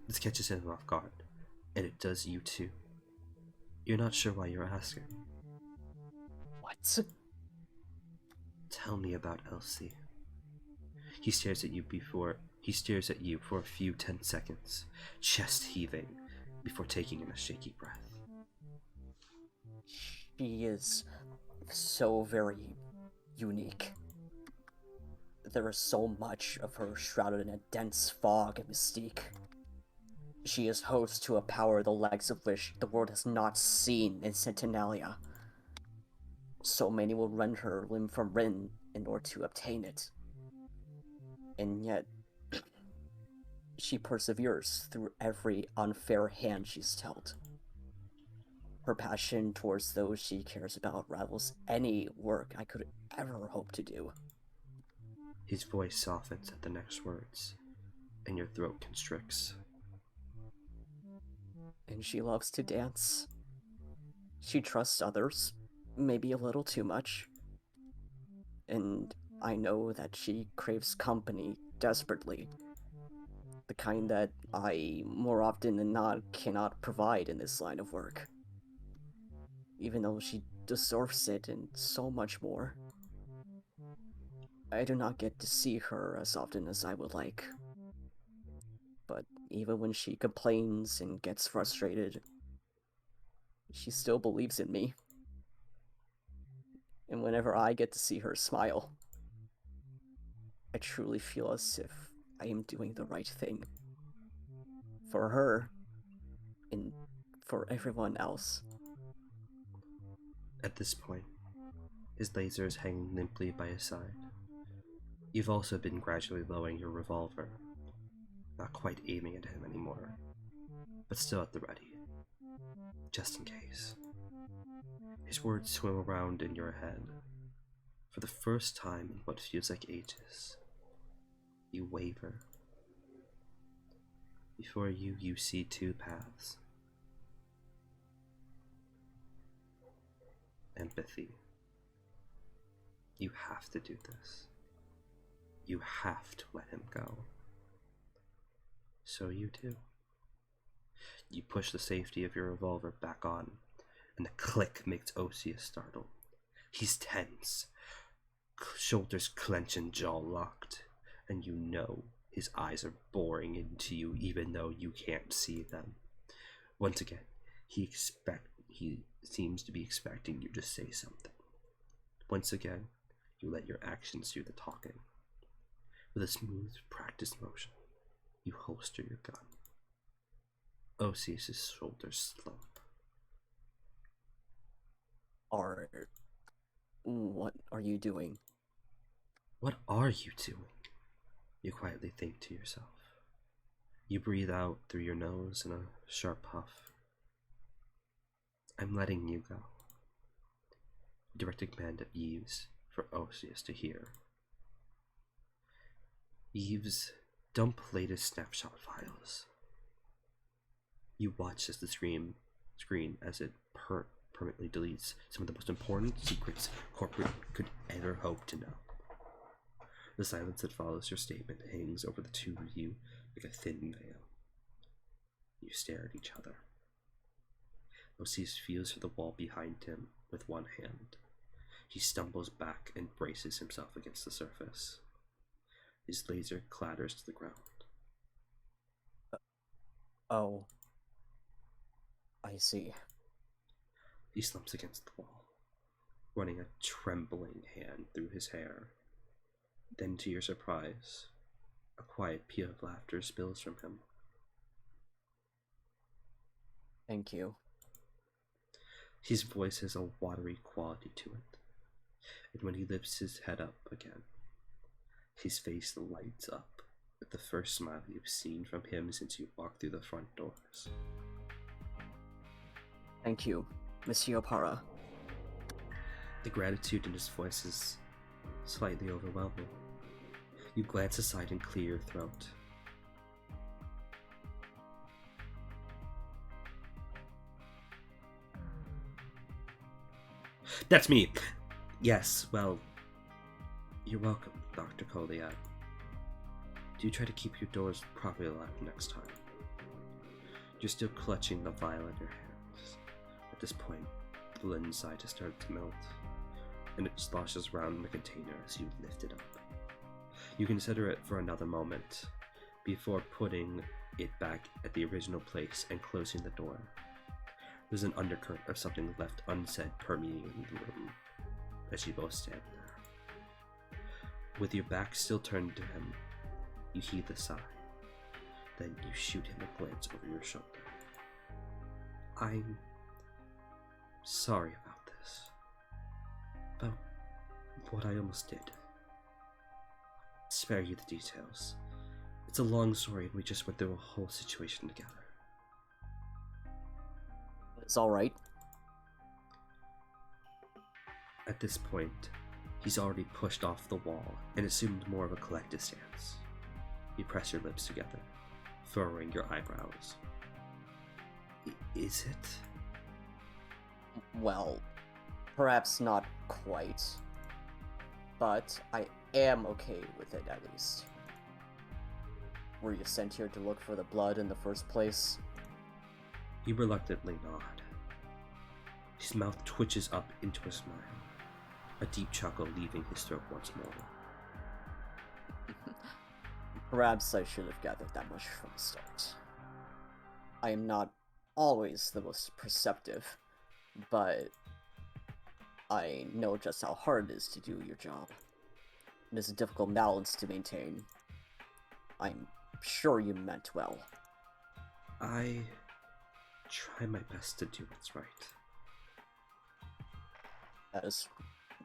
This catches him off guard, and it does you too. You're not sure why you're asking. What? Tell me about Elsie. He stares at you for a few tense seconds, chest heaving, before taking in a shaky breath. She is so very unique. There is so much of her shrouded in a dense fog of mystique. She is host to a power the likes of which the world has not seen in Centenalia. So many will rend her limb from limb in order to obtain it. And yet, she perseveres through every unfair hand she's dealt. Her passion towards those she cares about rivals any work I could ever hope to do. His voice softens at the next words, and your throat constricts. And she loves to dance. She trusts others, maybe a little too much. And I know that she craves company desperately. The kind that I, more often than not, cannot provide in this line of work. Even though she deserves it and so much more. I do not get to see her as often as I would like. But even when she complains and gets frustrated, she still believes in me. And whenever I get to see her smile, I truly feel as if I am doing the right thing. For her, and for everyone else. At this point, his laser is hanging limply by his side. You've also been gradually lowering your revolver, not quite aiming at him anymore, but still at the ready, just in case. His words swim around in your head. For the first time in what feels like ages, you waver. Before you, you see two paths. Empathy. You have to do this. You have to let him go. So you do. You push the safety of your revolver back on, and the click makes Occeus startle. He's tense, shoulders clenched and jaw locked, and you know his eyes are boring into you even though you can't see them. Once again, he seems to be expecting you to say something. Once again, you let your actions do the talking. With a smooth, practiced motion, you holster your gun. Occeus' shoulders slump. What are you doing? What are you doing? You quietly think to yourself. You breathe out through your nose in a sharp puff. I'm letting you go. Direct command of Yves for Occeus to hear. Yves, dump latest snapshot files. You watch as the screen as it permanently deletes some of the most important secrets corporate could ever hope to know. The silence that follows your statement hangs over the two of you like a thin veil. You stare at each other. Occeus feels for the wall behind him with one hand. He stumbles back and braces himself against the surface. His laser clatters to the ground. Oh. I see. He slumps against the wall, running a trembling hand through his hair. Then, to your surprise, a quiet peal of laughter spills from him. Thank you. His voice has a watery quality to it, and when he lifts his head up again, his face lights up with the first smile you've seen from him since you walked through the front doors. Thank you, Monsieur Para. The gratitude in his voice is slightly overwhelming. You glance aside and clear your throat. That's me! Yes, well, you're welcome, Dr. Coliad. Do try to keep your doors properly locked next time. You're still clutching the vial in your hands. At this point, the blood inside has started to melt. and it sloshes around in the container as you lift it up. You consider it for another moment before putting it back at the original place and closing the door. There's an undercurrent of something left unsaid permeating the room as you both stand there. With your back still turned to him, you heave a sigh. Then you shoot him a glance over your shoulder. I'm sorry about this. About what I almost did. Spare you the details. It's a long story and we just went through a whole situation together. It's alright. At this point, he's already pushed off the wall and assumed more of a collective stance. You press your lips together, furrowing your eyebrows. Is it? Well, perhaps not quite. But I am okay with it, at least. Were you sent here to look for the blood in the first place? He reluctantly nod. His mouth twitches up into a smile, a deep chuckle leaving his throat once more. Perhaps I should have gathered that much from the start. I am not always the most perceptive, but I know just how hard it is to do your job. It is a difficult balance to maintain. I'm sure you meant well. I try my best to do what's right. That is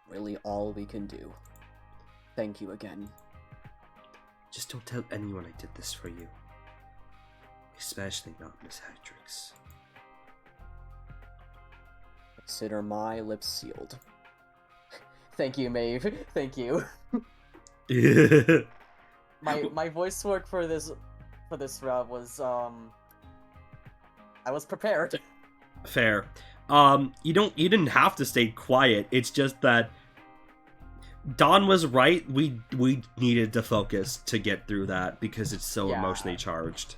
really all we can do. Thank you again. Just don't tell anyone I did this for you. Especially not Miss Hedrix. Consider my lips sealed. Thank you, Maeve. Thank you. My voice work for this round was I was prepared. Fair. You didn't have to stay quiet. It's just that Don was right. We needed to focus to get through that because it's so emotionally charged.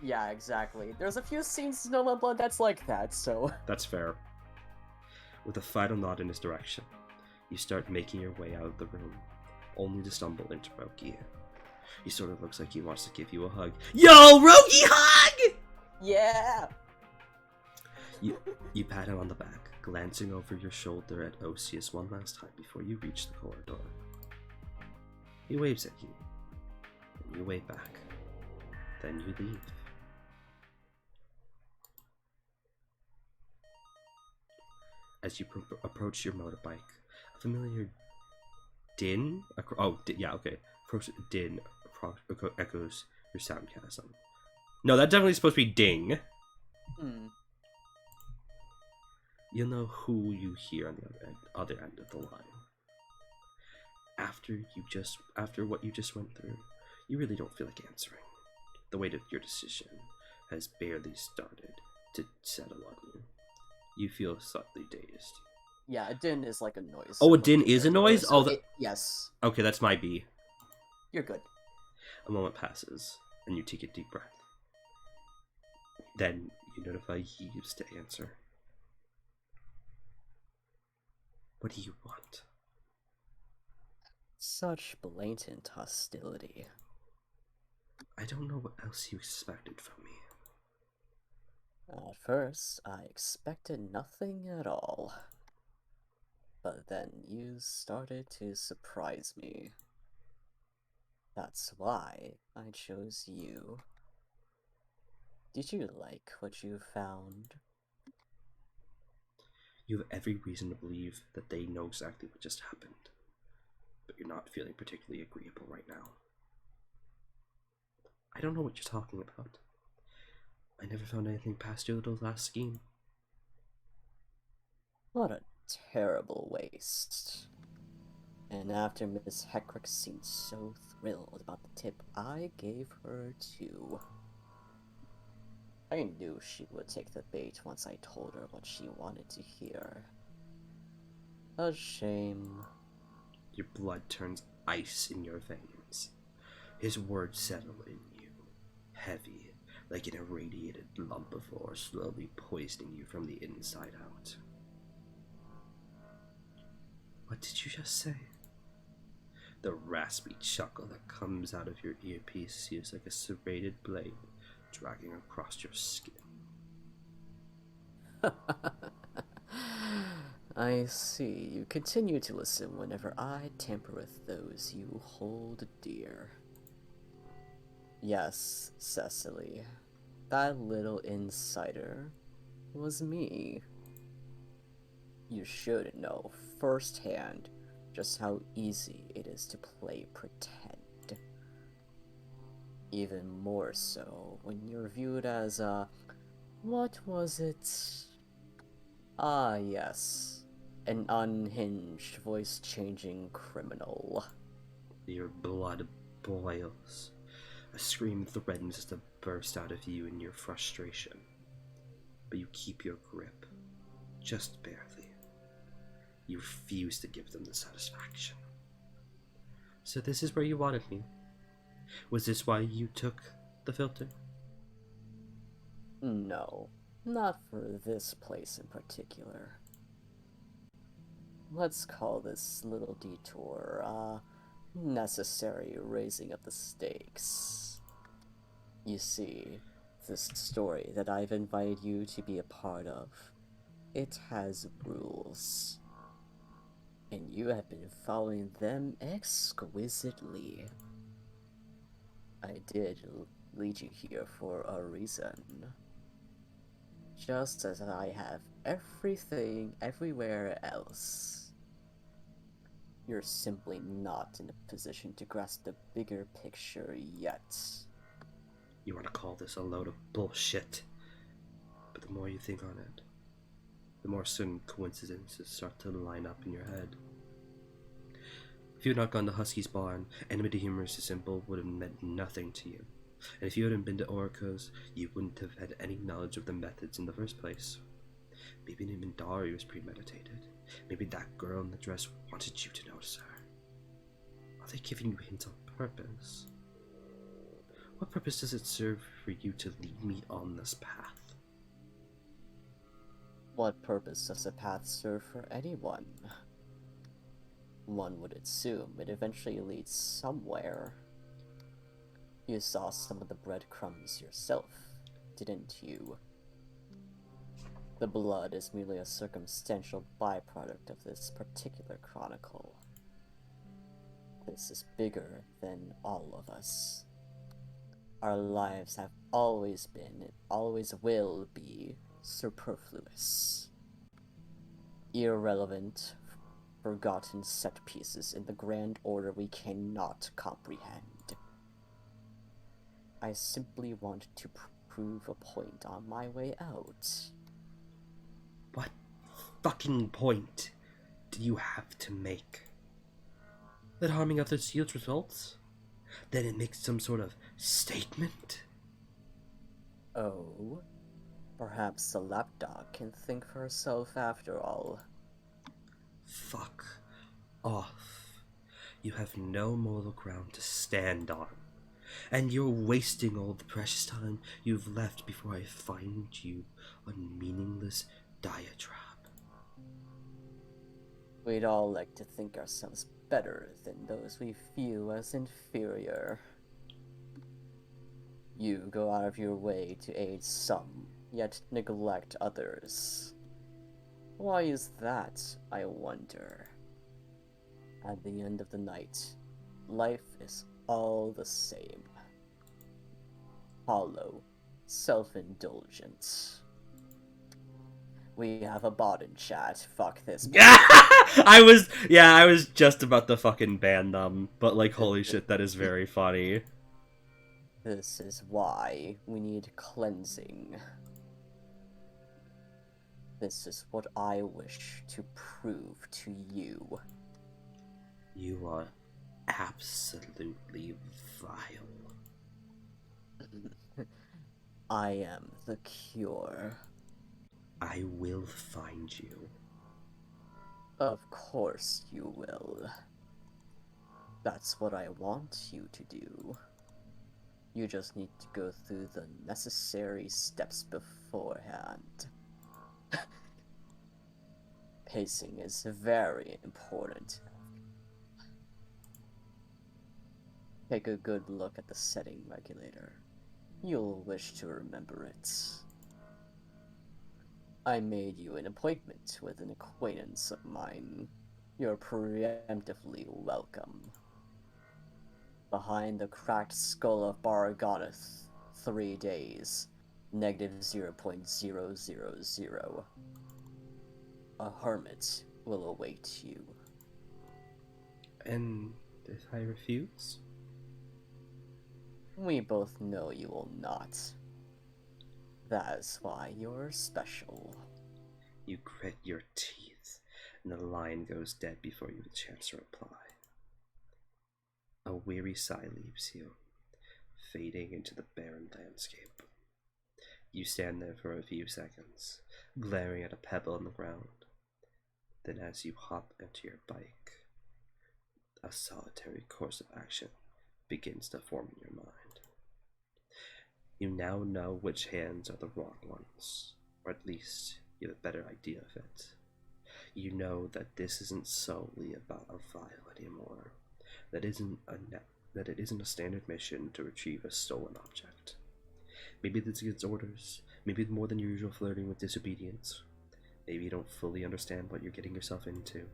Yeah, exactly. There's a few scenes in Snowbound Blood that's like that, so... That's fair. With a final nod in his direction, you start making your way out of the room, only to stumble into Roki. He sort of looks like he wants to give you a hug. Yo, Roki hug! Yeah! You pat him on the back, glancing over your shoulder at Occeus one last time before you reach the corridor. He waves at you, and you wave back. Then you leave. As you approach your motorbike, a familiar din? Din echoes your soundchasm. No, that definitely supposed to be ding. You'll know who you hear on the other end of the line. After what you just went through, you really don't feel like answering. The weight of your decision has barely started to settle on you. You feel slightly dazed. Yeah, a din is like a noise. Oh, a din is a noise? So yes. Okay, that's my B. You're good. A moment passes, and you take a deep breath. Then you notify Yves to answer. What do you want? Such blatant hostility. I don't know what else you expected from me. At first, I expected nothing at all. But then you started to surprise me. That's why I chose you. Did you like what you found? You have every reason to believe that they know exactly what just happened. But you're not feeling particularly agreeable right now. I don't know what you're talking about. I never found anything past your little last scheme. What a terrible waste. And after Miss Hecrick seemed so thrilled about the tip I gave her too. I knew she would take the bait once I told her what she wanted to hear. A shame. Your blood turns ice in your veins. His words settle in you, heavy, like an irradiated lump of ore slowly poisoning you from the inside out. What did you just say? The raspy chuckle that comes out of your earpiece feels like a serrated blade dragging across your skin. I see. You continue to listen whenever I tamper with those you hold dear. Yes, Secily. That little insider was me. You should know firsthand just how easy it is to play pretend. Even more so when you're viewed as a... what was it? Ah, yes. An unhinged, voice-changing criminal. Your blood boils. A scream threatens to burst out of you in your frustration. But you keep your grip. Just barely. You refuse to give them the satisfaction. So this is where you wanted me. Was this why you took the filter? No, not for this place in particular. Let's call this little detour, necessary raising of the stakes. You see, this story that I've invited you to be a part of, it has rules. And you have been following them exquisitely. I did lead you here for a reason. Just as I have everything everywhere else. You're simply not in a position to grasp the bigger picture yet. You want to call this a load of bullshit. But the more you think on it, the more certain coincidences start to line up in your head. If you had not gone to Husky's barn, enmity humorous symbol would have meant nothing to you. And if you hadn't been to Oracle's, you wouldn't have had any knowledge of the methods in the first place. Maybe even Dari was premeditated. Maybe that girl in the dress wanted you to notice her. Are they giving you hints on purpose? What purpose does it serve for you to lead me on this path? What purpose does a path serve for anyone? One would assume it eventually leads somewhere. You saw some of the breadcrumbs yourself, didn't you? The blood is merely a circumstantial byproduct of this particular chronicle. This is bigger than all of us. Our lives have always been, and always will be, superfluous. Irrelevant, forgotten set pieces in the grand order we cannot comprehend. I simply want to prove a point on my way out. What fucking point do you have to make? That harming others yields results? That it makes some sort of statement? Oh, perhaps the lapdog can think for herself after all. Fuck off. You have no moral ground to stand on. And you're wasting all the precious time you've left before I find you a meaningless diatribe. We'd all like to think ourselves better than those we view as inferior. You go out of your way to aid some, yet neglect others. Why is that, I wonder? At the end of the night, life is all the same. Hollow, self-indulgent. We have a bot in chat. Fuck this. I was just about to fucking ban them, but like, holy shit, that is very funny. This is why we need cleansing. This is what I wish to prove to you. You are absolutely vile. I am the cure. I will find you. Of course you will. That's what I want you to do. You just need to go through the necessary steps beforehand. pacing is very important. Take a good look at the setting regulator. You'll wish to remember it. I made you an appointment with an acquaintance of mine. You're preemptively welcome. Behind the cracked skull of Baraganath, 3 days, -0.000. A hermit will await you. And if I refuse? We both know you will not. That's why you're special. You grit your teeth, and the line goes dead before you have a chance to reply. A weary sigh leaves you, fading into the barren landscape. You stand there for a few seconds, glaring at a pebble on the ground. Then as you hop into your bike, a solitary course of action begins to form in your mind. You now know which hands are the wrong ones, or at least you have a better idea of it. You know that this isn't solely about a vial anymore. That it isn't a standard mission to retrieve a stolen object. Maybe it's against orders. Maybe it's more than your usual flirting with disobedience. Maybe you don't fully understand what you're getting yourself into.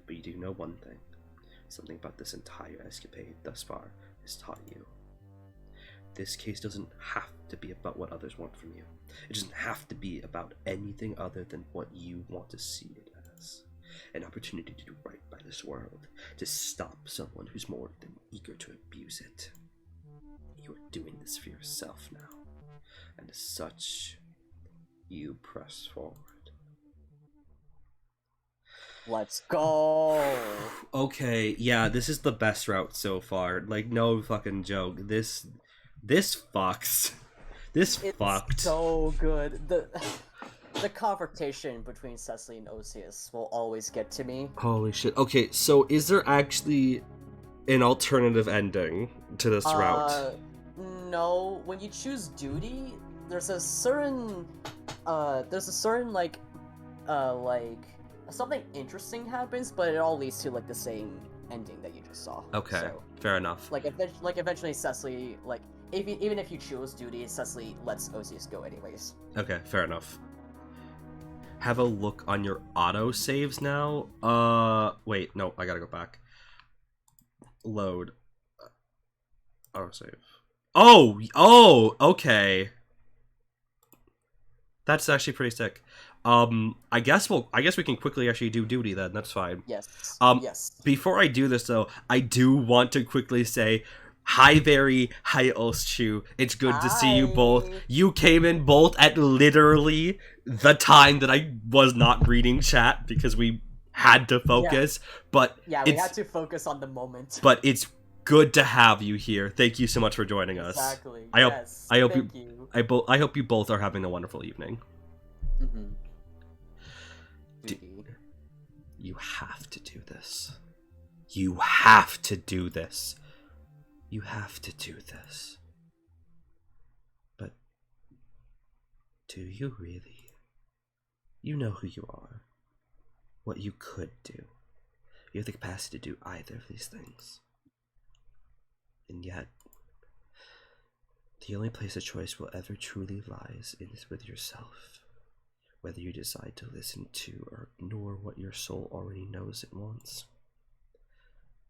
But you do know one thing. Something about this entire escapade thus far has taught you. This case doesn't have to be about what others want from you. It doesn't have to be about anything other than what you want to see it as. An opportunity to do right by this world, to stop someone who's more than eager to abuse it. You are doing this for yourself now, and as such, you press forward. Let's go! Okay, yeah, this is the best route so far. Like, no fucking joke. This fucks. This fucked. It's so good. The confrontation between Secily and Occeus will always get to me. Holy shit. Okay, so is there actually an alternative ending to this route? No. When you choose duty, there's a certain like something interesting happens, but it all leads to like the same ending that you just saw. Okay, so, fair enough. like eventually Secily, like even if you choose duty, Secily lets Occeus go anyways. Okay, fair enough. Have a look on your auto saves now. Wait, no, I gotta go back. Load. Auto save. Oh, okay. That's actually pretty sick. I guess we can quickly actually do duty then. That's fine. Yes. Yes. Before I do this though, I do want to quickly say, hi Very, hi Ulschu. It's good to see you both. You came in both at literally the time that I was not reading chat because we had to focus. But we had to focus on the moment. But it's good to have you here. Thank you so much for joining us. Exactly. I hope Thank you. I hope you both are having a wonderful evening. Mm-hmm. You have to do this. You have to do this. You have to do this. But do you really? You know who you are. What you could do. You have the capacity to do either of these things. And yet, the only place of choice will ever truly lies is with yourself. Whether you decide to listen to or ignore what your soul already knows it wants.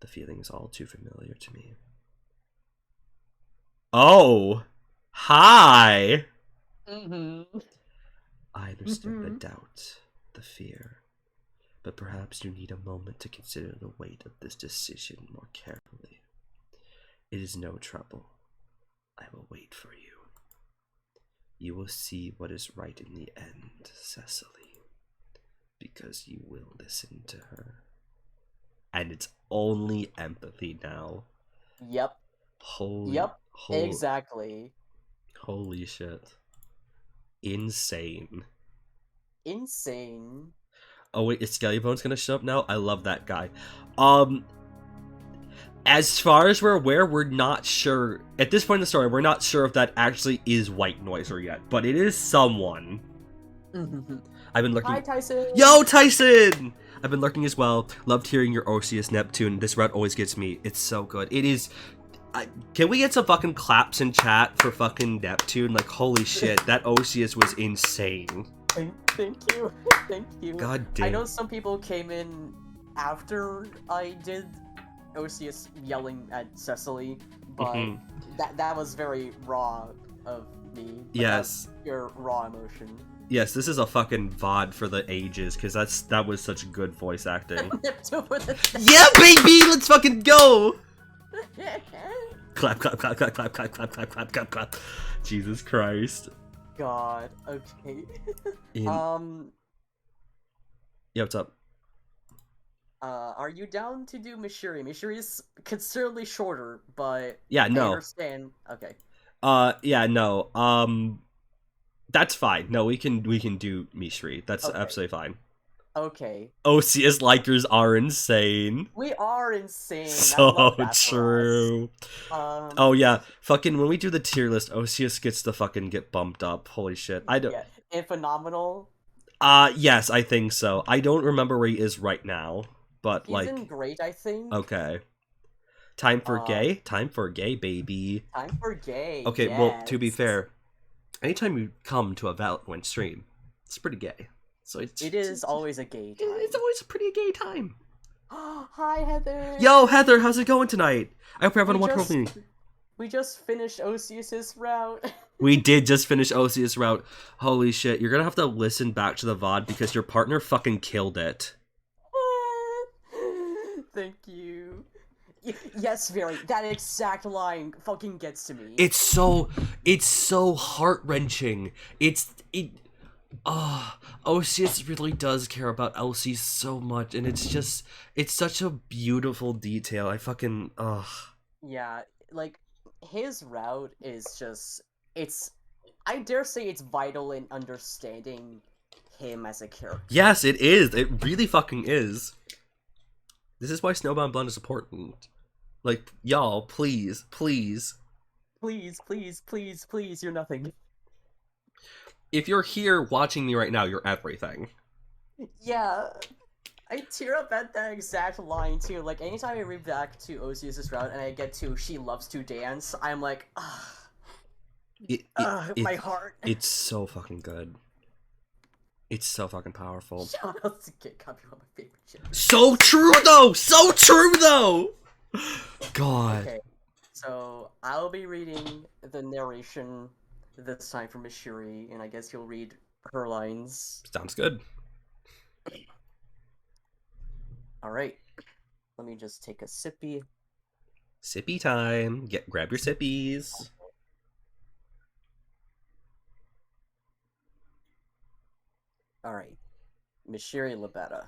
The feeling is all too familiar to me. Oh! Hi! Mm-hmm. I understand the doubt, the fear, but perhaps you need a moment to consider the weight of this decision more carefully. It is no trouble. I will wait for you. You will see what is right in the end, Secily, because you will listen to her. And it's only empathy now. Yep. Exactly. Holy shit. Insane. Oh wait, is Skellybones gonna show up now? I love that guy. As far as we're aware, we're not sure. At this point in the story, we're not sure if that actually is White Noiser yet, but it is someone. I've been lurking. Hi, Tyson. Yo, Tyson! I've been lurking as well. Loved hearing your Occeus-Neptune. This route always gets me. It's so good. It is. Can we get some fucking claps in chat for fucking Neptune? Like, holy shit, that Occeus was insane. Thank you. Thank you. God damn. I know some people came in after I did Occeus yelling at Secily, but that was very raw of me. Yes. Your raw emotion. Yes, this is a fucking VOD for the ages, because that was such good voice acting. Yeah, baby! Let's fucking go! Clap, clap, clap, clap, clap, clap, clap, clap, clap, clap, clap. Jesus Christ. God, okay. Yeah, what's up? Are you down to do Mshiri? Mshiri is considerably shorter, but Yeah, no. I understand. Okay. Yeah, no. That's fine. No, we can do Mshiri. That's Okay. absolutely fine. Okay. OCS likers are insane. We are insane. I So love that for true. us. Oh yeah, fucking when we do the tier list, OCS gets to fucking get bumped up. Holy shit. I don't. Yeah. And phenomenal. Yes, I think so. I don't remember where he is right now, but He's like. in great, I think. Okay. Time for gay. Time for gay, baby. Time for gay. Okay. Yes. Well, to be fair, anytime you come to a ValantWynn stream, it's pretty gay. So it is always a gay time. It's always a pretty gay time. Hi, Heather. Yo, Heather, how's it going tonight? I hope you're having a wonderful evening. We just finished Occeus's route. We did just finish Occeus route. Holy shit, you're gonna have to listen back to the VOD because your partner fucking killed it. Thank you. Yes, very. That exact line fucking gets to me. It's so heart-wrenching. Occeus really does care about Elsie so much, and it's such a beautiful detail. I fucking, Yeah, like, his route is just, I dare say it's vital in understanding him as a character. Yes, it is. It really fucking is. This is why Snowbound Blonde is important. Like, y'all, please, please. Please, please, please, please, you're nothing. If you're here watching me right now, you're everything. Yeah, I tear up at that exact line too. Like, anytime I read back to Occeus's route and I get to "She loves to dance," I'm like, my heart. It's so fucking good. It's so fucking powerful. Shout out to Get Copy, one of my favorite shit. So true though! So true though! God. Okay, so I'll be reading the narration this time from Mshiri, and I guess you'll read her lines. Sounds good. Alright. Let me just take a sippy. Sippy time. Grab your sippies. Alright. Mshiri Libetta.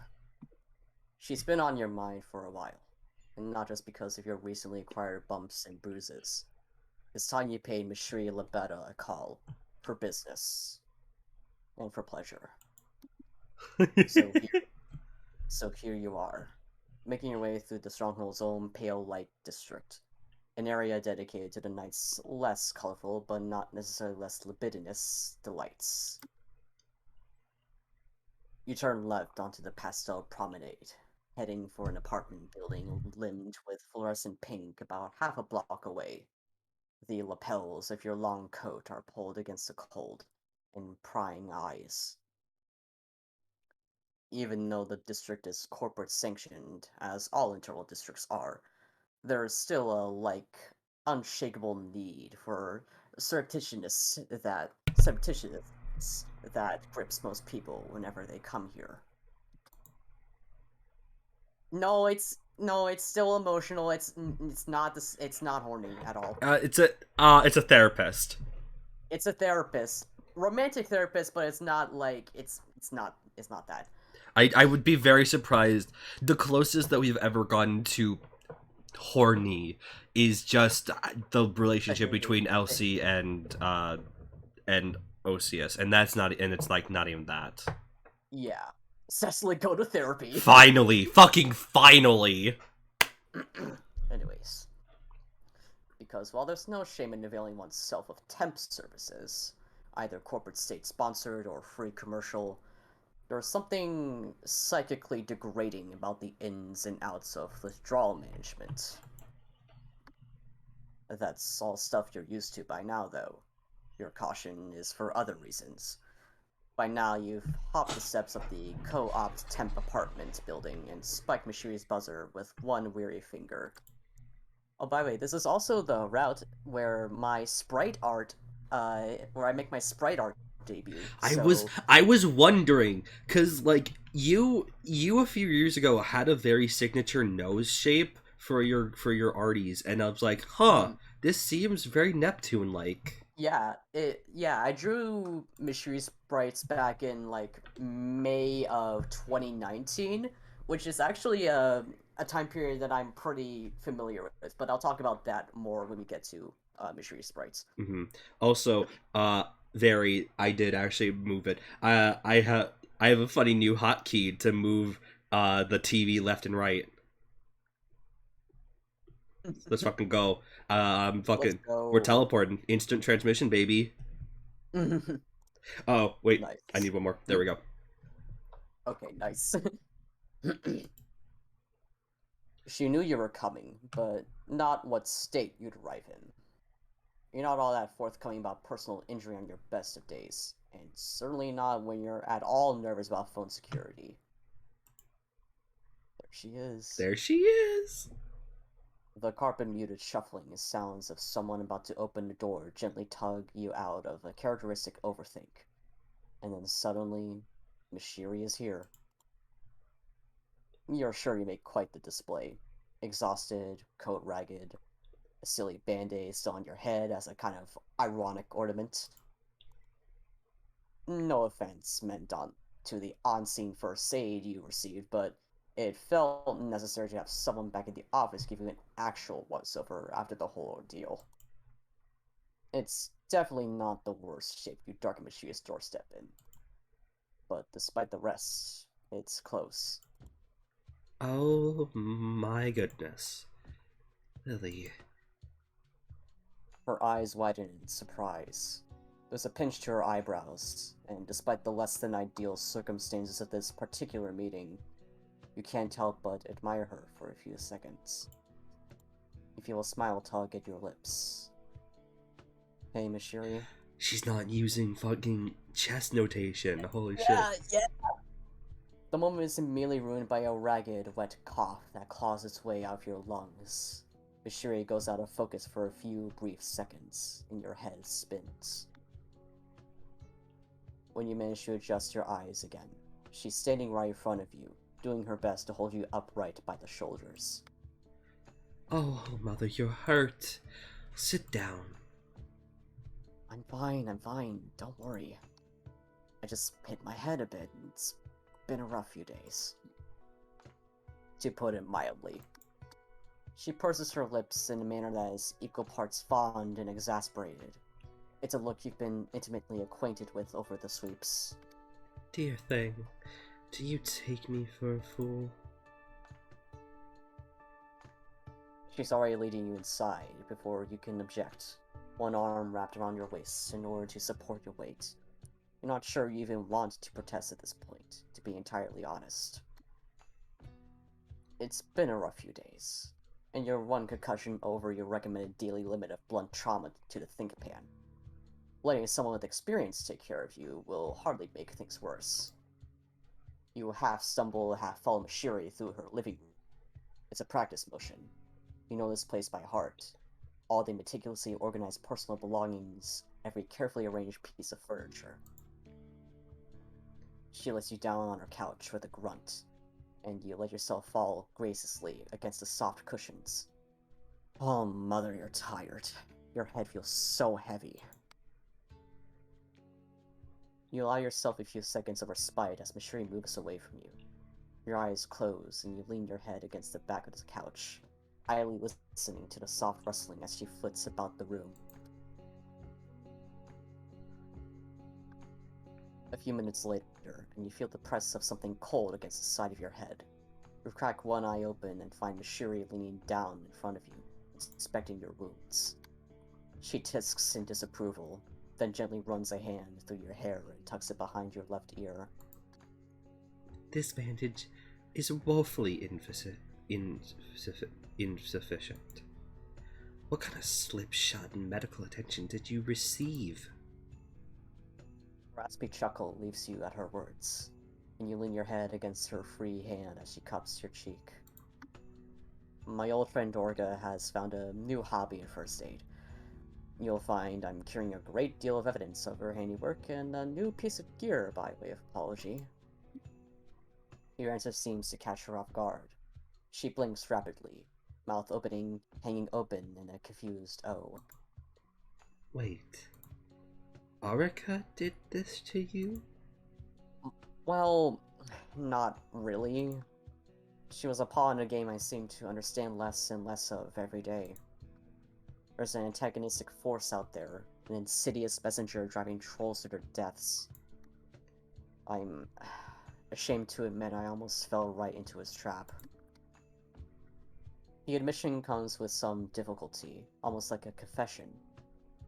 She's been on your mind for a while, and not just because of your recently acquired bumps and bruises. It's time you paid Mshiri Libetta a call, for business, and for pleasure. So here you are, making your way through the Stronghold's own Pale Light District, an area dedicated to the night's less colorful, but not necessarily less libidinous, delights. You turn left onto the Pastel Promenade, heading for an apartment building limned with fluorescent pink about half a block away. The lapels of your long coat are pulled against the cold and prying eyes. Even though the district is corporate sanctioned, as all internal districts are, there is still a, unshakable need for surreptitiousness that grips most people whenever they come here. No, it's still emotional. It's not horny at all. It's a therapist. It's a therapist, romantic therapist, but it's not that. I would be very surprised. The closest that we've ever gotten to horny is just the relationship between Elsie and Occeus, and it's not even that. Yeah. Cecily, go to therapy. Finally, fucking finally. Anyways, because while there's no shame in availing oneself of temp services, either corporate state sponsored or free commercial. There's something psychically degrading about the ins and outs of withdrawal management. That's all stuff you're used to by now, though. Your caution is for other reasons. By now, you've hopped the steps of the co-opt temp apartment building and spiked Mshiri's buzzer with one weary finger. Oh, by the way, this is also the route where my sprite art, where I make my sprite art debut. I was wondering, cause like you a few years ago had a very signature nose shape for your arties, and I was like, huh, this seems very Neptune like. Yeah, I drew Mshiri sprites back in like May of 2019, which is actually a time period that I'm pretty familiar with, but I'll talk about that more when we get to Mshiri sprites. Mm-hmm. Also, I did actually move it. I have a funny new hotkey to move the TV left and right. Let's fucking go. I'm fucking. We're teleporting. Instant transmission, baby. Oh wait, nice. I need one more. There we go. Okay, nice. She knew you were coming, but not what state you'd arrive in. You're not all that forthcoming about personal injury on your best of days, and certainly not when you're at all nervous about phone security. There she is. There she is. The carpet muted shuffling is sounds of someone about to open the door gently tug you out of a characteristic overthink. And then suddenly, Mshiri is here. You're sure you make quite the display. Exhausted, coat ragged, a silly band-aid still on your head as a kind of ironic ornament. No offense meant to the on-scene first aid you received, but it felt necessary to have someone back in the office give you an actual once-over after the whole ordeal. It's definitely not the worst shape you darken Mshiri's doorstep in. But despite the rest, it's close. Oh my goodness. Really? Her eyes widen in surprise. There's a pinch to her eyebrows, and despite the less than ideal circumstances of this particular meeting, you can't help but admire her for a few seconds. You feel a smile tug at your lips. Hey, Mshiri. She's not using fucking chest notation. Holy shit. Yeah. The moment is immediately ruined by a ragged, wet cough that claws its way out of your lungs. Mshiri goes out of focus for a few brief seconds, and your head spins. When you manage to adjust your eyes again, she's standing right in front of you, doing her best to hold you upright by the shoulders. Oh, mother, you're hurt. Sit down. I'm fine. Don't worry. I just hit my head a bit, and it's been a rough few days. To put it mildly. She purses her lips in a manner that is equal parts fond and exasperated. It's a look you've been intimately acquainted with over the sweeps. Dear thing, do you take me for a fool? She's already leading you inside before you can object. One arm wrapped around your waist in order to support your weight. You're not sure you even want to protest at this point, to be entirely honest. It's been a rough few days, and you're one concussion over your recommended daily limit of blunt trauma to the think pan. Letting someone with experience take care of you will hardly make things worse. You half stumble, half follow Mshiri through her living room. It's a practice motion. You know this place by heart. All the meticulously organized personal belongings, every carefully arranged piece of furniture. She lets you down on her couch with a grunt, and you let yourself fall graciously against the soft cushions. Oh, mother, you're tired. Your head feels so heavy. You allow yourself a few seconds of respite as Mshiri moves away from you. Your eyes close, and you lean your head against the back of the couch, idly listening to the soft rustling as she flits about the room. A few minutes later, and you feel the press of something cold against the side of your head. You crack one eye open and find Mshiri leaning down in front of you, inspecting your wounds. She tisks in disapproval, then gently runs a hand through your hair and tucks it behind your left ear. This bandage is woefully insufficient. What kind of slipshod medical attention did you receive? A raspy chuckle leaves you at her words, and you lean your head against her free hand as she cups your cheek. My old friend Dorga has found a new hobby in first aid. You'll find I'm carrying a great deal of evidence of her handiwork and a new piece of gear by way of apology. Your answer seems to catch her off guard. She blinks rapidly, mouth opening, hanging open in a confused O. Wait. Orica did this to you? Well, not really. She was a pawn in a game I seem to understand less and less of every day. There's an antagonistic force out there, an insidious messenger driving trolls to their deaths. I'm ashamed to admit I almost fell right into his trap. The admission comes with some difficulty, almost like a confession.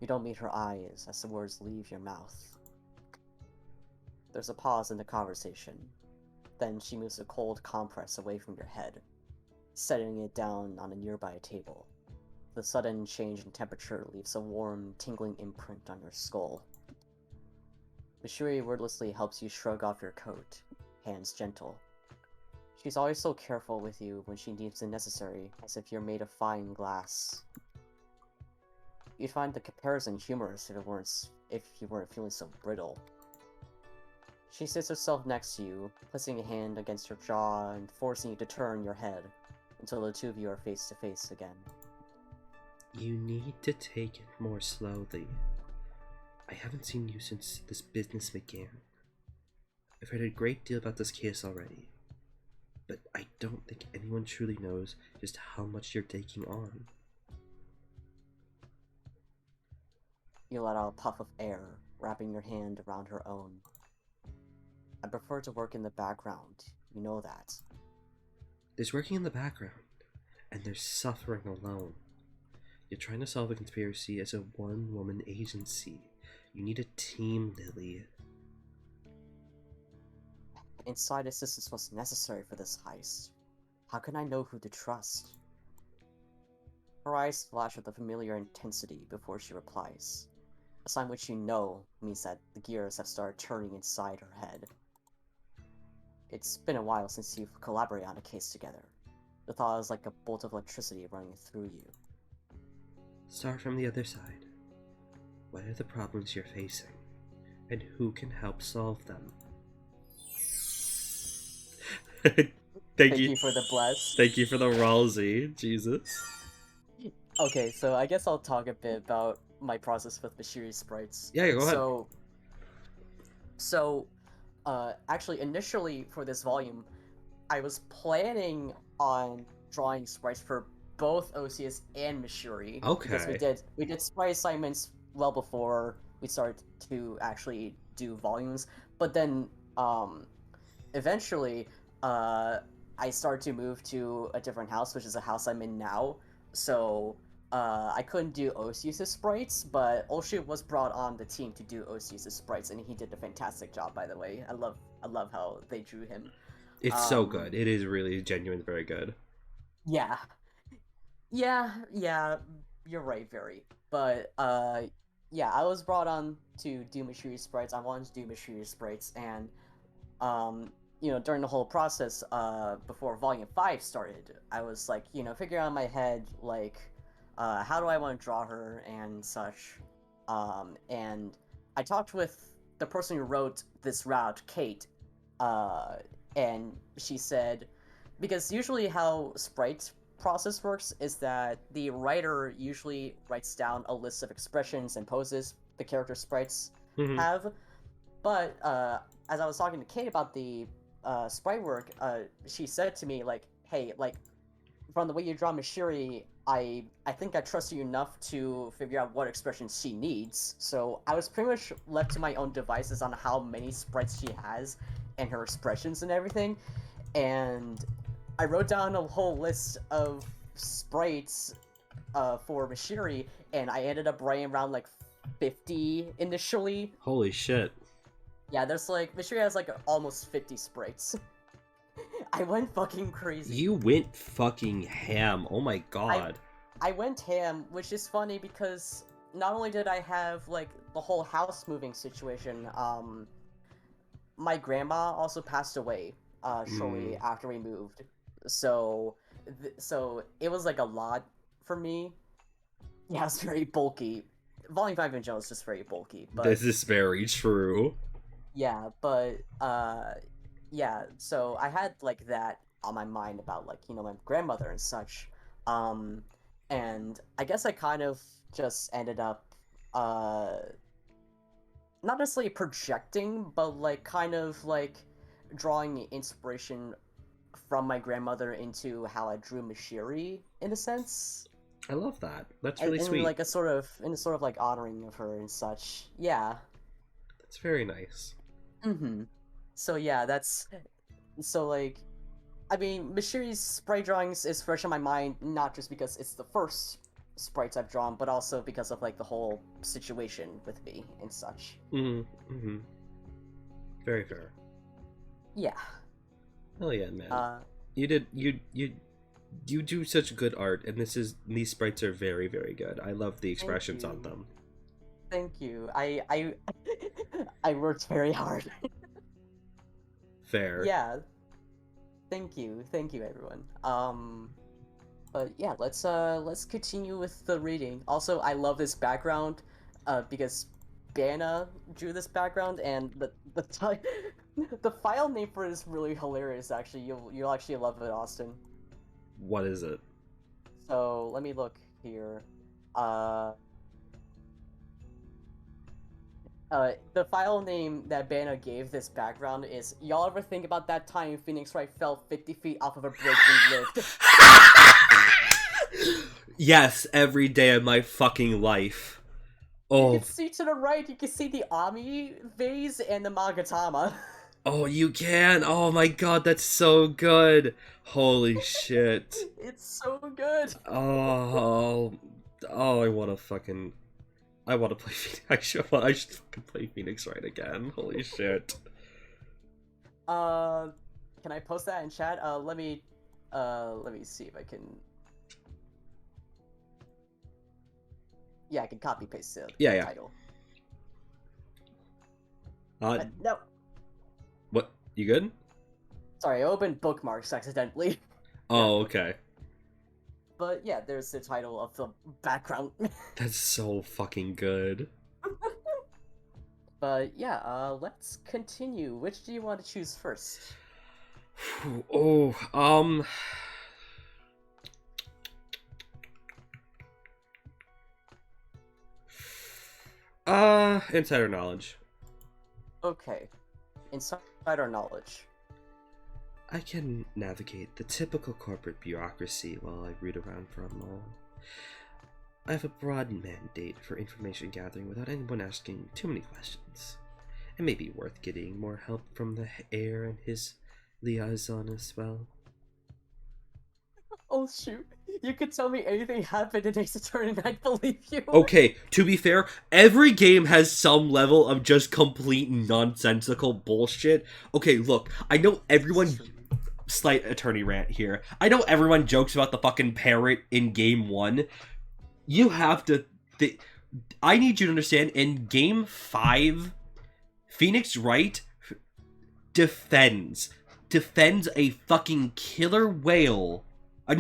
You don't meet her eyes as the words leave your mouth. There's a pause in the conversation. Then she moves a cold compress away from your head, setting it down on a nearby table. The sudden change in temperature leaves a warm, tingling imprint on your skull. Mshiri wordlessly helps you shrug off your coat, hands gentle. She's always so careful with you when she deems it necessary, as if you're made of fine glass. You'd find the comparison humorous if you weren't feeling so brittle. She sits herself next to you, placing a hand against your jaw and forcing you to turn your head, until the two of you are face to face again. You need to take it more slowly. I haven't seen you since this business began. I've heard a great deal about this case already, but I don't think anyone truly knows just how much you're taking on. You let out a puff of air, wrapping your hand around her own. I prefer to work in the background, you know that. There's working in the background, and there's suffering alone. You're trying to solve a conspiracy as a one-woman agency. You need a team, Lily. Inside assistance was necessary for this heist. How can I know who to trust? Her eyes flash with a familiar intensity before she replies. A sign which you know means that the gears have started turning inside her head. It's been a while since you've collaborated on a case together. The thought is like a bolt of electricity running through you. Start from the other side. What are the problems you're facing, and who can help solve them? Thank you for the bless. Thank you for the Ralsei, Jesus. Okay, so I guess I'll talk a bit about my process with Mshiri sprites. Yeah, go ahead. Actually, initially for this volume, I was planning on drawing sprites for both Occeus and Mshiri. Okay. Because we did sprite assignments well before we started to actually do volumes, but then eventually I started to move to a different house, which is a house I'm in now. So I couldn't do Occeus' sprites, but Olshu was brought on the team to do Occeus' sprites, and he did a fantastic job, by the way. I love how they drew him. It's so good. It is really genuine, very good. Yeah. Yeah, you're right, very. But, yeah, I was brought on to do Mshiri sprites. I wanted to do Mshiri sprites, and, you know, during the whole process, before Volume 5 started, I was, like, you know, figuring out in my head, like, how do I want to draw her and such. And I talked with the person who wrote this route, Kate, and she said, because usually how sprite process works is that the writer usually writes down a list of expressions and poses the character sprites have, but as I was talking to Kate about the sprite work, she said to me, like, hey, like, from the way you draw Mshiri, I think I trust you enough to figure out what expressions she needs. So I was pretty much left to my own devices on how many sprites she has and her expressions and everything. And I wrote down a whole list of sprites for Mshiri, and I ended up writing around like 50 initially. Holy shit. Yeah, there's like Mshiri has like almost 50 sprites. I went fucking crazy. You went fucking ham. Oh my god. I went ham, which is funny because not only did I have like the whole house moving situation, my grandma also passed away shortly after we moved. So it was like a lot for me. Yeah, it's very bulky. ValantWynn in general is just very bulky. But This is very true. yeah, but yeah. So I had like that on my mind about like my grandmother and such. And I guess I kind of just ended up not necessarily projecting, but like kind of like drawing inspiration from my grandmother into how I drew Mshiri in a sense. I love that. That's really and sweet. like a sort of like honoring of her and such. Yeah. That's very nice. So yeah, so like I mean, Mshiri's sprite drawings is fresh in my mind, not just because it's the first sprites I've drawn, but also because of like the whole situation with me and such. Very fair. Yeah. Hell yeah, man. You do such good art, and these sprites are very, very good. I love the expressions on them. Thank you. I worked very hard. Fair. Yeah. Thank you, everyone. But yeah, let's continue with the reading. Also, I love this background, because Bana drew this background, and the file name for it is really hilarious. Actually, you'll actually love it, Austin. What is it? So let me look here. The file name that Bana gave this background is, y'all ever think about that time Phoenix Wright fell 50 feet off of a bridge and lived? Yes, every day of my fucking life. Oh. You can see to the right, you can see the Ami vase and the Magatama. Oh, you can? Oh my god, that's so good. Holy shit. It's so good. Oh, I want to play Phoenix. I should fucking play Phoenix Wright again. Holy shit. Can I post that in chat? Let me see if I can. Yeah, I can copy paste the title. No. What? You good? Sorry, I opened bookmarks accidentally. Oh, okay. But yeah, there's the title of the background. That's so fucking good. But yeah, let's continue. Which do you want to choose first? Insider knowledge. Okay. Insider knowledge. I can navigate the typical corporate bureaucracy while I root around for a mole. I have a broad mandate for information gathering without anyone asking too many questions. It may be worth getting more help from the heir and his liaison as well. Oh shoot. You could tell me anything happened in Ace Attorney and I'd believe you. Okay, to be fair, every game has some level of just complete nonsensical bullshit. Okay, look, I know everyone... Slight attorney rant here. I know everyone jokes about the fucking parrot in Game 1. You have to... I need you to understand, in Game 5, Phoenix Wright defends a fucking killer whale. It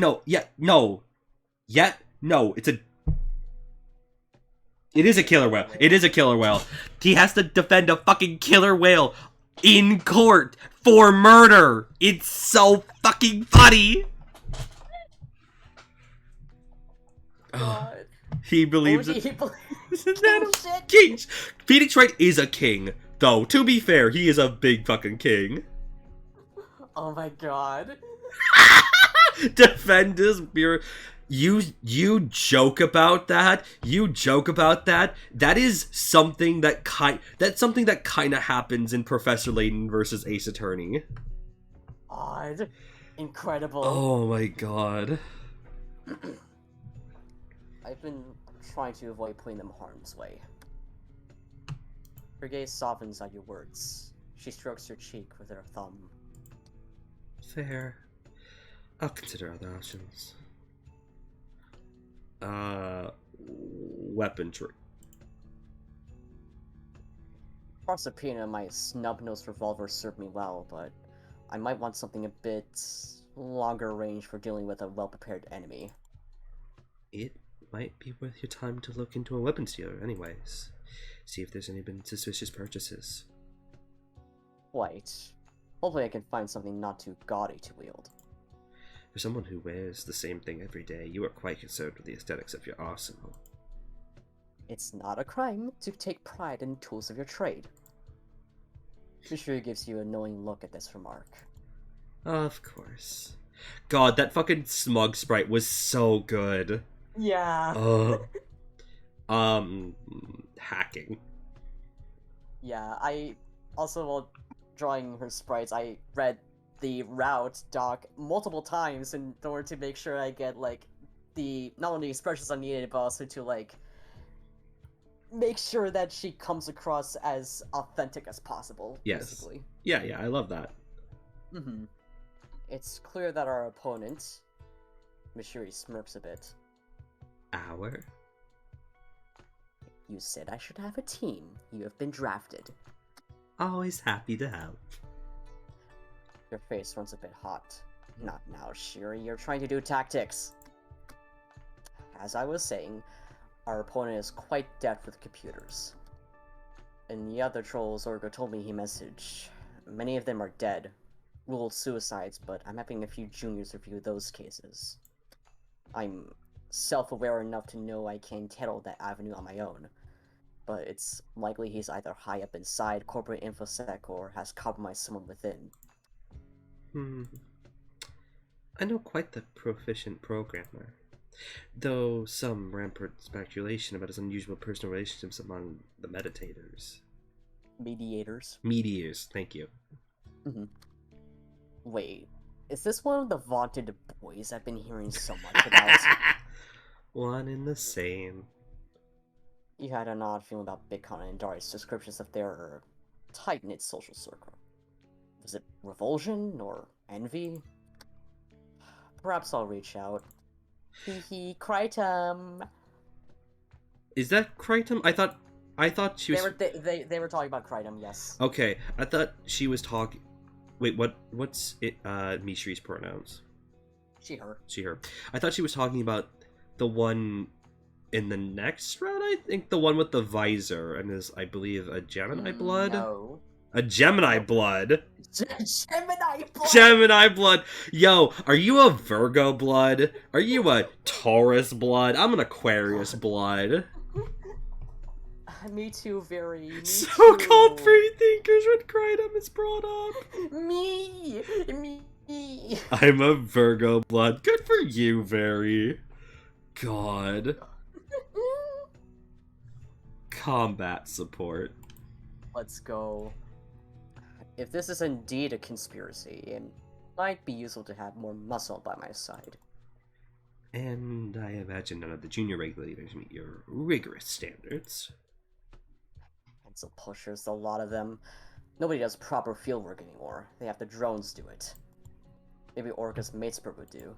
is a killer whale. It is a killer whale. He has to defend a fucking killer whale in court for murder. It's so fucking funny. God. He believes it. He believes King. Phoenix Wright is a king, though. To be fair, he is a big fucking king. Oh my god. Defend his beer. You joke about that. That is something that kind of happens in Professor Layton versus Ace Attorney. Odd. Incredible. Oh my god. I've been trying to avoid putting them harm's way. Her gaze softens at your words. She strokes your cheek with her thumb. Fair. I'll consider other options. Weaponry. Proserpina, my snub-nosed revolver served me well, but I might want something a bit longer range for dealing with a well-prepared enemy. It might be worth your time to look into a weapons dealer anyways. See if there's any been suspicious purchases. Quite. Hopefully I can find something not too gaudy to wield. For someone who wears the same thing every day, you are quite concerned with the aesthetics of your arsenal. It's not a crime to take pride in the tools of your trade. Mshiri gives you a knowing look at this remark. Of course. God, that fucking smug sprite was so good. Yeah. Hacking. Yeah, I also, while drawing her sprites, I read the route doc multiple times in order to make sure I get, like, not only expressions I needed, but also to, like, make sure that she comes across as authentic as possible, Yes. basically. Yeah, I love that. Mm-hmm. It's clear that our opponent, Mshiri, smirks a bit. Our? You said I should have a team. You have been drafted. Always happy to help. Your face runs a bit hot. Not now, Shiri. You're trying to do tactics. As I was saying, our opponent is quite deft with computers. And the other trolls Orgo told me he messaged. Many of them are dead. Ruled suicides, but I'm having a few juniors review those cases. I'm self-aware enough to know I can't handle that avenue on my own. But it's likely he's either high up inside corporate infosec or has compromised someone within. I know quite the proficient programmer. Though some rampant speculation about his unusual personal relationships among the meditators. Mediators. Meteors, thank you. Mm-hmm. Wait, is this one of the vaunted boys I've been hearing so much about? One and the same. You had an odd feeling about Bitcoin and Darius' descriptions of their tight-knit social circle. Was it revulsion or envy? Perhaps I'll reach out. Hee Crichton. Is that Crichton? I thought she was. They were talking about Crichton, yes. Okay, I thought she was talking. Wait, what's it? Mishri's pronouns. She, her. She, her. I thought she was talking about the one in the next round. I think the one with the visor and is, I believe, a Gemini blood. No. A Gemini blood. Gemini blood. Gemini blood. Yo, are you a Virgo blood? Are you a Taurus blood? I'm an Aquarius blood. Me too, very. Me So-called too. free thinkers when Crichton is brought up. Me. I'm a Virgo blood. Good for you, Very. God. Combat support. Let's go. If this is indeed a conspiracy, it might be useful to have more muscle by my side. And I imagine none of the junior regulators meet your rigorous standards. Pencil pushers, a lot of them. Nobody does proper fieldwork anymore. They have the drones do it. Maybe Orcus Matesburg would do.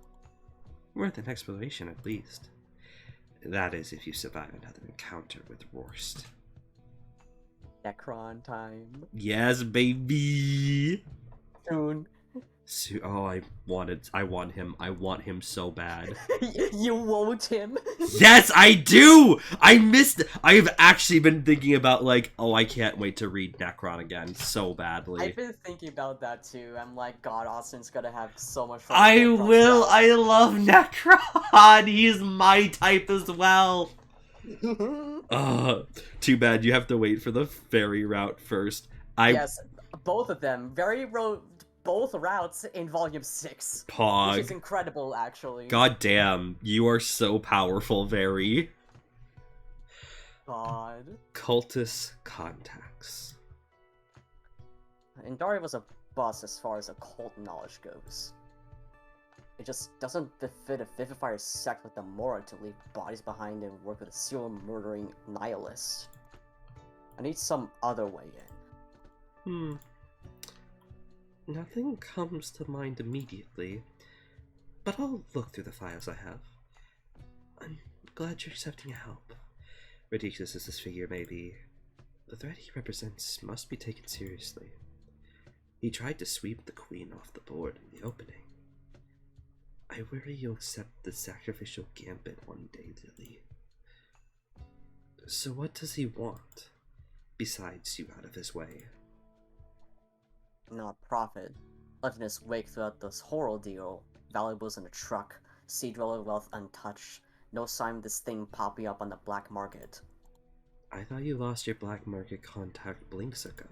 Worth an exploration, at least. That is, if you survive another encounter with Rorst. Necron time. Yes, baby! Soon. Oh, I want him. I want him so bad. You won't him? Yes, I do! I've actually been thinking about, like, oh, I can't wait to read Necron again so badly. I've been thinking about that too. I'm like, God, Austin's gonna have so much fun. I with Necron will! stuff. I love Necron! He's my type as well! Too bad you have to wait for the ferry route first. Yes, both of them. Both routes in Volume 6. Pog. Which is incredible, actually. God damn, you are so powerful, Very. God. Cultist contacts. Indari was a bust as far as occult knowledge goes. It just doesn't befit a vivifier sect like the Mora to leave bodies behind and work with a serial murdering nihilist. I need some other way in. Nothing comes to mind immediately, but I'll look through the files I have. I'm glad you're accepting help. Ridiculous as this figure may be, the threat he represents must be taken seriously. He tried to sweep the queen off the board in the opening. I worry you'll accept the sacrificial gambit one day, Lily. So what does he want, besides you out of his way? Not profit. Left in his wake throughout this horrible deal. Valuables in a truck. Sea dweller wealth untouched. No sign of this thing popping up on the black market. I thought you lost your black market contact blinks ago.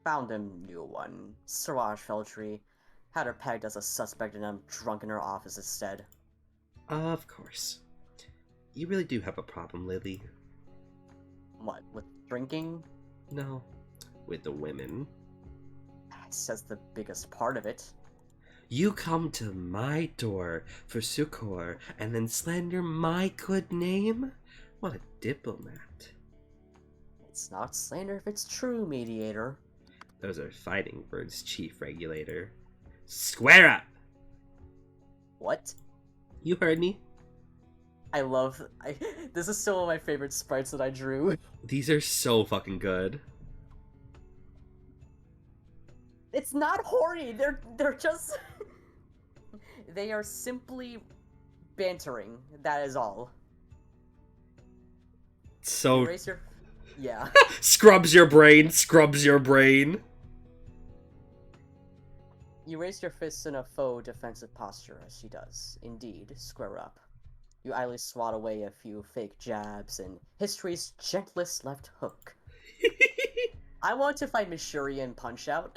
Found a new one. Siraj Feltry. Had her pegged as a suspect and I'm drunk in her office instead. Of course. You really do have a problem, Lily. What, with drinking? No, with the women. Says the biggest part of it. You come to my door for succor and then slander my good name? What a diplomat. It's not slander if it's true, mediator. Those are fighting words, Chief Regulator. Square up! What? You heard me. This is still one of my favorite sprites that I drew. These are so fucking good. It's not horny, they're just... They are simply bantering, that is all. So... Erase your... Yeah. Scrubs your brain, scrubs your brain. You raise your fists in a faux defensive posture, as she does. Indeed, square up. You idly swat away a few fake jabs and history's gentlest left hook. I want to find Mshiri and Punch Out.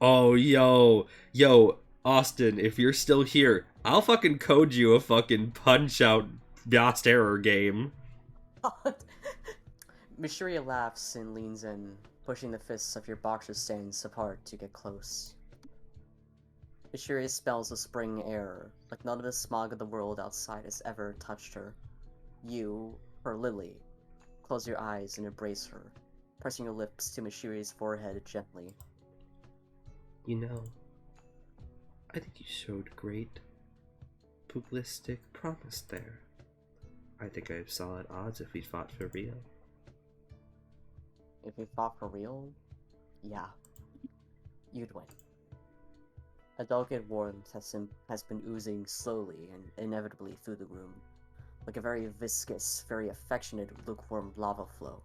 Oh, yo, Austin, if you're still here, I'll fucking code you a fucking Punch-Out Lost Error game. Mshiri laughs and leans in, pushing the fists of your boxer stands apart to get close. Mshiri smells the spring air, like none of the smog of the world outside has ever touched her. You, her Lily, close your eyes and embrace her, pressing your lips to Mshiri's forehead gently. You know, I think you showed great pugilistic promise there. I think I have solid odds if we fought for real. If we fought for real, yeah, you'd win. A delicate warmth has been oozing slowly and inevitably through the room, like a very viscous, very affectionate, lukewarm lava flow,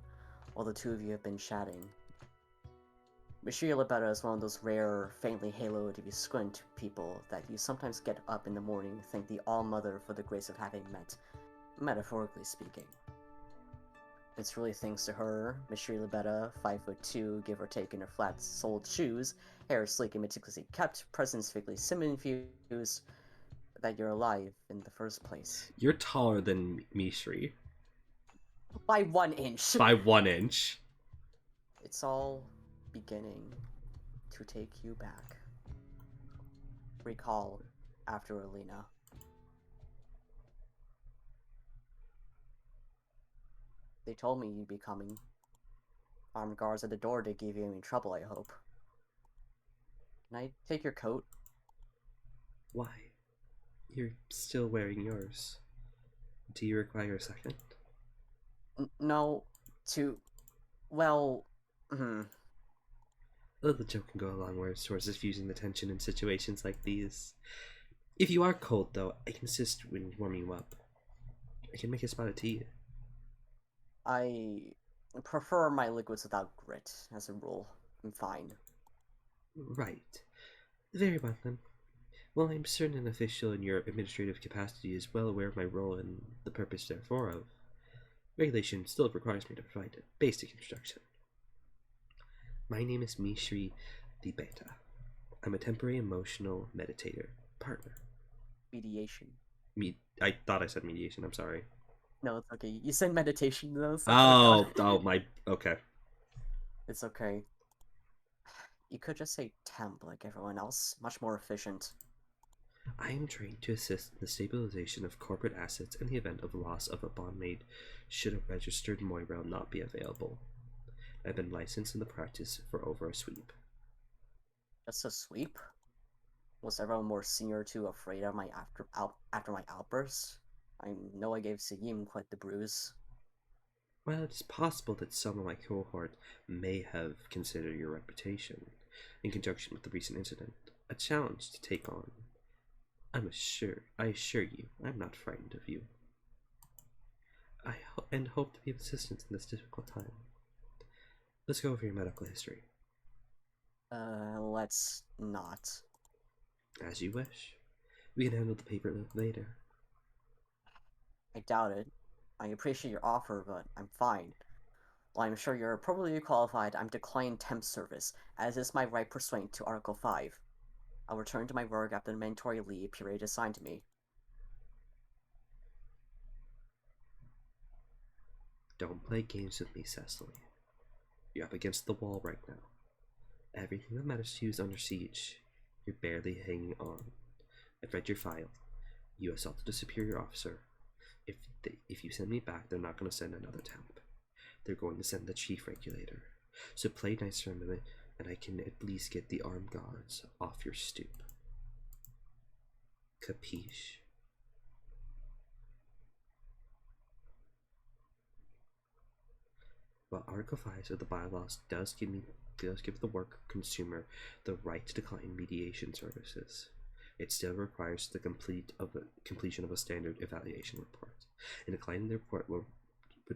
while the two of you have been chatting. Mshiri Lebetta is one of those rare, faintly haloed if you squint people that you sometimes get up in the morning and thank the All-Mother for the grace of having met, metaphorically speaking. It's really thanks to her, Mshiri Lebetta, 5'2", give or take in her flat-soled shoes, hair sleek and meticulously kept, presence vaguely sim-infused, that you're alive in the first place. You're taller than Mshiri. By 1 inch! By 1 inch. It's all beginning to take you back. Recall after Alina. They told me you'd be coming. Armed guards at the door to give you any trouble, I hope. Can I take your coat? Why? You're still wearing yours. Do you require a second? No, well, Oh, the joke can go a long way towards diffusing the tension in situations like these. If you are cold, though, I can assist when warming you up. I can make a spot of tea. I prefer my liquids without grit, as a rule. I'm fine. Right. Very well, then. Well, I'm certain an official in your administrative capacity is well aware of my role and the purpose therefore of. Regulation still requires me to provide a basic introduction. My name is Mshiri the Beta. I'm a temporary emotional meditator partner. Mediation. I thought I said mediation, I'm sorry. No, it's okay. You said meditation, though. So Okay. It's okay. You could just say temp like everyone else. Much more efficient. I am trained to assist in the stabilization of corporate assets in the event of loss of a bond made should a registered Moira not be available. I've been licensed in the practice for over a sweep. Just a sweep? Was everyone more senior too afraid of my after my outburst? I know I gave Sigim quite the bruise. Well, it is possible that some of my cohort may have considered your reputation, in conjunction with the recent incident, a challenge to take on. I assure you, I'm not frightened of you. I hope to be of assistance in this difficult time. Let's go over your medical history. Let's not. As you wish. We can handle the paperwork later. I doubt it. I appreciate your offer, but I'm fine. While I'm sure you're appropriately qualified, I'm declining temp service, as is my right pursuant to Article 5. I'll return to my work after the mandatory leave period assigned to me. Don't play games with me, Secily. You're up against the wall right now. Everything that matters to you is under siege. You're barely hanging on. I've read your file. You assaulted a superior officer. If you send me back, they're not going to send another temp. They're going to send the chief regulator. So play nice for a minute, and I can at least get the armed guards off your stoop. Capiche? While Article 5 of the bylaws does give the work consumer the right to decline mediation services, it still requires the completion of a standard evaluation report. And declining the report with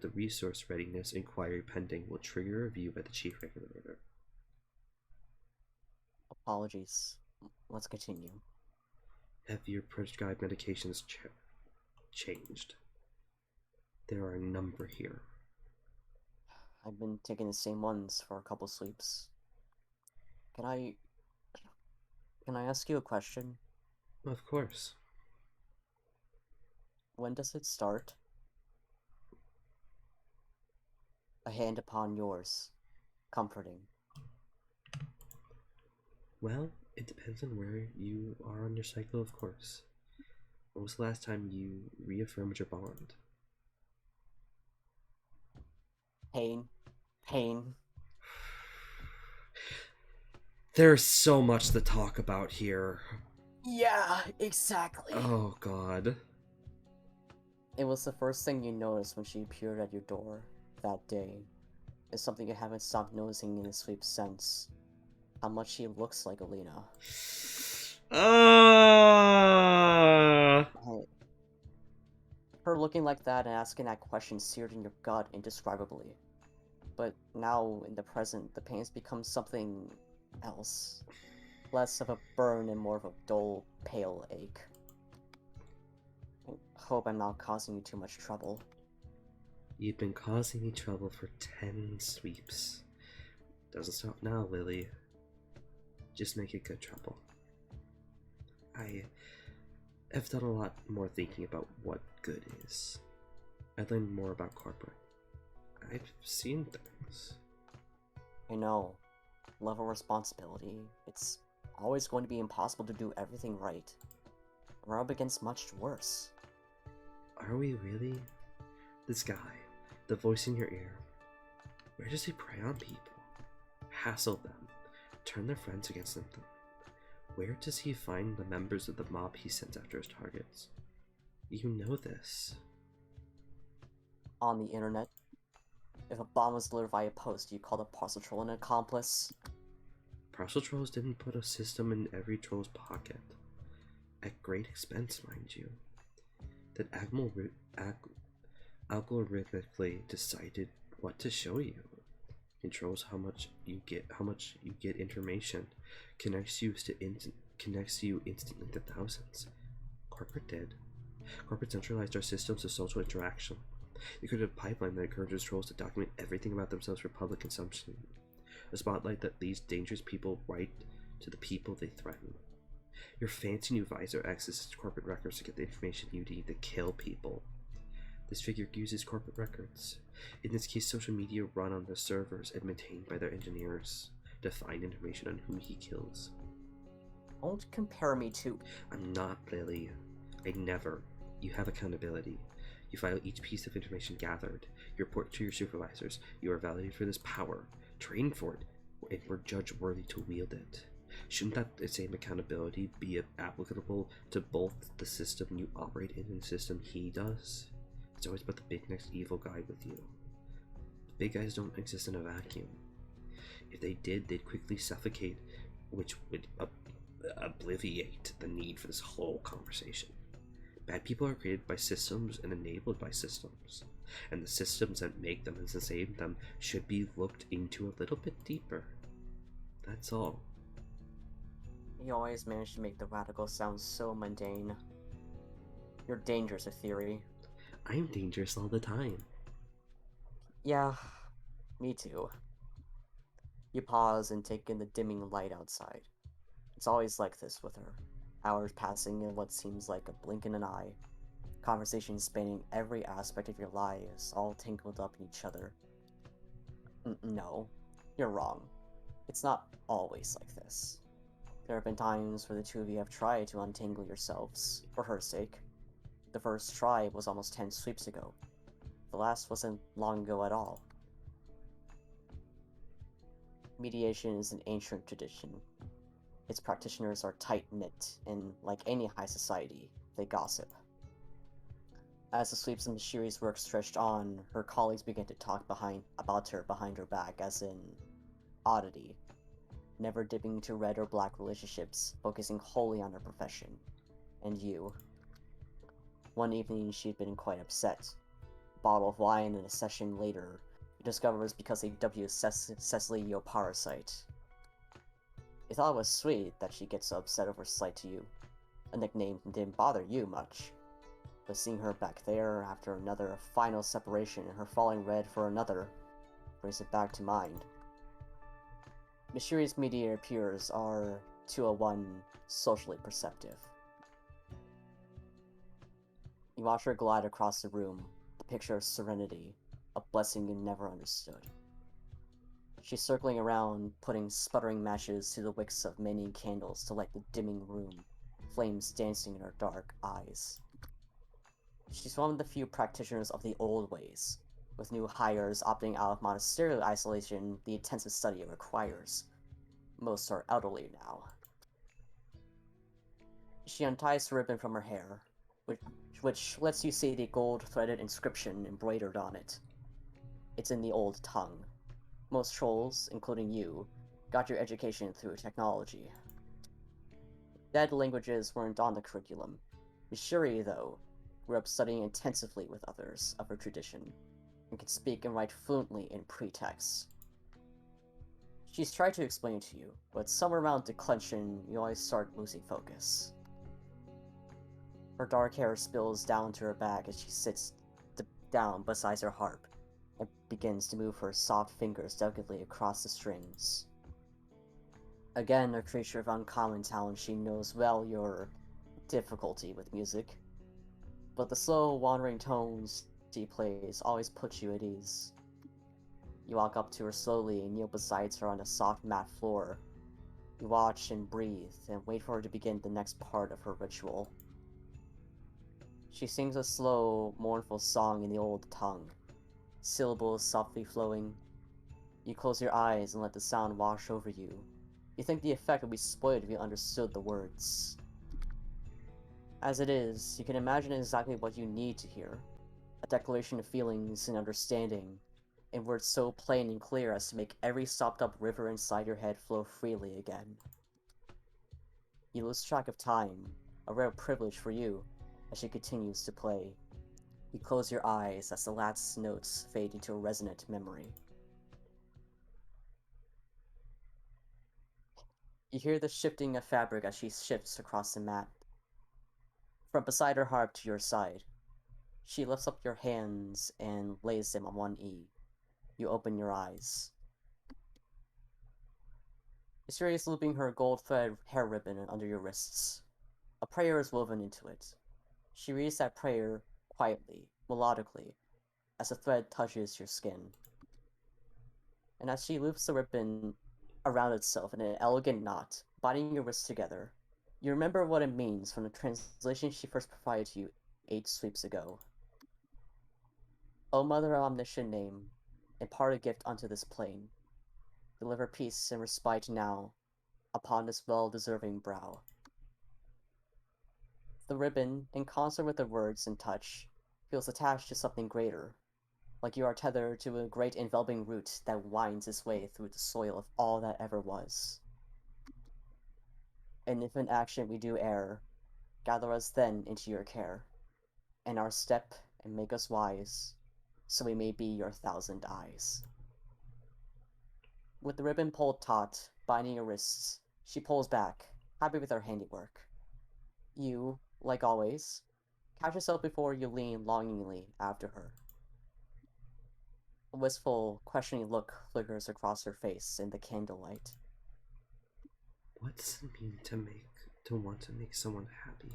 the resource readiness inquiry pending will trigger a review by the chief regulator. Apologies. Let's continue. Have your prescribed medications changed? There are a number here. I've been taking the same ones for a couple sleeps. Can I ask you a question? Of course. When does it start? A hand upon yours. Comforting. Well, it depends on where you are on your cycle, of course. When was the last time you reaffirmed your bond? Pain. Pain. There's so much to talk about here. Yeah, exactly. Oh, God. It was the first thing you noticed when she appeared at your door that day. It's something you haven't stopped noticing in the sleep since. How much she looks like Alina. Her looking like that and asking that question seared in your gut indescribably. But now, in the present, the pain's become something else. Less of a burn and more of a dull, pale ache. I hope I'm not causing you too much trouble. You've been causing me trouble for 10 sweeps. Doesn't stop now, Lily. Just make it good trouble. I have done a lot more thinking about what good is. I learned more about corporate. I've seen things. I know. Level of responsibility. It's always going to be impossible to do everything right. We're up against much worse. Are we really? This guy, the voice in your ear, where does he prey on people? Hassle them, turn their friends against them? Where does he find the members of the mob he sends after his targets? You know this. On the internet. If a bomb was delivered via post, you call the parcel troll an accomplice? Parcel trolls didn't put a system in every troll's pocket. At great expense, mind you. That algorithmically decided what to show you. Controls how much you get information. Connects you instantly to thousands. Corporate did. Corporate centralized our systems of social interaction. It created a pipeline that encourages trolls to document everything about themselves for public consumption. A spotlight that leads dangerous people right to the people they threaten. Your fancy new visor accesses corporate records to get the information you need to kill people. This figure uses corporate records, in this case social media run on the servers and maintained by their engineers, to find information on who he kills. Don't compare me to... I'm not, Lily. I never. You have accountability. You file each piece of information gathered. You report to your supervisors. You are validated for this power, trained for it, and were judged worthy to wield it. Shouldn't that same accountability be applicable to both the system you operate in and the system he does? It's always about the big next evil guy with you. The big guys don't exist in a vacuum. If they did, they'd quickly suffocate, which would obliviate the need for this whole conversation. Bad people are created by systems and enabled by systems, and the systems that make them and sustain them should be looked into a little bit deeper. That's all. You always manage to make the radical sound so mundane. You're dangerous, a theory. I'm dangerous all the time. Yeah, me too. You pause and take in the dimming light outside. It's always like this with her. Hours passing in what seems like a blink in an eye. Conversations spanning every aspect of your lives, all tangled up in each other. No, you're wrong. It's not always like this. There have been times where the two of you have tried to untangle yourselves, for her sake. The first try was almost 10 sweeps ago. The last wasn't long ago at all. Mediation is an ancient tradition. Its practitioners are tight-knit, and like any high society, they gossip. As the sweeps of Mshiri's work stretched on, her colleagues began to talk about her behind her back, as in oddity, never dipping into red or black relationships, focusing wholly on her profession. And you. One evening, she'd been quite upset. A bottle of wine and a session later, you discover it was because they dubbed you Secily your parasite. You thought it was sweet that she gets so upset over slight to you. A nickname didn't bother you much. But seeing her back there after another final separation and her falling red for another brings it back to mind. Mshiri's mediator peers are 201 socially perceptive. You watch her glide across the room, the picture of serenity, a blessing you never understood. She's circling around, putting sputtering matches to the wicks of many candles to light the dimming room, flames dancing in her dark eyes. She's one of the few practitioners of the old ways, with new hires opting out of monasterial isolation the intensive study it requires. Most are elderly now. She unties the ribbon from her hair, which lets you see the gold-threaded inscription embroidered on it. It's in the old tongue. Most trolls, including you, got your education through technology. Dead languages weren't on the curriculum. Mshiri, though, grew up studying intensively with others of her tradition, and can speak and write fluently in pretext. She's tried to explain to you, but somewhere around declension, you always start losing focus. Her dark hair spills down to her back as she sits down beside her harp, and begins to move her soft fingers delicately across the strings. Again, a creature of uncommon talent, she knows well your difficulty with music, but the slow, wandering tones she plays always put you at ease. You walk up to her slowly and kneel beside her on the soft mat floor. You watch and breathe, and wait for her to begin the next part of her ritual. She sings a slow, mournful song in the old tongue, syllables softly flowing. You close your eyes and let the sound wash over you. You think the effect would be spoiled if you understood the words. As it is, you can imagine exactly what you need to hear. A declaration of feelings and understanding, in words so plain and clear as to make every stopped-up river inside your head flow freely again. You lose track of time, a rare privilege for you, as she continues to play. You close your eyes as the last notes fade into a resonant memory. You hear the shifting of fabric as she shifts across the mat. From beside her harp to your side, she lifts up your hands and lays them on one knee. You open your eyes. Mshiri is looping her gold thread hair ribbon under your wrists. A prayer is woven into it. She reads that prayer quietly, melodically, as the thread touches your skin. And as she loops the ribbon around itself in an elegant knot, binding your wrists together, You remember what it means from the translation she first provided to you 8 sweeps ago. O Mother of Omniscient Name, impart a gift unto this plain. Deliver peace and respite now upon this well-deserving brow. The ribbon, in concert with the words and touch, feels attached to something greater, like you are tethered to a great enveloping root that winds its way through the soil of all that ever was. And if in action we do err, gather us then into your care, and our step and make us wise, so we may be your 1,000 eyes. With the ribbon pulled taut, binding your wrists, she pulls back, happy with her handiwork. You, like always, catch yourself before you lean longingly after her. A wistful, questioning look flickers across her face in the candlelight. What does it mean to want to make someone happy?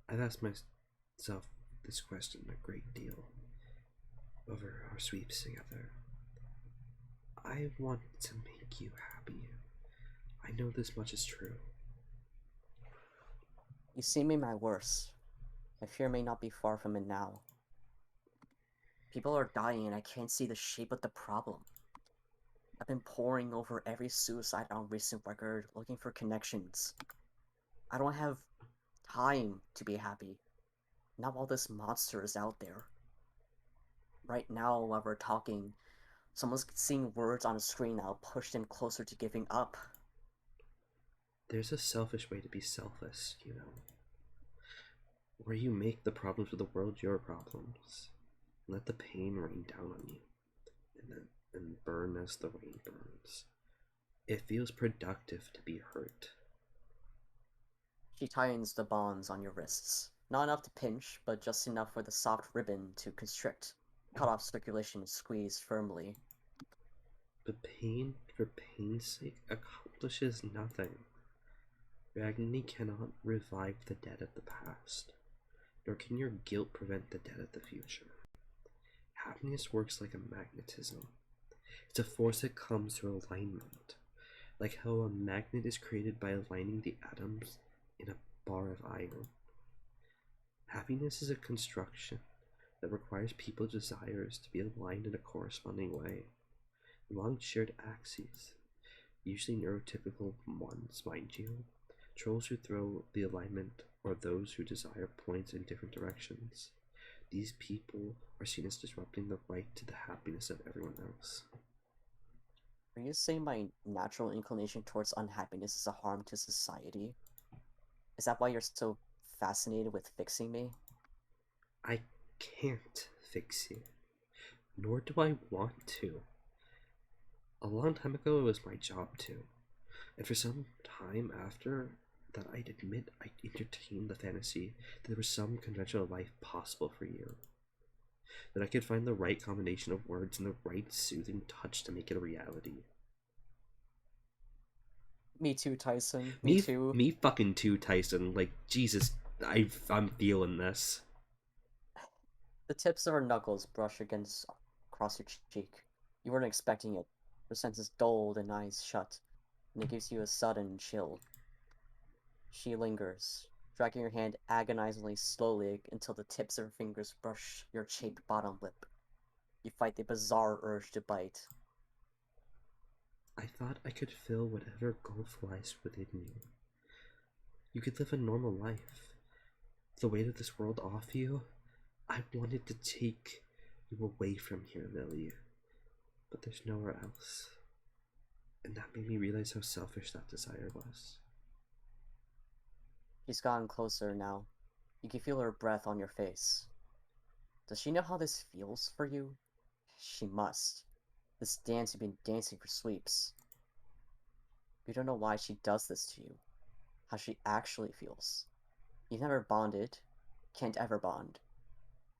I've asked myself this question a great deal over our sweeps together. I want to make you happy. I know this much is true. You see me my worst. I fear may not be far from it now. People are dying and I can't see the shape of the problem. I've been poring over every suicide on recent record, looking for connections. I don't have time to be happy. Not while this monster is out there. Right now, while we're talking, someone's seeing words on a screen that'll push them closer to giving up. There's a selfish way to be selfish, you know. Where you make the problems of the world your problems. Let the pain rain down on you. And burn as the rain burns. It feels productive to be hurt. She tightens the bonds on your wrists. Not enough to pinch, but just enough for the soft ribbon to constrict. Cut off circulation and squeeze firmly. But pain, for pain's sake, accomplishes nothing. Agony cannot revive the dead of the past, nor can your guilt prevent the dead of the future. Happiness works like a magnetism. It's a force that comes through alignment, like how a magnet is created by aligning the atoms in a bar of iron. Happiness is a construction that requires people's desires to be aligned in a corresponding way, along shared axes, usually neurotypical ones, mind you. Trolls who throw the alignment or those who desire points in different directions. These people are seen as disrupting the right to the happiness of everyone else. Are you saying my natural inclination towards unhappiness is a harm to society? Is that why you're so fascinated with fixing me? I can't fix you, nor do I want to. A long time ago, it was my job to, and for some time after that, I'd admit I entertained the fantasy that there was some conventional life possible for you. That I could find the right combination of words and the right soothing touch to make it a reality. Me too, Tyson. Me too. Me fucking too, Tyson. Like, Jesus, I'm feeling this. The tips of her knuckles brush across your cheek. You weren't expecting it. Her senses dulled and eyes shut, and it gives you a sudden chill. She lingers, dragging your hand agonizingly slowly until the tips of her fingers brush your chapped bottom lip. You fight the bizarre urge to bite. I thought I could fill whatever gulf lies within you. You could live a normal life. The weight of this world off you, I wanted to take you away from here, Lily. But there's nowhere else. And that made me realize how selfish that desire was. She's gotten closer now. You can feel her breath on your face. Does she know how this feels for you? She must. This dance you've been dancing for sweeps. You don't know why she does this to you. How she actually feels. You've never bonded. Can't ever bond.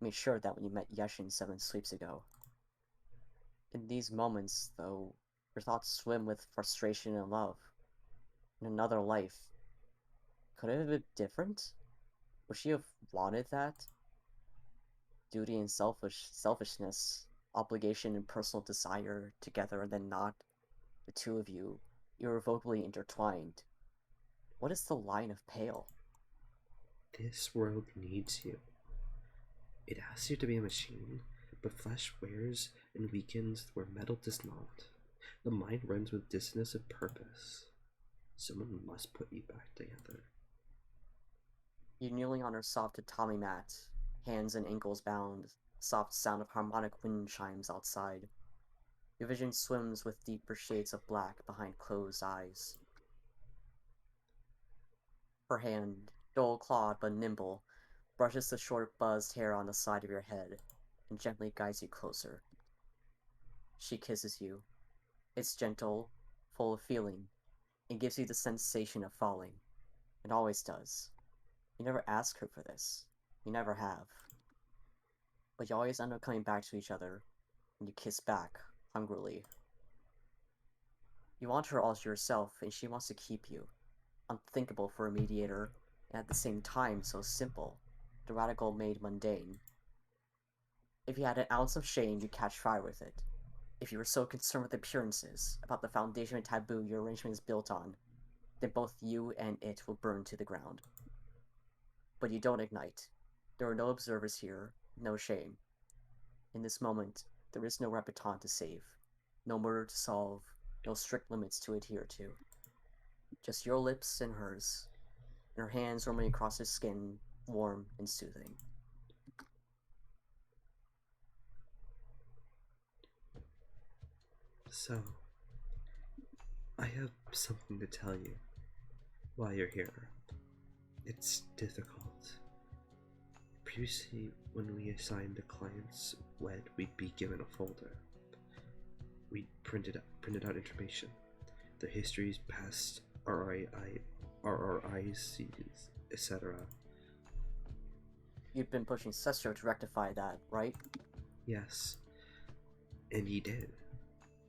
Made sure of that when you met Yeshin 7 sweeps ago. In these moments, though, your thoughts swim with frustration and love. In another life, could it have been different? Would she have wanted that? Duty and selfishness, obligation and personal desire together and then not. The two of you, irrevocably intertwined. What is the line of pale? This world needs you. It asks you to be a machine, but flesh wears and weakens where metal does not. The mind runs with dissonance of purpose. Someone must put you back together. You kneeling on her soft tatami mat, hands and ankles bound, soft sound of harmonic wind chimes outside. Your vision swims with deeper shades of black behind closed eyes. Her hand, dull clawed but nimble, brushes the short buzzed hair on the side of your head and gently guides you closer. She kisses you. It's gentle, full of feeling. It gives you the sensation of falling. It always does. You never ask her for this. You never have. But you always end up coming back to each other, and you kiss back, hungrily. You want her all to yourself, and she wants to keep you. Unthinkable for a mediator, and at the same time so simple. The radical made mundane. If you had an ounce of shame, you'd catch fire with it. If you were so concerned with appearances, about the foundation of taboo your arrangement is built on, then both you and it will burn to the ground. But you don't ignite. There are no observers here, no shame. In this moment, there is no repetant to save, no murder to solve, no strict limits to adhere to. Just your lips and hers, and her hands roaming across his skin, warm and soothing. So, I have something to tell you while you're here. It's difficult. Previously, when we assigned the clients WED, we'd be given a folder. We'd printed out information, their histories, past RRIs, etc. You'd been pushing Sestro to rectify that, right? Yes, and he did.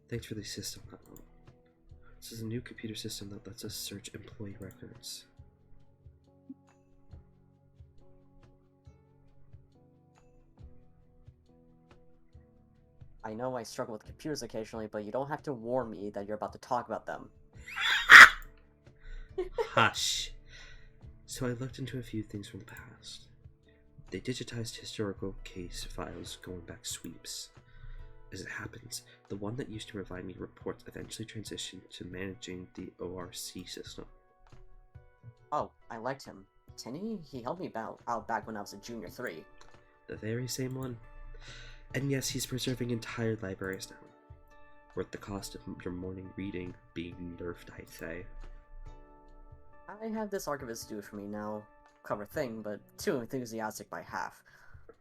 Thanks for the system, Madeline. This is a new computer system that lets us search employee records. I know I struggle with computers occasionally, but you don't have to warn me that you're about to talk about them. Hush. So I looked into a few things from the past. They digitized historical case files going back sweeps. As it happens, the one that used to provide me reports eventually transitioned to managing the ORC system. Oh, I liked him. Didn't he helped me out back when I was a junior 3. The very same one. And yes, he's preserving entire libraries now. Worth the cost of your morning reading being nerfed, I'd say. I have this archivist do it for me now. Clever thing, but too enthusiastic by half.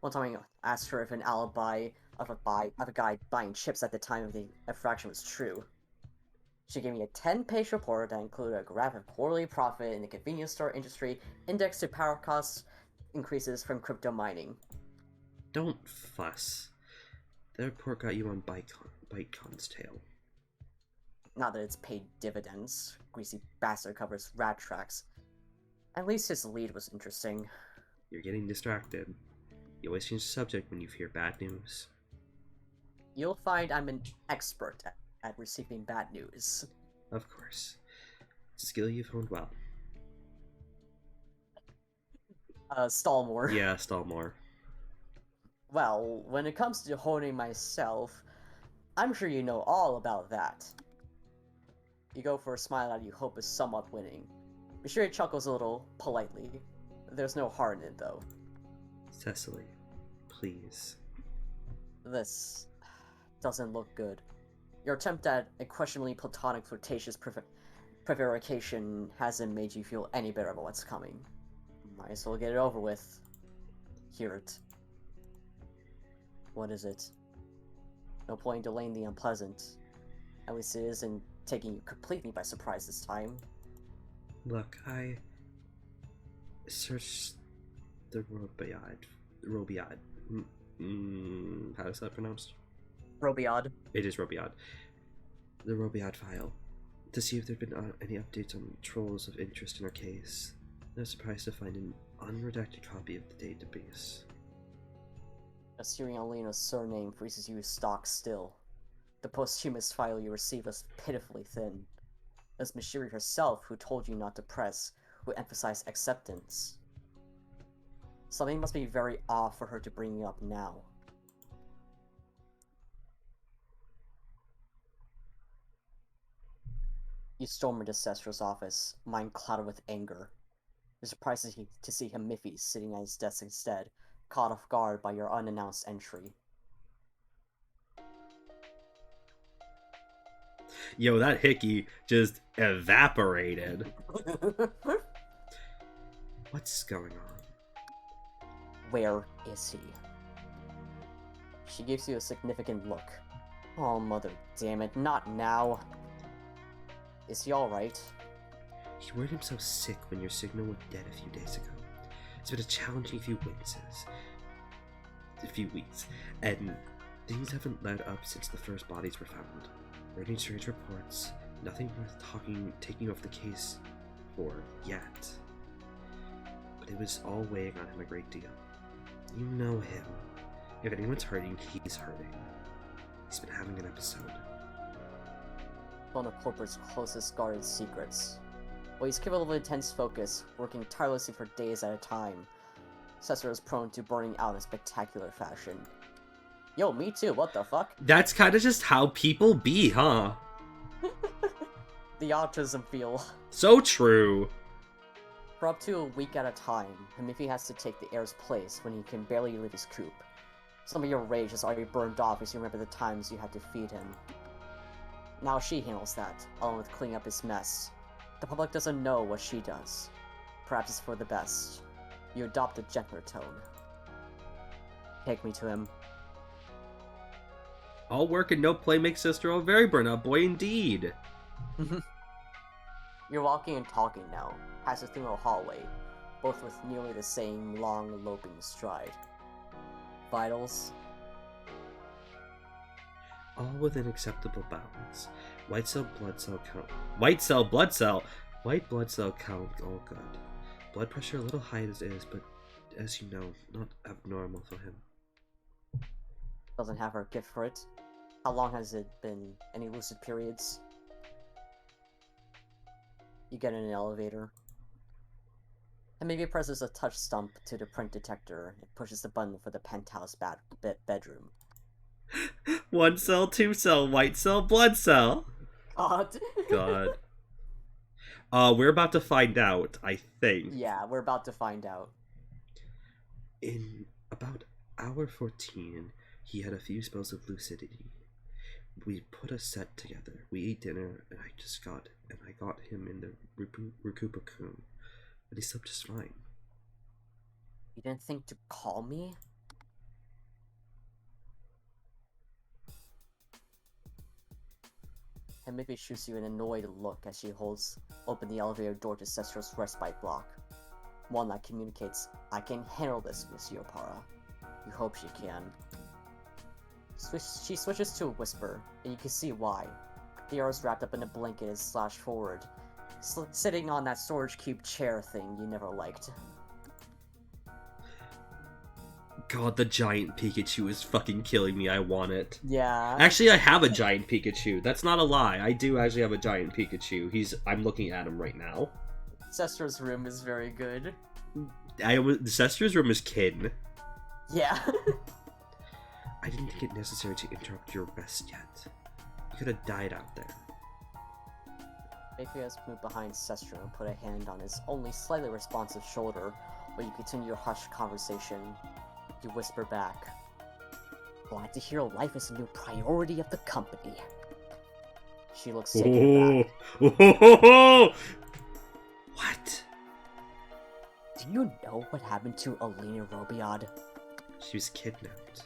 One time I asked her if an alibi of a guy buying chips at the time of the infraction was true. She gave me a 10-page report that included a graph of quarterly profit in the convenience store industry indexed to power cost increases from crypto mining. Don't fuss. The report got you on ByteCon's tail. Not that it's paid dividends. Greasy bastard covers rat tracks. At least his lead was interesting. You're getting distracted. You always change the subject when you hear bad news. You'll find I'm an expert at receiving bad news. Of course. It's a skill you've honed well. Stall more. Yeah, stall more. Well, when it comes to honing myself, I'm sure you know all about that. You go for a smile that you hope is somewhat winning. Mshiri chuckles a little, politely. There's no heart in it, though. Secily, please. This doesn't look good. Your attempt at a questionably platonic flirtatious prevarication hasn't made you feel any better about what's coming. Might as well get it over with. Hear it. What is it? No point delaying the unpleasant. At least it isn't taking you completely by surprise this time. Look, I searched the Robiad. How is that pronounced? Robiad. It is Robiad. The Robiad file. To see if there'd been any updates on trolls of interest in our case. I was surprised to find an unredacted copy of the database. Just hearing Alina's surname freezes you stock still. The posthumous file you received was pitifully thin. It was Mshiri herself who told you not to press, who emphasize acceptance. Something must be very off for her to bring you up now. You storm into Cestra's office, mind clouded with anger. You're surprised to see Himifi sitting at his desk instead, caught off guard by your unannounced entry. Yo, that hickey just evaporated. What's going on? Where is he? She gives you a significant look. Oh, mother damn it, not now. Is he alright? He worried himself sick when your signal was dead a few days ago. It's been a challenging few weeks, and things haven't led up since the first bodies were found. Reading strange reports, nothing worth taking off the case for yet. But it was all weighing on him a great deal. You know him. If anyone's hurting, he's hurting. He's been having an episode. One of corporate's closest guarded secrets. While he's capable of intense focus, working tirelessly for days at a time, Cesar is prone to burning out in spectacular fashion. Yo, me too, what the fuck? That's kind of just how people be, huh? The autism feel. So true. For up to a week at a time, Himifi has to take the heir's place when he can barely leave his coop. Some of your rage has already burned off as you remember the times you had to feed him. Now she handles that, along with cleaning up his mess. The public doesn't know what she does. Perhaps it's for the best. You adopt a gentler tone. Take me to him. All work and no play makes Sister a very burnout boy indeed. You're walking and talking now, passing through a hallway, both with nearly the same long, loping stride. Vitals? All within acceptable bounds. White blood cell count, all good. Blood pressure a little high as is, but as you know, not abnormal for him. Doesn't have her gift for it. How long has it been? Any lucid periods? You get in an elevator. And maybe presses a touch stump to the print detector and pushes the button for the penthouse bedroom. 1 cell, 2 cell, white cell, blood cell. God. We're about to find out, I think. Yeah, we're about to find out. In about hour 14, he had a few spells of lucidity. We put a set together. We ate dinner, and I got him in the Rukupa-kun, and he slept just fine. You didn't think to call me? And maybe shoots you an annoyed look as she holds open the elevator door to Cestra's respite block. One that communicates, I can handle this, Monsieur Para. You hope she can. She switches to a whisper, and you can see why. The arrow's wrapped up in a blanket is slashed forward, sitting on that storage cube chair thing you never liked. God, the giant Pikachu is fucking killing me. I want it. Yeah. Actually, I have a giant Pikachu. That's not a lie. I do actually have a giant Pikachu. I'm looking at him right now. Cestra's room is very good. Cestra's room is kin. Yeah. I didn't think it necessary to interrupt your rest yet. You could have died out there. Mayfias moved behind Cestra and put a hand on his only slightly responsive shoulder while you continue your hushed conversation. You whisper back, glad to hear life is a new priority of the company. She looks taken aback. What? Do you know what happened to Alina Robiad? She was kidnapped.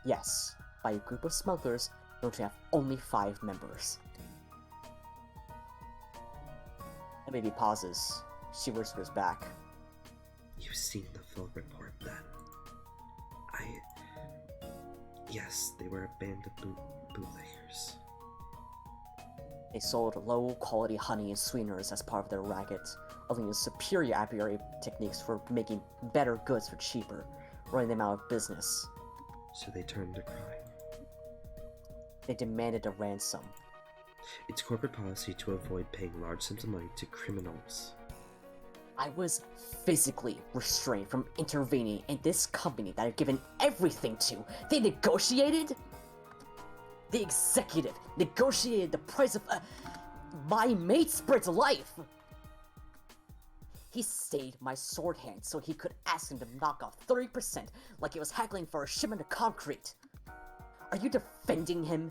Yes, by a group of smugglers known to have only 5 members. And maybe pauses. She whispers back. You've seen the full report then. Yes, they were a band of bootleggers. They sold low-quality honey and sweeteners as part of their racket, Alina's superior apiary techniques for making better goods for cheaper, running them out of business. So they turned to crime. They demanded a ransom. It's corporate policy to avoid paying large sums of money to criminals. I was physically restrained from intervening in this company that I've given everything to. They negotiated? The executive negotiated the price of my mate Spirit's life! He stayed my sword hand so he could ask him to knock off 30% like he was haggling for a shipment of concrete. Are you defending him?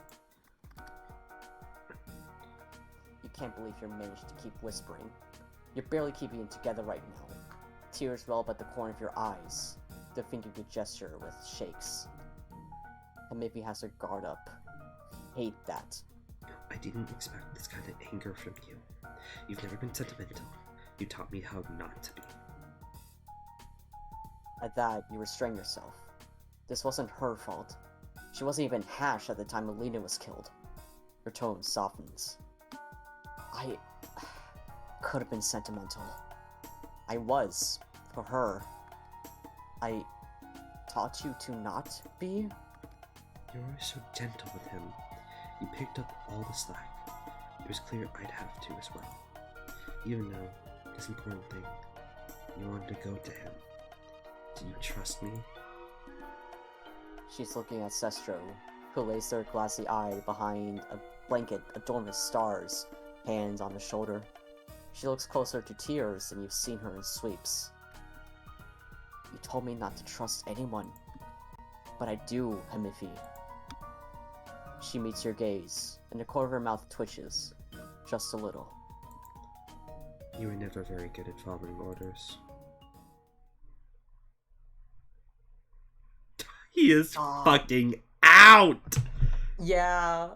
You can't believe you managed to keep whispering. You're barely keeping it together right now. Tears well up at the corner of your eyes. The finger you gesture with shakes. And maybe has her guard up. Hate that. I didn't expect this kind of anger from you. You've never been sentimental. You taught me how not to be. At that, you restrain yourself. This wasn't her fault. She wasn't even Hash at the time Alina was killed. Her tone softens. I could have been sentimental. I was, for her. I taught you to not be? You were so gentle with him. You picked up all the slack. It was clear I'd have to as well. Even though, this important thing, you wanted to go to him. Do you trust me? She's looking at Sestro, who lays their glassy eye behind a blanket adorned with stars, hands on his shoulder. She looks closer to tears than you've seen her in sweeps. You told me not to trust anyone, but I do, Hemifi. She meets your gaze, and the corner of her mouth twitches, just a little. You were never very good at following orders. He is fucking out! Yeah.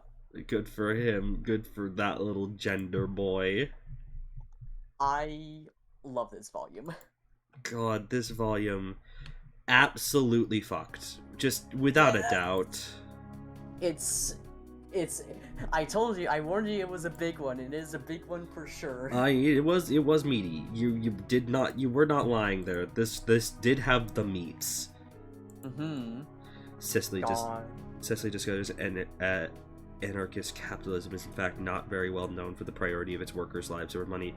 Good for him. Good for that little gender boy. I love this volume. God, this volume absolutely fucked. Just without a doubt. It's I told you, I warned you it was a big one. It is a big one for sure. It was meaty. You were not lying there. This did have the meats. Mm-hmm. Secily discovers anarchist capitalism is in fact not very well known for the priority of its workers' lives over money.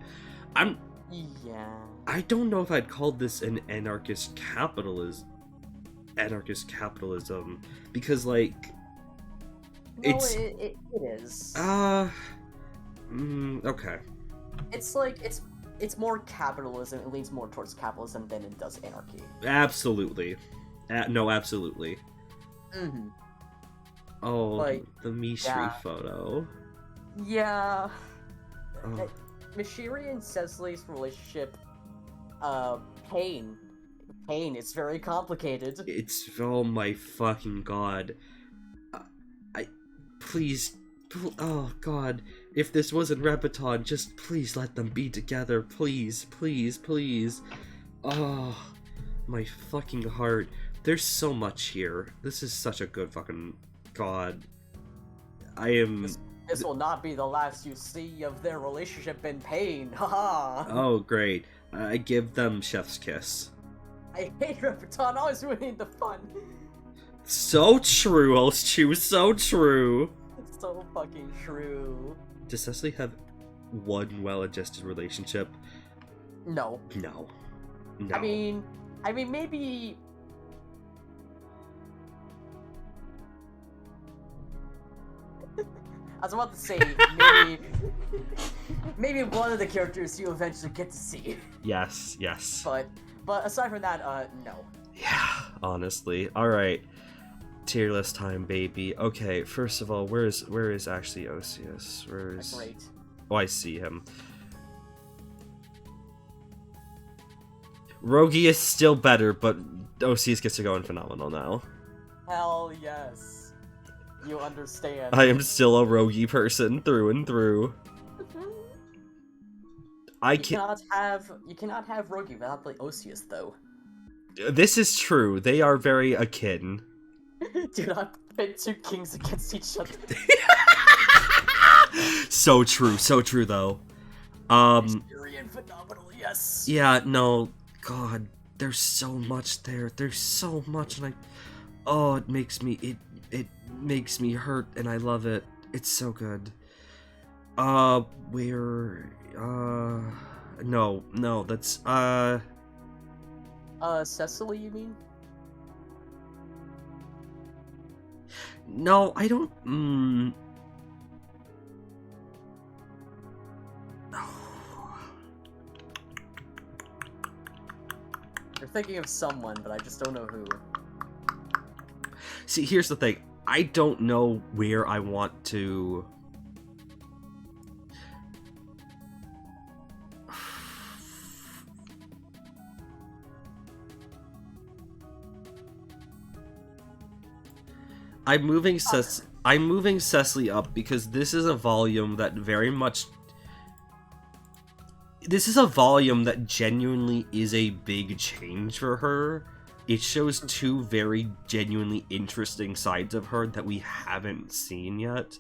Yeah. I don't know if I'd call this an anarchist capitalism because like No, it's it is. Okay. It's like it's more capitalism. It leans more towards capitalism than it does anarchy. Absolutely. No, absolutely. Mm-hmm. Oh, Like, the Mshiri yeah. photo. Yeah. Oh. Mshiri and Cecily's relationship, pain. It's very complicated. It's, oh my fucking god. Oh god. If this wasn't Repeton, just please let them be together. Please, please, please. Oh, my fucking heart. There's so much here. This is such a good fucking god. I am... This will not be the last you see of their relationship in pain. Haha. Oh, great. I give them chef's kiss. I hate Repeton, always ruining the fun. So true, Ostu, so true. It's so fucking true. Does Secily have one well-adjusted relationship? No. No. I mean maybe... I was about to say, maybe one of the characters you eventually get to see. Yes. But aside from that, no. Yeah, honestly. Alright. Tier list time, baby. Okay, first of all, where is actually Occeus? Where is... Great. Oh, I see him. Rogi is still better, but Occeus gets to go in Phenomenal now. Hell yes. You understand. I am still a Rogi person through and through. You cannot have Rogi without playing Occeus, though. This is true. They are very akin. Do not pit two kings against each other. So true though. Mshiri and phenomenal, yes. Yeah, no, God, there's so much there. There's so much, and it makes me hurt, and I love it. It's so good. No, that's, Secily, you mean? no, I don't, You're thinking of someone, but I just don't know who. See, here's the thing. I don't know where I want to... I'm moving Cecily up because this is a volume that very much... This is a volume that genuinely is a big change for her. It shows two very genuinely interesting sides of her that we haven't seen yet.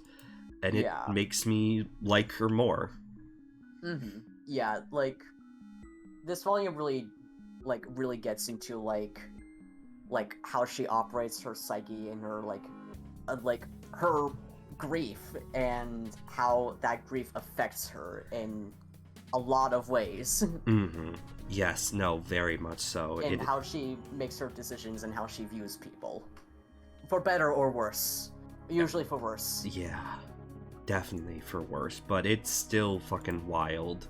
And it makes me like her more. Mm-hmm. Yeah, like, this volume really gets into, like how she operates her psyche and her, her grief, and how that grief affects her in a lot of ways. Mm-hmm. Yes, no, very much so. And how she makes her decisions and how she views people. For better or worse. Usually for worse. Yeah, definitely for worse, but it's still fucking wild.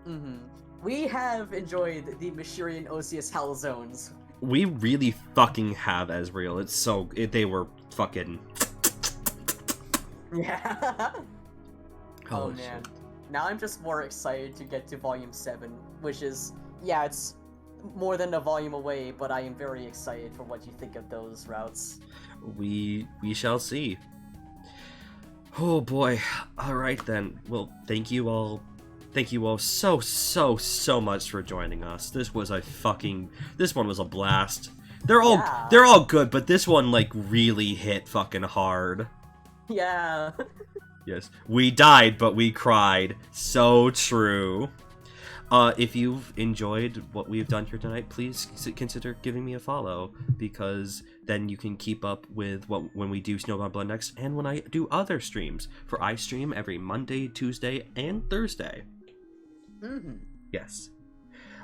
Mm-hmm. We have enjoyed the Mshiri and Occeus Hell Zones. We really fucking have, Ezreal. It's so... they were fucking... Yeah. Oh man. Shit. Now I'm just more excited to get to Volume 7, which is... Yeah, it's more than a volume away, but I am very excited for what you think of those routes. We shall see. Oh boy. Alright then. Well, thank you all so much for joining us. This one was a blast. They're all good, but this one like really hit fucking hard. Yeah. Yes. We died, but we cried. So true. If you've enjoyed what we've done here tonight, please consider giving me a follow, because then you can keep up with when we do Snowbound Blood next, and when I do other streams. For I stream every Monday, Tuesday, and Thursday. Mm-hmm. Yes.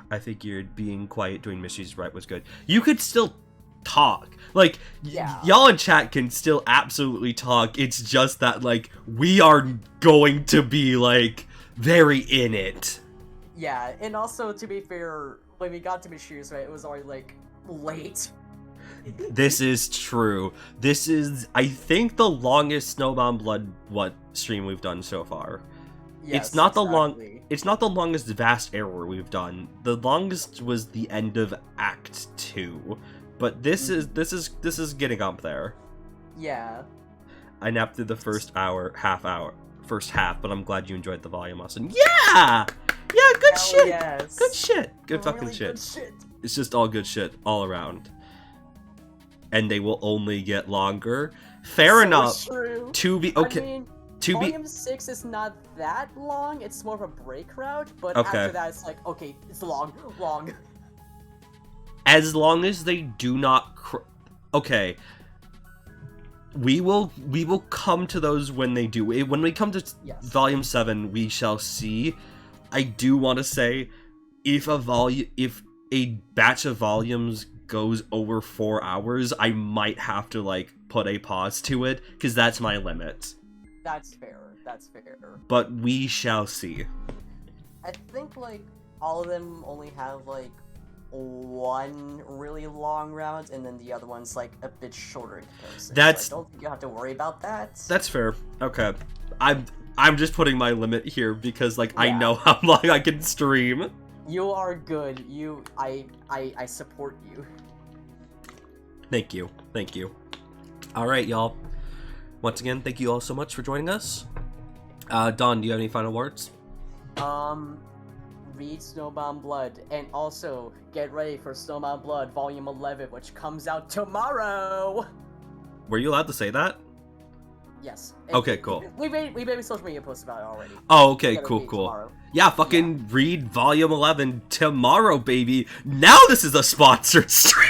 I figured being quiet doing Mshiri's right was good. You could still talk. Like, y'all in chat can still absolutely talk. It's just that, like, we are going to be, like, very in it. Yeah, and also, to be fair, when we got to Mshiri's right, it was already, like, late. This is true. This is, I think, the longest Snowbound Blood stream we've done so far. Yes, it's not exactly. It's not the longest Vast Error we've done. The longest was the end of Act 2. But this is getting up there. Yeah. I napped through the first half, but I'm glad you enjoyed the volume, Austin. Yeah! Yeah, good shit! Yes. Good shit! Good fucking really shit. Good shit. It's just all good shit, all around. And they will only get longer. Fair enough. True. To be... Okay. I mean, Volume 6 is not that long, it's more of a break route, but Okay. after that it's like, okay, it's long. As long as they do not... Okay. We will come to those when they do. When we come to Volume 7, we shall see. I do want to say, if a batch of volumes goes over 4 hours, I might have to, like, put a pause to it, because that's my limit. That's fair. But we shall see. I think, like, all of them only have, like, one really long route, and then the other one's, like, a bit shorter in comparison. That's... So I don't think you have to worry about that. That's fair. Okay. I'm just putting my limit here, because, like, I know how long I can stream. You are good. I support you. Thank you. Alright, y'all. Once again, thank you all so much for joining us. Don, do you have any final words? Read Snowbound Blood, and also get ready for Snowbound Blood Volume 11, which comes out tomorrow! Were you allowed to say that? Yes. Okay, cool. We made a social media post about it already. Oh, okay, cool. Tomorrow. Yeah, fucking read Volume 11 tomorrow, baby! Now this is a sponsored stream!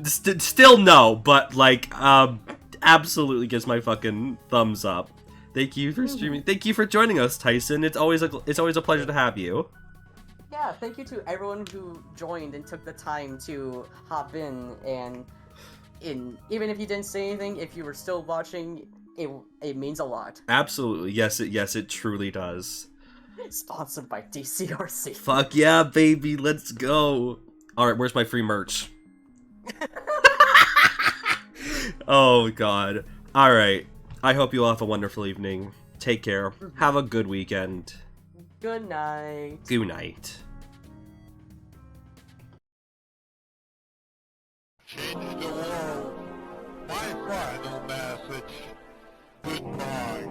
Still no, but, like, absolutely gives my fucking thumbs up. Thank you for streaming. Thank you for joining us, Tyson. It's always a pleasure to have you. Yeah, thank you to everyone who joined and took the time to hop in, and even if you didn't say anything, if you were still watching, it means a lot. Absolutely. Yes, it truly does. Sponsored by DCRC. Fuck yeah, baby. Let's go. All right, where's my free merch? Oh god. All right. I hope you all have a wonderful evening. Take care. Have a good weekend. Good night. Good night. Change the world. My final message. Goodbye.